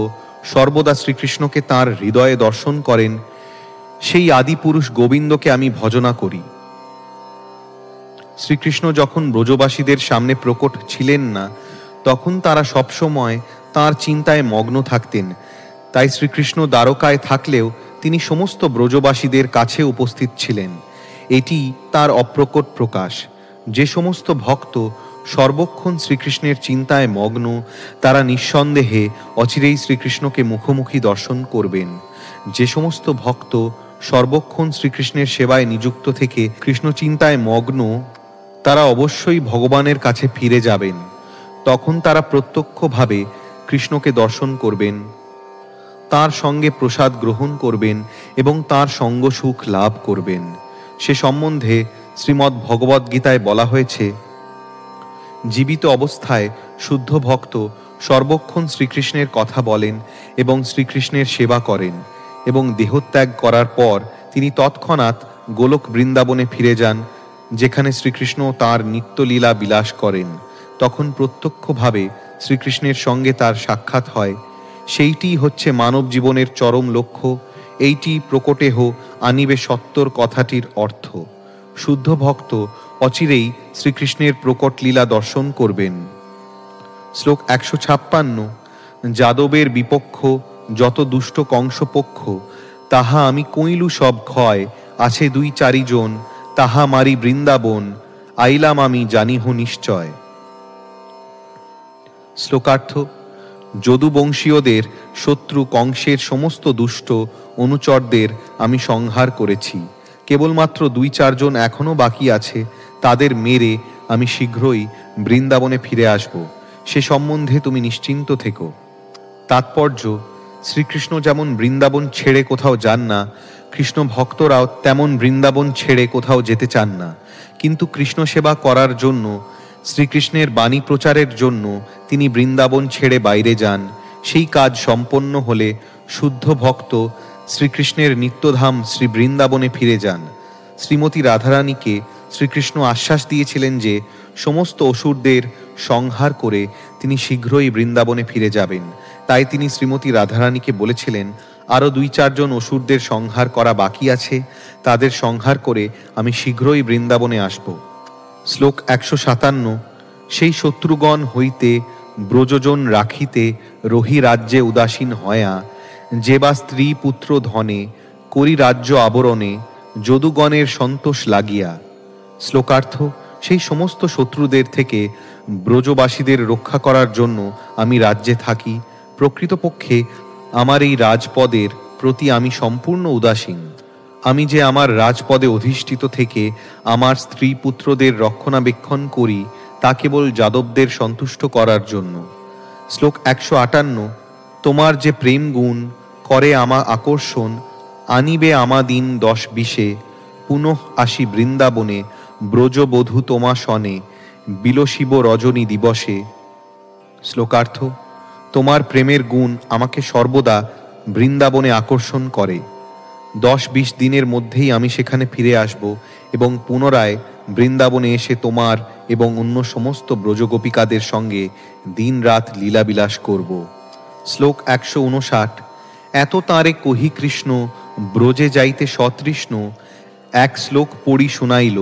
সর্বদা শ্রীকৃষ্ণকে তাঁর হৃদয়ে দর্শন করেন। সেই আদিপুরুষ গোবিন্দকে আমি ভজনা করি। শ্রীকৃষ্ণ যখন ব্রজবাসীদের সামনে প্রকট ছিলেন না, তখন তারা সবসময় তাঁর চিন্তায় মগ্ন থাকতেন। তাই শ্রীকৃষ্ণ দ্বারকায় থাকলেও তিনি সমস্ত ব্রজবাসীদের কাছে উপস্থিত ছিলেন। এটি তার অপ্রকট প্রকাশ। যে সমস্ত ভক্ত সর্বক্ষণ শ্রীকৃষ্ণের চিন্তায় মগ্ন, তারা নিঃসন্দেহে অচিরেই শ্রীকৃষ্ণকে মুখোমুখি দর্শন করবেন। যে সমস্ত ভক্ত সর্বক্ষণ শ্রীকৃষ্ণের সেবায় নিযুক্ত থেকে কৃষ্ণ চিন্তায় মগ্ন, তারা অবশ্যই ভগবানের কাছে ফিরে যাবেন। তখন তারা প্রত্যক্ষভাবে কৃষ্ণকে দর্শন করবেন, তার সঙ্গে প্রসাদ গ্রহণ করবেন এবং তার সঙ্গ সুখ লাভ করবেন। সে সম্বন্ধে শ্রীমদ্ ভগবদ্গীতায় বলা হয়েছে, জীবিত অবস্থায় শুদ্ধ ভক্ত সর্বক্ষণ শ্রীকৃষ্ণের কথা বলেন এবং শ্রীকৃষ্ণের সেবা করেন, এবং দেহত্যাগ করার পর তিনি তৎক্ষণাৎ গোলক বৃন্দাবনে ফিরে যান, যেখানে শ্রীকৃষ্ণ তাঁর নিত্যলীলা বিলাস করেন। তখন প্রত্যক্ষভাবে শ্রীকৃষ্ণের সঙ্গে তার সাক্ষাৎ হয়। সেইটি হচ্ছে মানব জীবনের চরম লক্ষ্য। এইটি প্রকটেহ আনিবে সত্তর কথাটির অর্থ। শুদ্ধ ভক্ত অচিরেই শ্রীকৃষ্ণের প্রকট লীলা দর্শন করবেন। শ্লোক 156। যাদবের বিপক্ষ যত দুষ্ট কংসপক্ষ, তাহা আমি কইলু সব ক্ষয়, আছে দুই চারিজন, তাহা মারি বৃন্দাবন, আইলাম আমি জানিহ নিশ্চয়। শ্লোকার্থ: যদুবংশীয়দের শত্রু কংসের সমস্ত দুষ্ট অনুচরদের আমি সংহার করেছি। কেবলমাত্র 2-4 জন এখনো বাকি আছে, তাদের মেরে আমি শীঘ্রই বৃন্দাবনে ফিরে আসব। সে সম্বন্ধে তুমি নিশ্চিন্ত থেকো। তাৎপর্য: শ্রীকৃষ্ণ যেমন বৃন্দাবন ছেড়ে কোথাও যান না, কৃষ্ণ ভক্তরাও তেমন বৃন্দাবন ছেড়ে কোথাও যেতে চান না। কিন্তু কৃষ্ণ সেবা করার জন্য, শ্রীকৃষ্ণের বাণী প্রচারের জন্য তিনি বৃন্দাবন ছেড়ে বাইরে যান। সেই কাজ সম্পন্ন হলে শুদ্ধ ভক্ত শ্রীকৃষ্ণের নিত্যধাম শ্রী বৃন্দাবনে ফিরে যান। শ্রীমতী রাধারানীকে শ্রীকৃষ্ণ আশ্বাস দিয়েছিলেন যে সমস্ত অসুরদের সংহার করে তিনি শীঘ্রই বৃন্দাবনে ফিরে যাবেন। তাই তিনি শ্রীমতী রাধারানীকে বলেছিলেন, আরও 2-4 জন অসুরদের সংহার করা বাকি আছে, তাদের সংহার করে আমি শীঘ্রই বৃন্দাবনে আসব। শ্লোক 157। সেই শত্রুগণ হইতে ব্রজজন রাখিতে রহি রাজ্যে উদাসীন হয়া, যে বা স্ত্রী পুত্র ধনে করি রাজ্য আবরণে, যদুগণের সন্তোষ লাগিয়া। শ্লোকার্থ: সেই সমস্ত শত্রুদের থেকে ব্রজবাসীদের রক্ষা করার জন্য আমি রাজ্যে থাকি। প্রকৃতপক্ষে আমার এই রাজপদের প্রতি আমি সম্পূর্ণ উদাসীন। আমি যে আমার রাজপদে অধিষ্ঠিত থেকে আমার স্ত্রী পুত্রদের রক্ষণাবেক্ষণ করি, তা কেবল যাদবদের সন্তুষ্ট করার জন্য। শ্লোক 158। তোমার যে প্রেম গুণ করে আমা আকর্ষণ, আনিবে আমা দিন 10-20, পুনঃ আসি বৃন্দাবনে, ব্রজবধূ তোমা সনে, বিলসিব রজনী দিবসে। শ্লোকার্থ: তোমার প্রেমের গুণ আমাকে সর্বদা বৃন্দাবনে আকর্ষণ করে। 10-20 দিনের মধ্যেই আমি সেখানে ফিরে আসব এবং পুনরায় বৃন্দাবনে এসে তোমার এবং অন্য সমস্ত ব্রজগোপিকাদের সঙ্গে দিন রাত লীলাবিলাস করব। শ্লোক 159। এত তাঁরে কহি কৃষ্ণ, ব্রজে যাইতে সতৃষ্ণ, এক শ্লোক পড়ি শুনাইল।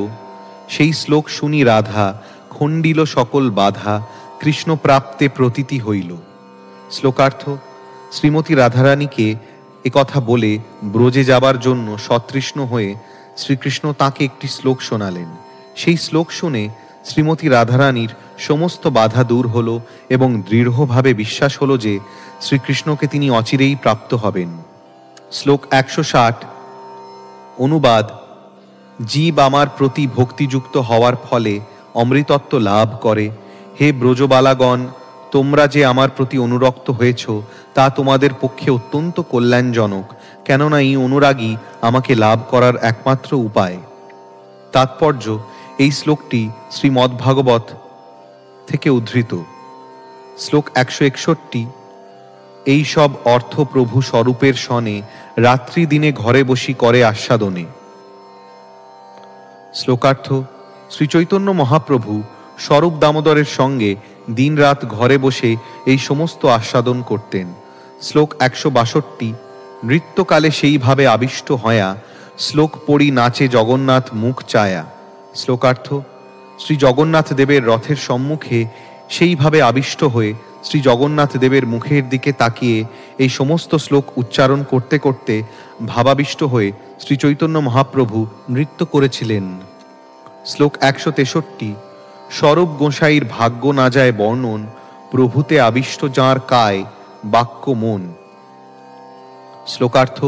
সেই শ্লোক শুনি রাধা, খণ্ডিল সকল বাধা, কৃষ্ণ প্রাপ্তে প্রতীতি হইল। শ্লোকার্থ: শ্রীমতী রাধারানীকে একথা বলে ব্রজে যাবার জন্য সতৃষ্ণ হয়ে শ্রীকৃষ্ণ তাকে একটি শ্লোক শোনালেন। সেই শ্লোক শুনে শ্রীমতী রাধারানীর সমস্ত বাধা দূর হল এবং দৃঢ়ভাবে বিশ্বাস হল যে শ্রীকৃষ্ণকে তিনি অচিরেই প্রাপ্ত হবেন। শ্লোক 160। অনুবাদ: জীব আমার প্রতি ভক্তিযুক্ত হওয়ার ফলে অমৃতত্ব লাভ করে। হে ব্রজবালাগণ, তোমরা যে আমার প্রতি অনুরক্ত হয়েছ তা তোমাদের পক্ষে অত্যন্ত কল্যাণজনক, কেননা এই অনুরাগী আমাকে লাভ করার একমাত্র উপায়। তাৎপর্য: এই শ্লোকটি শ্রীমদ্ভাগবত থেকে উদ্ধৃত। শ্লোক 161। এই সব অর্থ প্রভু স্বরূপের সনে রাত্রি দিনে ঘরে বসি করে আস্বাদনে। শ্লোকার্থ: শ্রীচৈতন্য মহাপ্রভু স্বরূপ দামোদরের সঙ্গে দিন রাত ঘরে বসে এই সমস্ত আস্বাদন করতেন। শ্লোক 162। নৃত্যকালে সেইভাবে আবিষ্ট হয়া শ্লোক পড়ি নাচে জগন্নাথ মুখ চায়া। শ্লোকার্থ: শ্রী জগন্নাথ দেবের রথের সম্মুখে সেইভাবে আবিষ্ট হয়ে শ্রী জগন্নাথ দেবের মুখের দিকে তাকিয়ে এই সমস্ত শ্লোক উচ্চারণ করতে করতে ভাবাবিষ্ট হয়ে শ্রী চৈতন্য মহাপ্রভু নৃত্য করেছিলেন। শ্লোক 163। স্বরূপ গোসাইর ভাগ্য না যায় বর্ণন, প্রভুতে আবিষ্ট যাঁর কায় বাক্য মন। শ্লোকার্থ: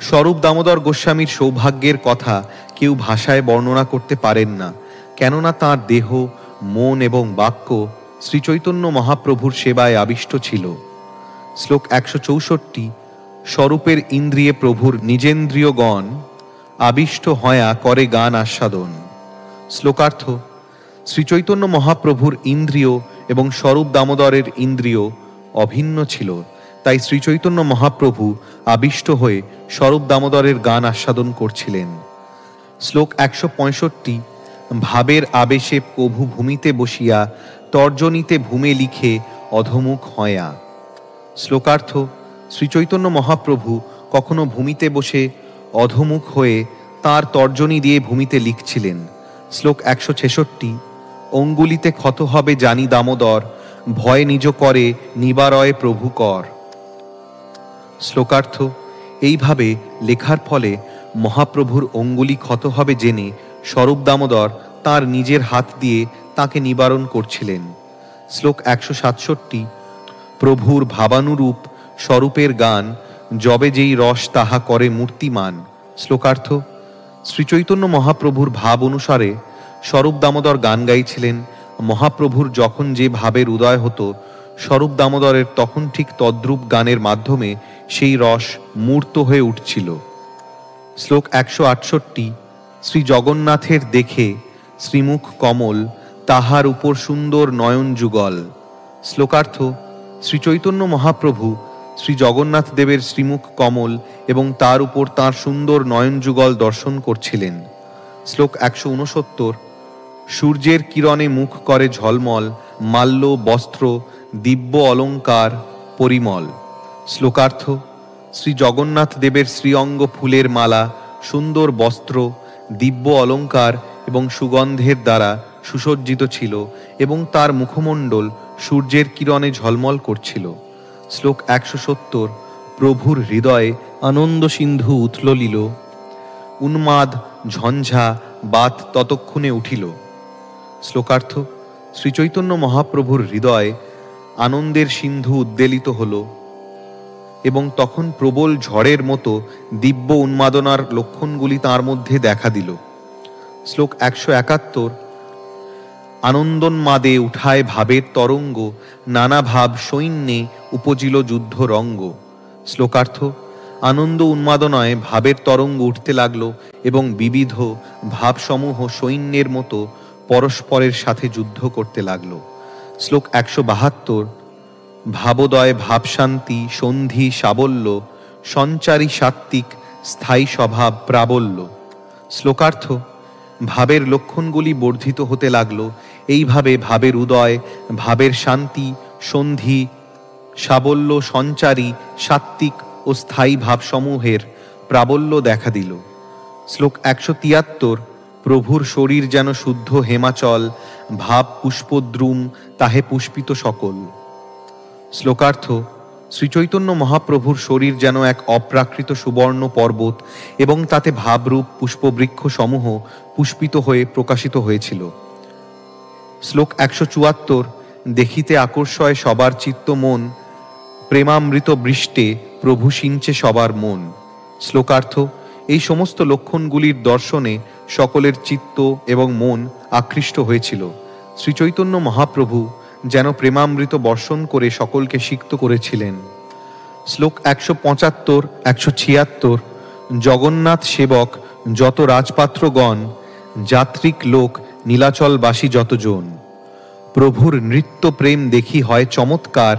স্বরূপ দামোদর গোস্বামীর সৌভাগ্যের কথা কেউ ভাষায় বর্ণনা করতে পারেন না, কেননা তাঁর দেহ, মন এবং বাক্য শ্রীচৈতন্য মহাপ্রভুর সেবায় আবিষ্ট ছিল। শ্লোক 164। স্বরূপের ইন্দ্রিয়ে প্রভুর নিজেন্দ্রিয়গণ আবিষ্ট হয়া করে গান আস্বাদন। শ্লোকার্থ: শ্রীচৈতন্য মহাপ্রভুর ইন্দ্রিয় এবং স্বরূপ দামোদরের ইন্দ্রিয় অভিন্ন ছিল, তাই শ্রীচৈতন্য মহাপ্রভু আবিষ্ট হয়ে স্বরূপ দামোদরের গান আস্বাদন করছিলেন। শ্লোক 165। ভাবের আবেশে প্রভু ভূমিতে বসিয়া তর্জনীতে ভূমে লিখে অধমুখ হয়া। শ্লোকার্থ: শ্রীচৈতন্য মহাপ্রভু কখনো ভূমিতে বসে অধমুখ হয়ে তাঁর তর্জনী দিয়ে ভূমিতে লিখছিলেন। শ্লোক 166। অঙ্গুলিতে ক্ষত হবে জানি দামোদর, ভয় নিজ করে নিবারয় প্রভু কর। শ্লোকার্থ: এইভাবে লেখার ফলে মহাপ্রভুর অঙ্গুলি ক্ষত হবে জেনে স্বরূপ দামোদর তাঁর নিজের হাত দিয়ে তাকে নিবারণ করছিলেন। শ্লোক 167। প্রভুর ভাবানুরূপ স্বরূপের গান যবে যেই রস তাহা করে মূর্তিমান। শ্লোকার্থ: শ্রীচৈতন্য মহাপ্রভুর ভাব অনুসারে স্বরূপ দামোদর গান গাইছিলেন। মহাপ্রভুর যখন যে ভাবের উদয় হতো স্বরূপ দামোদরের তখন ঠিক তদ্রূপ গানের মাধ্যমে সেই রস মূর্ত হয়ে উঠছিল। শ্লোক 168। শ্রী জগন্নাথের দেখে শ্রীমুখ কমল, তাহার উপর সুন্দর নয়ন যুগল। শ্লোকার্থ: শ্রীচৈতন্য মহাপ্রভু শ্রী জগন্নাথ দেবের শ্রীমুখ কমল এবং তার উপর তাঁর সুন্দর নয়ন যুগল দর্শন করছিলেন। শ্লোক 169। সূর্যের কিরণে মুখ করে ঝলমল, মাল্য বস্ত্র দিব্য অলঙ্কার পরিমল। শ্লোকার্থ: শ্রী জগন্নাথ দেবের শ্রীঅঙ্গ ফুলের মালা, সুন্দর বস্ত্র, দিব্য অলঙ্কার এবং সুগন্ধের দ্বারা সুসজ্জিত ছিল এবং তার মুখমণ্ডল সূর্যের কিরণে ঝলমল করছিল। শ্লোক 170। প্রভুর হৃদয়ে আনন্দ সিন্ধু উথলিল, উন্মাদ ঝঞ্ঝা বাত ততক্ষণে উঠিল। শ্লোকার্থ: শ্রীচৈতন্য মহাপ্রভুর হৃদয়ে আনন্দের সিন্ধু উদ্বেলিত হল এবং তখন প্রবল ঝড়ের মতো দিব্য উন্মাদনার লক্ষণগুলি তাঁর মধ্যে দেখা দিল। শ্লোক 171। আনন্দোন্মাদে উঠায় ভাবের তরঙ্গ, নানা ভাব সৈন্যে উপজিল যুদ্ধ রঙ্গ। শ্লোকার্থ: আনন্দ উন্মাদনায় ভাবের তরঙ্গ উঠতে লাগলো এবং বিবিধ ভাবসমূহ সৈন্যের মতো পরস্পরের সাথে যুদ্ধ করতে লাগলো। শ্লোক 172। ভাবোদয় ভাবশান্তি সন্ধি সাবল্য, সঞ্চারী সাত্ত্বিক স্থায়ী স্বভাব প্রাবল্য। শ্লোকার্থ: ভাবের লক্ষণগুলি বর্ধিত হতে লাগলো। এইভাবে ভাবের উদয়, ভাবের শান্তি, সন্ধি, সাবল্য, সঞ্চারী, সাত্ত্বিক ও স্থায়ী ভাবসমূহের প্রাবল্য দেখা দিল। শ্লোক 173। প্রভুর শরীর যেন শুদ্ধ হেমাচল, ভাব পুষ্পদ্রুম তাহে পুষ্পিত সকল। শ্লোকার্থ: শ্রীচৈতন্য মহাপ্রভুর শরীর যেন এক অপ্রাকৃত সুবর্ণ পর্বত এবং তাতে ভাবরূপ পুষ্পবৃক্ষ সমূহ পুষ্পিত হয়ে প্রকাশিত হয়েছিল। শ্লোক 174। দেখিতে আকর্ষয় সবার চিত্ত মন, প্রেমামৃত বৃষ্টে প্রভু সিঞ্চে সবার মন। শ্লোকার্থ: এই সমস্ত লক্ষণগুলির দর্শনে সকলের চিত্ত এবং মন আকৃষ্ট হয়েছিল। শ্রীচৈতন্য মহাপ্রভু যেন প্রেমামৃত বর্ষণ করে সকলকে সিক্ত করেছিলেন। শ্লোক 175, 176। জগন্নাথ সেবক যত রাজপাত্রগণ, যাত্রিক লোক নীলাচলবাসী যতজন, প্রভুর নৃত্য প্রেম দেখি হয় চমৎকার,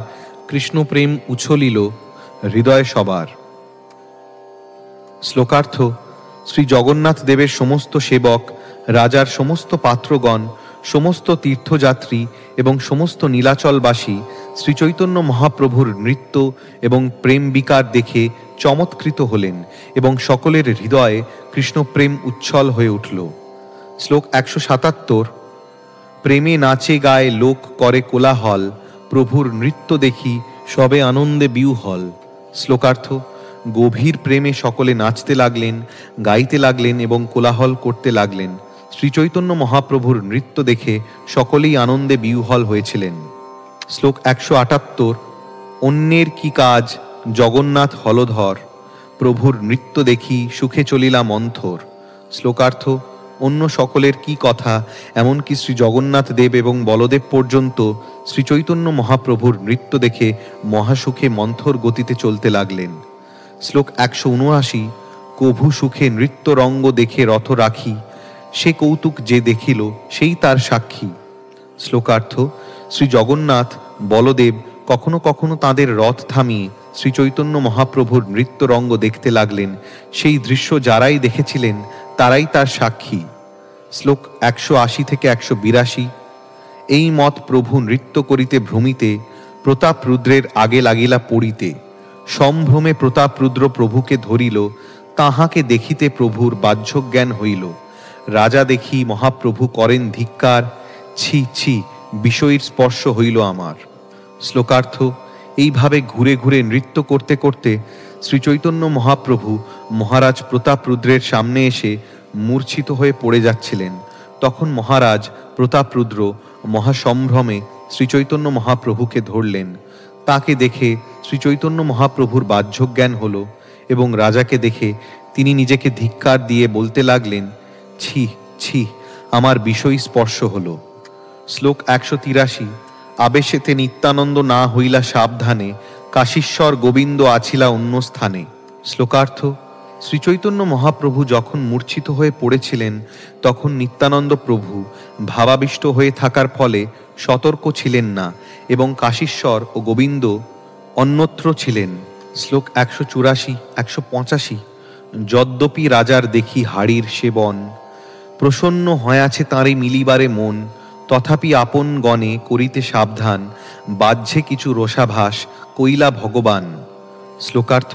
কৃষ্ণ প্রেম উছলিল হৃদয় সবার। শ্লোকার্থ: শ্রী জগন্নাথ দেবের সমস্ত সেবক, রাজার সমস্ত পাত্রগণ, সমস্ত তীর্থযাত্রী এবং সমস্ত নীলাচলবাসী শ্রীচৈতন্য মহাপ্রভুর নৃত্য এবং প্রেম বিকার দেখে চমৎকৃত হলেন এবং সকলের হৃদয়ে কৃষ্ণপ্রেম উচ্ছল হয়ে উঠল। শ্লোক 177। প্রেমে নাচে গায়ে লোক করে কোলাহল, প্রভুর নৃত্য দেখি সবে আনন্দে বিহ্বল। শ্লোকার্থ: গভীর প্রেমে সকলে নাচতে লাগলেন, গাইতে লাগলেন এবং কোলাহল করতে লাগলেন। শ্রীচৈতন্য মহাপ্রভুর নৃত্য দেখে সকলেই আনন্দে বিহ্বল হয়েছিলেন। শ্লোক 178। অন্যের কি কাজ জগন্নাথ হলধর, প্রভুর নৃত্য দেখি সুখে চলিলা মন্থর। শ্লোকার্থ: অন্য সকলের কি কথা, এমনকি শ্রী জগন্নাথ দেব এবং বলদেব পর্যন্ত শ্রীচৈতন্য মহাপ্রভুর নৃত্য দেখে মহাসুখে মন্থর গতিতে চলতে লাগলেন। শ্লোক 179। কভু সুখে নৃত্য রঙ্গ দেখে রথ রাখি, সে কৌতুক যে দেখিল সেই তার সাক্ষী। শ্লোকার্থ: শ্রী জগন্নাথ বলদেব কখনো কখনো তাঁদের রথ থামিয়ে শ্রীচৈতন্য মহাপ্রভুর নৃত্য রঙ্গ দেখতে লাগলেন। সেই দৃশ্য যারাই দেখেছিলেন তারাই তার সাক্ষী। শ্লোক 180 থেকে 182। এই মত প্রভু নৃত্য করিতে ভ্রমিতে, প্রতাপ রুদ্রের আগে লাগিলা পড়িতে, সম্ভ্রমে প্রতাপ রুদ্র প্রভুকে ধরিল, তাহাকে দেখিতে প্রভুর বাহ্যজ্ঞান হইল। রাজা দেখি মহাপ্রভু করেন ধিক্কার, ছি ছি বিষয়ীর স্পর্শ হইল আমার। শ্লোকার্থ: এইভাবে ঘুরে ঘুরে নৃত্য করতে করতে শ্রীচৈতন্য মহাপ্রভু মহারাজ প্রতাপ রুদ্রের সামনে এসে মূর্ছিত হয়ে পড়ে যাচ্ছিলেন। তখন মহারাজ প্রতাপ রুদ্র মহাসম্ভ্রমে শ্রীচৈতন্য মহাপ্রভুকে ধরলেন। তাকে দেখে শ্রীচৈতন্য মহাপ্রভুর বাহ্যজ্ঞান হল এবং রাজাকে দেখে তিনি নিজেকে ধিক্কার দিয়ে বলতে লাগলেন, ছি ছি আমার বিষয় স্পর্শ হল। শ্লোক 183। আবেশেতে নিত্যানন্দ না হইলা সাবধানে, কাশীশ্বর গোবিন্দ আছিলা অন্য স্থানে। শ্লোকার্থ: শ্রীচৈতন্য মহাপ্রভু যখন মূর্ছিত হয়ে পড়েছিলেন তখন নিত্যানন্দ প্রভু ভাবাবিষ্ট হয়ে থাকার ফলে সতর্ক ছিলেন না এবং কাশীশ্বর ও গোবিন্দ অন্যত্র ছিলেন। শ্লোক 184, 185। যদ্যপি রাজার দেখি হাড়ির সেবন, প্রসন্ন হয়াছে তাঁরে মিলিবারে মন, তথাপি আপন গণে করিতে সাবধান, বাহ্যে কিছু রসাভাস কইলা ভগবান। শ্লোকার্থ: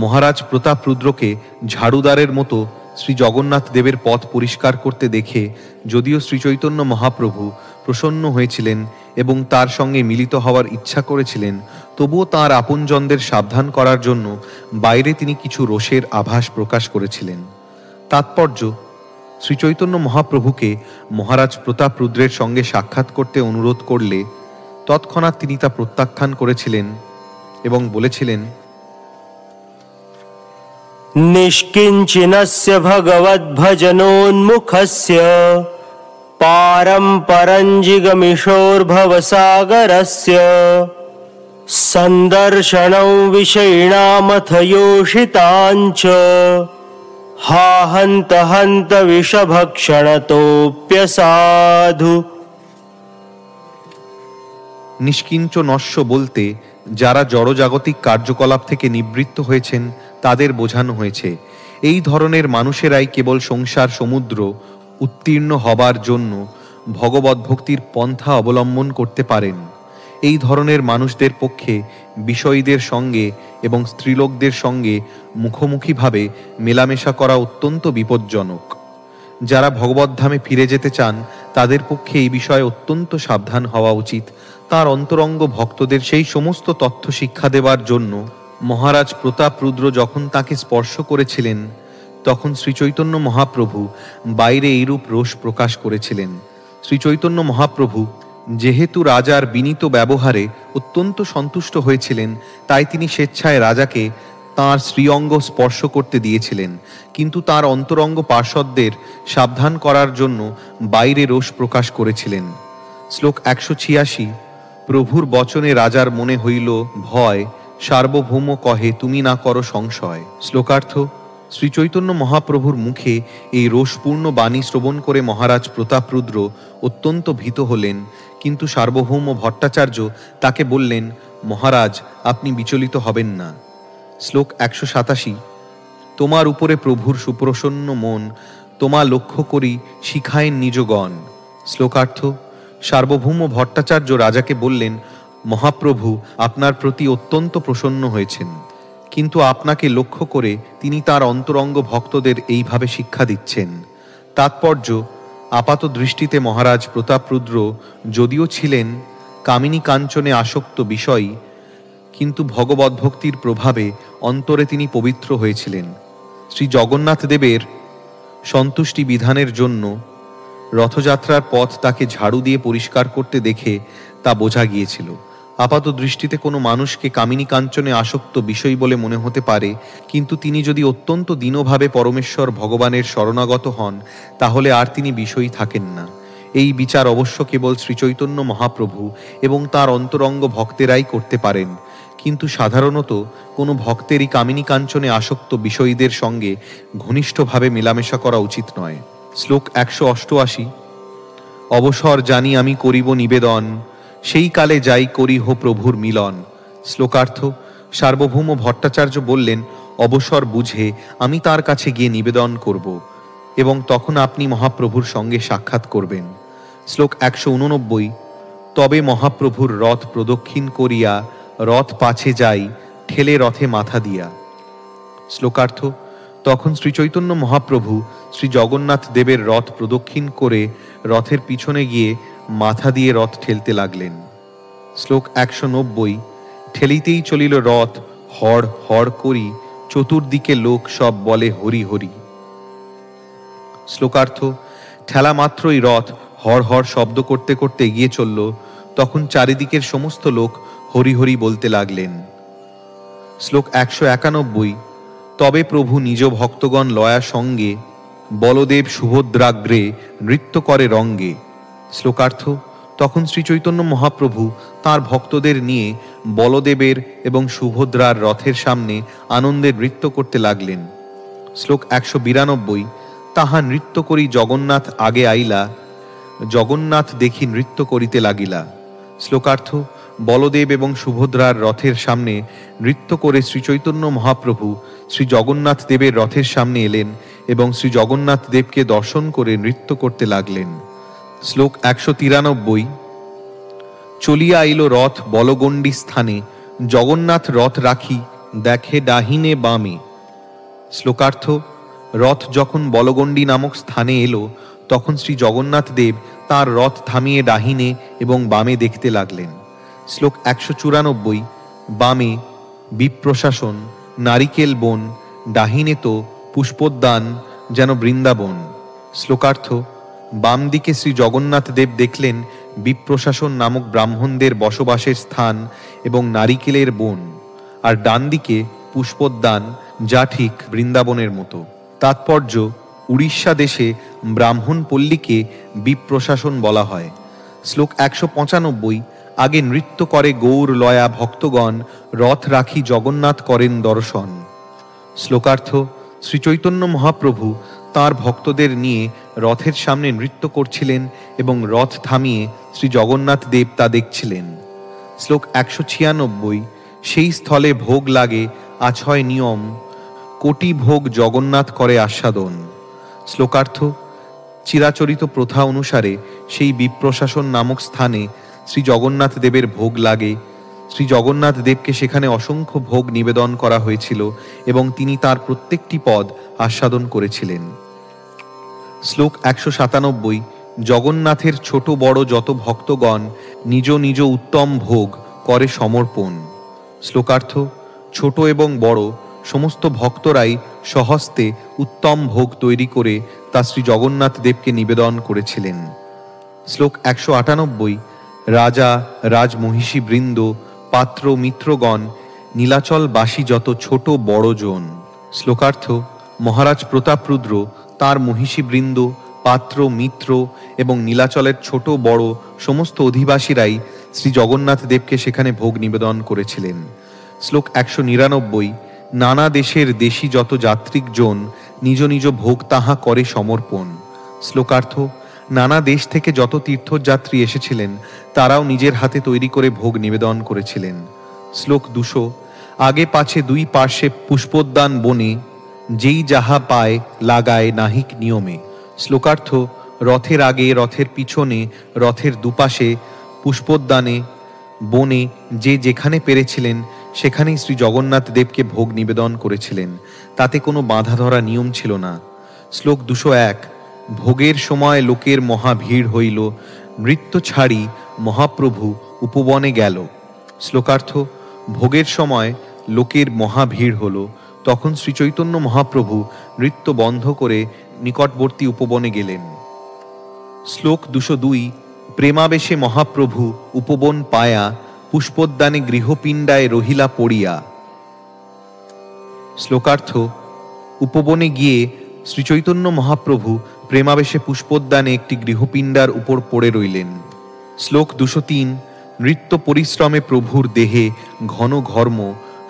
মহারাজ প্রতাপ রুদ্রকে ঝাড়ুদারের মতো শ্রী জগন্নাথ দেবের পথ পরিষ্কার করতে দেখে যদিও শ্রীচৈতন্য মহাপ্রভু প্রসন্ন হয়েছিলেন এবং তার সঙ্গে মিলিত হওয়ার ইচ্ছা করেছিলেন, তবুও তাঁর আপনজনদের সাবধান করার জন্য বাইরে তিনি কিছু রোষের আভাস প্রকাশ করেছিলেন। তাৎপর্য: শ্রীচৈতন্য মহাপ্রভুকে মহারাজ প্রতাপ রুদ্রের সঙ্গে সাক্ষাৎ করতে অনুরোধ করলে তৎক্ষণাৎ তিনি তা প্রত্যাখ্যান করেছিলেন এবং বলেছিলেন, নিষ্কিঞ্চিনস্য ভগবদ্ভজনোন্মুখস্য পারম পরঞ্জিগমিশোর্ভবসাগরস্য সন্দর্শনং বিষয়িণামথ যোষিতাঞ্চ হা হন্ত হন্ত বিষভক্ষণতোপ্যসাধু। নিষ্কিঞ্চনস্য বলতে যারা জড়জাগতিক কার্যকলাপ থেকে নিবৃত্ত হয়েছেন তাদের বোঝানো হয়েছে। এই ধরনের মানুষেরাই কেবল সংসার সমুদ্র উত্তীর্ণ হবার জন্য ভগবদ্ভক্তির পন্থা অবলম্বন করতে পারেন। এই ধরনের মানুষদের পক্ষে বিষয়ীদের সঙ্গে এবং স্ত্রীলোকদের সঙ্গে মুখোমুখিভাবে মেলামেশা করা অত্যন্ত বিপজ্জনক। যারা ভগবদ্ধামে ফিরে যেতে চান তাদের পক্ষে এই বিষয়ে অত্যন্ত সাবধান হওয়া উচিত। তার অন্তরঙ্গ ভক্তদের সেই সমস্ত তথ্য শিক্ষা দেওয়ার জন্য মহারাজ প্রতাপরুদ্র যখন তাকে স্পর্শ করেছিলেন, তখন শ্রীচৈতন্য মহাপ্রভু বাইরে এইরূপ রোষ প্রকাশ করেছিলেন। শ্রীচৈতন্য মহাপ্রভু যেহেতু রাজার বিনীত ব্যবহারে অত্যন্ত সন্তুষ্ট হয়েছিলেন, তাই তিনি স্বেচ্ছায় রাজাকে তাঁর শ্রীঅঙ্গ স্পর্শ করতে দিয়েছিলেন, কিন্তু তার অন্তরঙ্গ পার্ষদদের সাবধান করার জন্য বাইরে রোষ প্রকাশ করেছিলেন। শ্লোক 186। প্রভুর বচনে রাজার মনে হইল ভয়, সার্বভৌম কহে তুমি না করো সংশয়। শ্লোকার্থ: শ্রীচৈতন্য মহাপ্রভুর মুখে এই রোষপূর্ণ বাণী শ্রবণ করে মহারাজ প্রতাপরুদ্র অত্যন্ত ভীত হলেন, কিন্তু সার্বভৌম ভট্টাচার্য তাকে বললেন, মহারাজ, আপনি বিচলিত হবেন না। শ্লোক 187। তোমার উপরে প্রভুর সুপ্রসন্ন মন, তোমা লক্ষ্য করি শিখায়েন নিজগণ। শ্লোকার্থ: সার্বভৌম ভট্টাচার্য রাজাকে বললেন, মহাপ্রভু আপনার প্রতি অত্যন্ত প্রসন্ন হয়েছেন, কিন্তু আপনাকে লক্ষ্য করে তিনি তার অন্তরঙ্গ ভক্তদের এইভাবে শিক্ষা দিচ্ছেন। তাৎপর্য: আপাত দৃষ্টিতে মহারাজ প্রতাপরুদ্র যদিও ছিলেন কামিনী কাঞ্চনে আসক্ত বিষয়ী, কিন্তু ভগবদ্ভক্তির প্রভাবে অন্তরে তিনি পবিত্র হয়েছিলেন। শ্রী জগন্নাথ দেবের সন্তুষ্টি বিধানের জন্য রথযাত্রার পথ তাকে ঝাড়ু দিয়ে পরিষ্কার করতে দেখে তা বোঝা গিয়েছিল। আপাত দৃষ্টিতে কোনো মানুষকে কামিনী কাঞ্চনে আসক্ত বিষয় বলে মনে হতে পারে, কিন্তু তিনি যদি অত্যন্ত দীনভাবে পরমেশ্বর ভগবানের শরণাগত হন, তাহলে আর তিনি বিষয়ী থাকেন না। এই বিচার অবশ্য কেবল শ্রীচৈতন্য মহাপ্রভু এবং তার অন্তরঙ্গ ভক্তেরাই করতে পারেন, কিন্তু সাধারণত কোনো ভক্তেরই কামিনী কাঞ্চনে আসক্ত বিষয়ীদের সঙ্গে ঘনিষ্ঠভাবে মেলামেশা করা উচিত নয়। শ্লোক 188। অবসর জানি আমি করিব নিবেদন, সেই কালে যাই করি হো প্রভুর মিলন। শ্লোকার্থ: সার্বভৌম ভট্টাচার্য বললেন, অবসর বুঝে আমি তার কাছে গিয়ে নিবেদন করব এবং তখন আপনি মহাপ্রভুর সঙ্গে সাক্ষাৎ করবেন। শ্লোক 189। তবে মহাপ্রভুর রথ প্রদক্ষিণ করিয়া রথ পাছে যাই, ঠেলে রথে মাথা দিয়া। শ্লোকার্থ: তখন শ্রীচৈতন্য মহাপ্রভু শ্রী জগন্নাথ দেবের রথ প্রদক্ষিণ করে রথের পিছনে গিয়ে মাথা দিয়ে রথ ঠেলতে লাগলেন। শ্লোক 190। ঠেলিতেই চলিল রথ, হড় হড় করি, চতুর্দিকে লোক সব বলে হরি হরি। শ্লোকার্থ: ঠেলা মাত্রই রথ হড় হড় শব্দ করতে করতে এগিয়ে চলল, তখন চারিদিকের সমস্ত লোক হরি হরি বলতে লাগলেন। শ্লোক 191। তবে প্রভু নিজ ভক্তগণ লয়া সঙ্গে, বলদেব সুভদ্রাগ্রে নৃত্য করে রঙ্গে। শ্লোকার্থ: তখন শ্রীচৈতন্য মহাপ্রভু তাঁর ভক্তদের নিয়ে বলদেবের এবং সুভদ্রার রথের সামনে আনন্দে নৃত্য করতে লাগলেন। শ্লোক 192। তাহা নৃত্য করি জগন্নাথ আগে আইলা, জগন্নাথ দেখি নৃত্য করিতে লাগিলা। শ্লোকার্থ: বলদেব এবং সুভদ্রার রথের সামনে নৃত্য করে শ্রীচৈতন্য মহাপ্রভু শ্রী জগন্নাথ দেবের রথের সামনে এলেন এবং শ্রী জগন্নাথ দেবকে দর্শন করে নৃত্য করতে লাগলেন। শ্লোক 193। চলিয়া আইল রথ বলগণ্ডী স্থানে, জগন্নাথ রথ রাখি দেখে ডাহিনে বামে। শ্লোকার্থ: রথ যখন বলগণ্ডী নামক স্থানে এলো, তখন শ্রী জগন্নাথ দেব তাঁর রথ থামিয়ে ডাহিনে এবং বামে দেখতে লাগলেন। শ্লোক 194। বামে বিপ্রশাসন, নারিকেল বন, ডাহিনে তো পুষ্পোদ্যান, যেন বৃন্দাবন। শ্লোকার্থ: বাম দিকে শ্রী জগন্নাথ দেব দেখলেন বিপ্রশাসন নামক ব্রাহ্মণদের বসবাসের স্থান এবং নারিকেলের বন, আর ডান দিকে পুষ্পোদ্যান, যা ঠিক বৃন্দাবনের মতো। তাৎপর্য: উড়িষ্যা দেশে ব্রাহ্মণ পল্লীকে বিপ্রশাসন বলা হয়। শ্লোক 195। আগে নৃত্য করে গৌর লয়া ভক্তগণ, রথ রাখি জগন্নাথ করেন দর্শন। শ্লোকার্থ: শ্রীচৈতন্য মহাপ্রভু তাঁর ভক্তদের নিয়ে রথের সামনে নৃত্য করছিলেন এবং রথ থামিয়ে শ্রী জগন্নাথ দেব তা দেখছিলেন। শ্লোক 196। সেই স্থলে ভোগ লাগে আছয় নিয়ম, কোটি ভোগ জগন্নাথ করে আস্বাদন। শ্লোকার্থ: চিরাচরিত প্রথা অনুসারে সেই বিপ্রশাসন নামক স্থানে শ্রী জগন্নাথ দেবের ভোগ লাগে। শ্রী জগন্নাথ দেবকে সেখানে অসংখ্য ভোগ নিবেদন করা হয়েছিল এবং তিনি তার প্রত্যেকটি পদ আস্বাদন করেছিলেন। শ্লোক 197। জগন্নাথের ছোট বড় যত ভক্তগণ নিজ নিজ উত্তম ভোগ করে সমর্পণ। শ্লোকার্থ: ছোট এবং বড় সমস্ত ভক্তরাই স্বহস্তে উত্তম ভোগ তৈরি করে তা শ্রী জগন্নাথ দেবকে নিবেদন করেছিলেন। শ্লোক 198। রাজা রাজমহিষী বৃন্দ, পাত্র মিত্রগণ, নীলাচলবাসী যত ছোট বড় জন। শ্লোকার্থ: মহারাজ প্রতাপরুদ্র, তাঁর মহিষী বৃন্দ, পাত্র মিত্র এবং নীলাচলের ছোট বড় সমস্ত অধিবাসীরাই শ্রী জগন্নাথ দেবকে সেখানে ভোগ নিবেদন করেছিলেন। শ্লোক 199। নানা দেশের দেশী যত যাত্রিকজন নিজ নিজ ভোগ তাহা করে সমর্পণ। শ্লোকার্থ: নানা দেশ থেকে যত তীর্থযাত্রী এসেছিলেন তারাও নিজের হাতে তৈরি করে ভোগ নিবেদন করেছিলেন। শ্লোক 200। আগে পাছে দুই পার্শ্বে পুষ্পোদ্যান বনে, যেই যাহা পায় লাগায় নাহিক নিয়মে। শ্লোকার্থ: রথের আগে, রথের পিছনে, রথের দুপাশে পুষ্পোদ্যানে বনে যে যেখানে পেরেছিলেন সেখানেই শ্রী জগন্নাথ দেবকে ভোগ নিবেদন করেছিলেন। তাতে কোনো বাঁধা ধরা নিয়ম ছিল না। শ্লোক 201। ভোগের সময় লোকের মহা ভিড় হইল, নৃত্য ছাড়ি মহাপ্রভু উপবনে গেল। শ্লোকার্থ: ভোগের সময় লোকের মহা ভিড় হল, তখন শ্রীচৈতন্য মহাপ্রভু নৃত্য বন্ধ করে নিকটবর্তী উপবনে গেলেন। শ্লোক 202। প্রেমাবেশে মহাপ্রভু উপবন পায়া, পুষ্পোদ্যানে গৃহপিণ্ডায় রহিলা পড়িয়া। শ্লোকার্থ: উপবনে গিয়ে শ্রীচৈতন্য মহাপ্রভু প্রেমাবেশে পুষ্পোদ্যানে একটি গৃহপিণ্ডার উপর পড়ে রইলেন। শ্লোক 203। নৃত্য পরিশ্রমে প্রভুর দেহে ঘন ঘর্ম,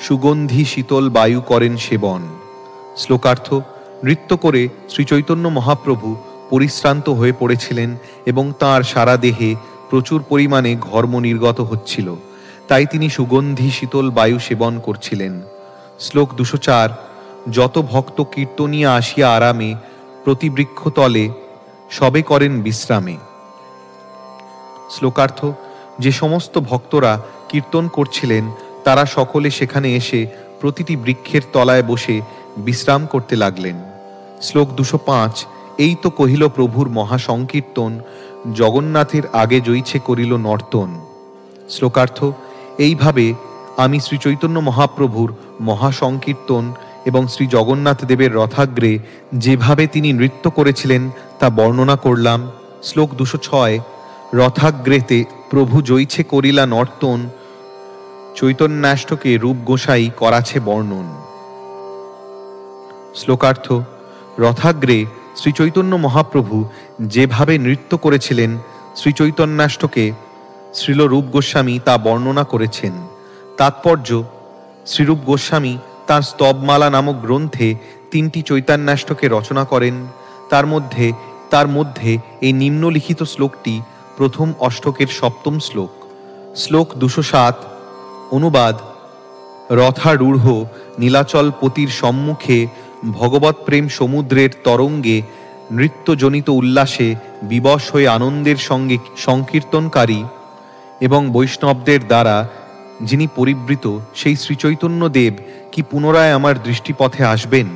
সুগন্ধি শীতল বায়ু করেন সেবন। শ্লোকার্থ: নৃত্য করে শ্রীচৈতন্য মহাপ্রভু পরিশ্রান্ত হয়ে পড়েছিলেন এবং তাঁর সারা দেহে প্রচুর পরিমাণে ঘর্ম নির্গত হচ্ছিল, তাই তিনি সুগন্ধি শীতল বায়ু সেবন করছিলেন। শ্লোক 204। যত ভক্ত কীর্তনিয়া আসিয়া আরামে, প্রতি বৃক্ষতলে সবে করেন বিশ্রামে। শ্লোকার্থ: যে সমস্ত ভক্তরা কীর্তন করছিলেন তারা সকলে সেখানে এসে প্রতিটি বৃক্ষের তলায় বসে বিশ্রাম করতে লাগলেন। শ্লোক 205। এই তো কহিল প্রভুর মহাসংকীর্তন, জগন্নাথের আগে জয়ীছে করিল নর্তন। শ্লোকার্থ: এইভাবে আমি শ্রী চৈতন্য মহাপ্রভুর মহাসংকীর্তন এবং শ্রী জগন্নাথ দেবের রথাগ্রে যেভাবে তিনি নৃত্য করেছিলেন তা বর্ণনা করলাম। শ্লোক 206। রথাগ্রেতে প্রভু জয়ীছে করিলা নর্তন, চৈতন্যাষ্টকে রূপ গোসাই করাছে বর্ণন। শ্লোকার্থ: রথাগ্রে শ্রীচৈতন্য মহাপ্রভু যেভাবে নৃত্য করেছিলেন শ্রীচৈতন্যাষ্টকে শ্রীল রূপ গোস্বামী তা বর্ণনা করেছেন। তাৎপর্য: শ্রীরূপ গোস্বামী তাঁর স্তবমালা নামক গ্রন্থে 3টি চৈতন্যাষ্টকে রচনা করেন। তার মধ্যে এই নিম্নলিখিত শ্লোকটি প্রথম অষ্টকের 7ম শ্লোক। শ্লোক 207। অনুবাদ: রথারূঢ় নীলাচলপতির সম্মুখে ভগবৎ প্রেম সমুদ্রের তরঙ্গে নৃত্যজনিত উল্লাসে বিবশ হয়ে আনন্দের সঙ্গে সংকীর্তনকারী এবং বৈষ্ণবদের দ্বারা যিনি পরিবৃত সেই শ্রীচৈতন্য দেব কি পুনরায় আমার দৃষ্টিপথে আসবেন?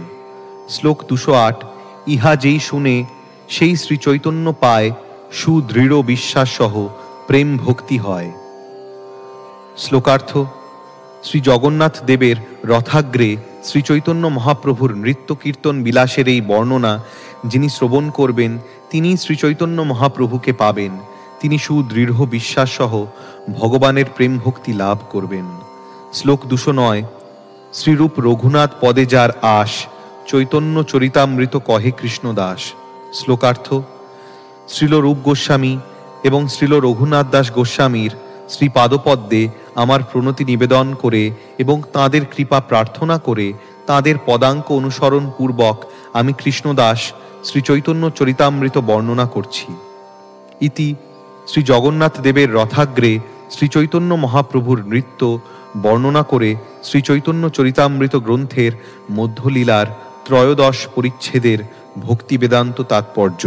শ্লোক 208। ইহা যেই শুনে সেই শ্রীচৈতন্য পায়, সুদৃঢ় বিশ্বাস সহ প্রেম ভক্তি হয়। শ্লোকার্থ: শ্রী জগন্নাথ দেবের রথাগ্রে শ্রীচৈতন্য মহাপ্রভুর নৃত্য কীর্তন বিলাসের এই বর্ণনা যিনি শ্রবণ করবেন তিনি শ্রীচৈতন্য মহাপ্রভুকে পাবেন। তিনি সুদৃঢ় বিশ্বাস সহ ভগবানের প্রেম ভক্তি লাভ করবেন। শ্লোক 209। শ্রীরূপ রঘুনাথ পদে যার আশ, চৈতন্য চরিতামৃত কহে কৃষ্ণদাস। শ্লোকার্থ: শ্রীল রূপ গোস্বামী এবং শ্রীল রঘুনাথ দাস গোস্বামীর শ্রীপাদপদ্মে আমার প্রণতি নিবেদন করে এবং তাঁদের কৃপা প্রার্থনা করে তাঁদের পদাঙ্ক অনুসরণ পূর্বক আমি কৃষ্ণদাস শ্রীচৈতন্য চরিতামৃত বর্ণনা করছি। ইতি শ্রী জগন্নাথ দেবের রথাগ্রে শ্রীচৈতন্য মহাপ্রভুর নৃত্য বর্ণনা করে শ্রীচৈতন্য চরিতামৃত গ্রন্থের মধ্যলীলার 13 পরিচ্ছেদের ভক্তি বেদান্ত তাৎপর্য।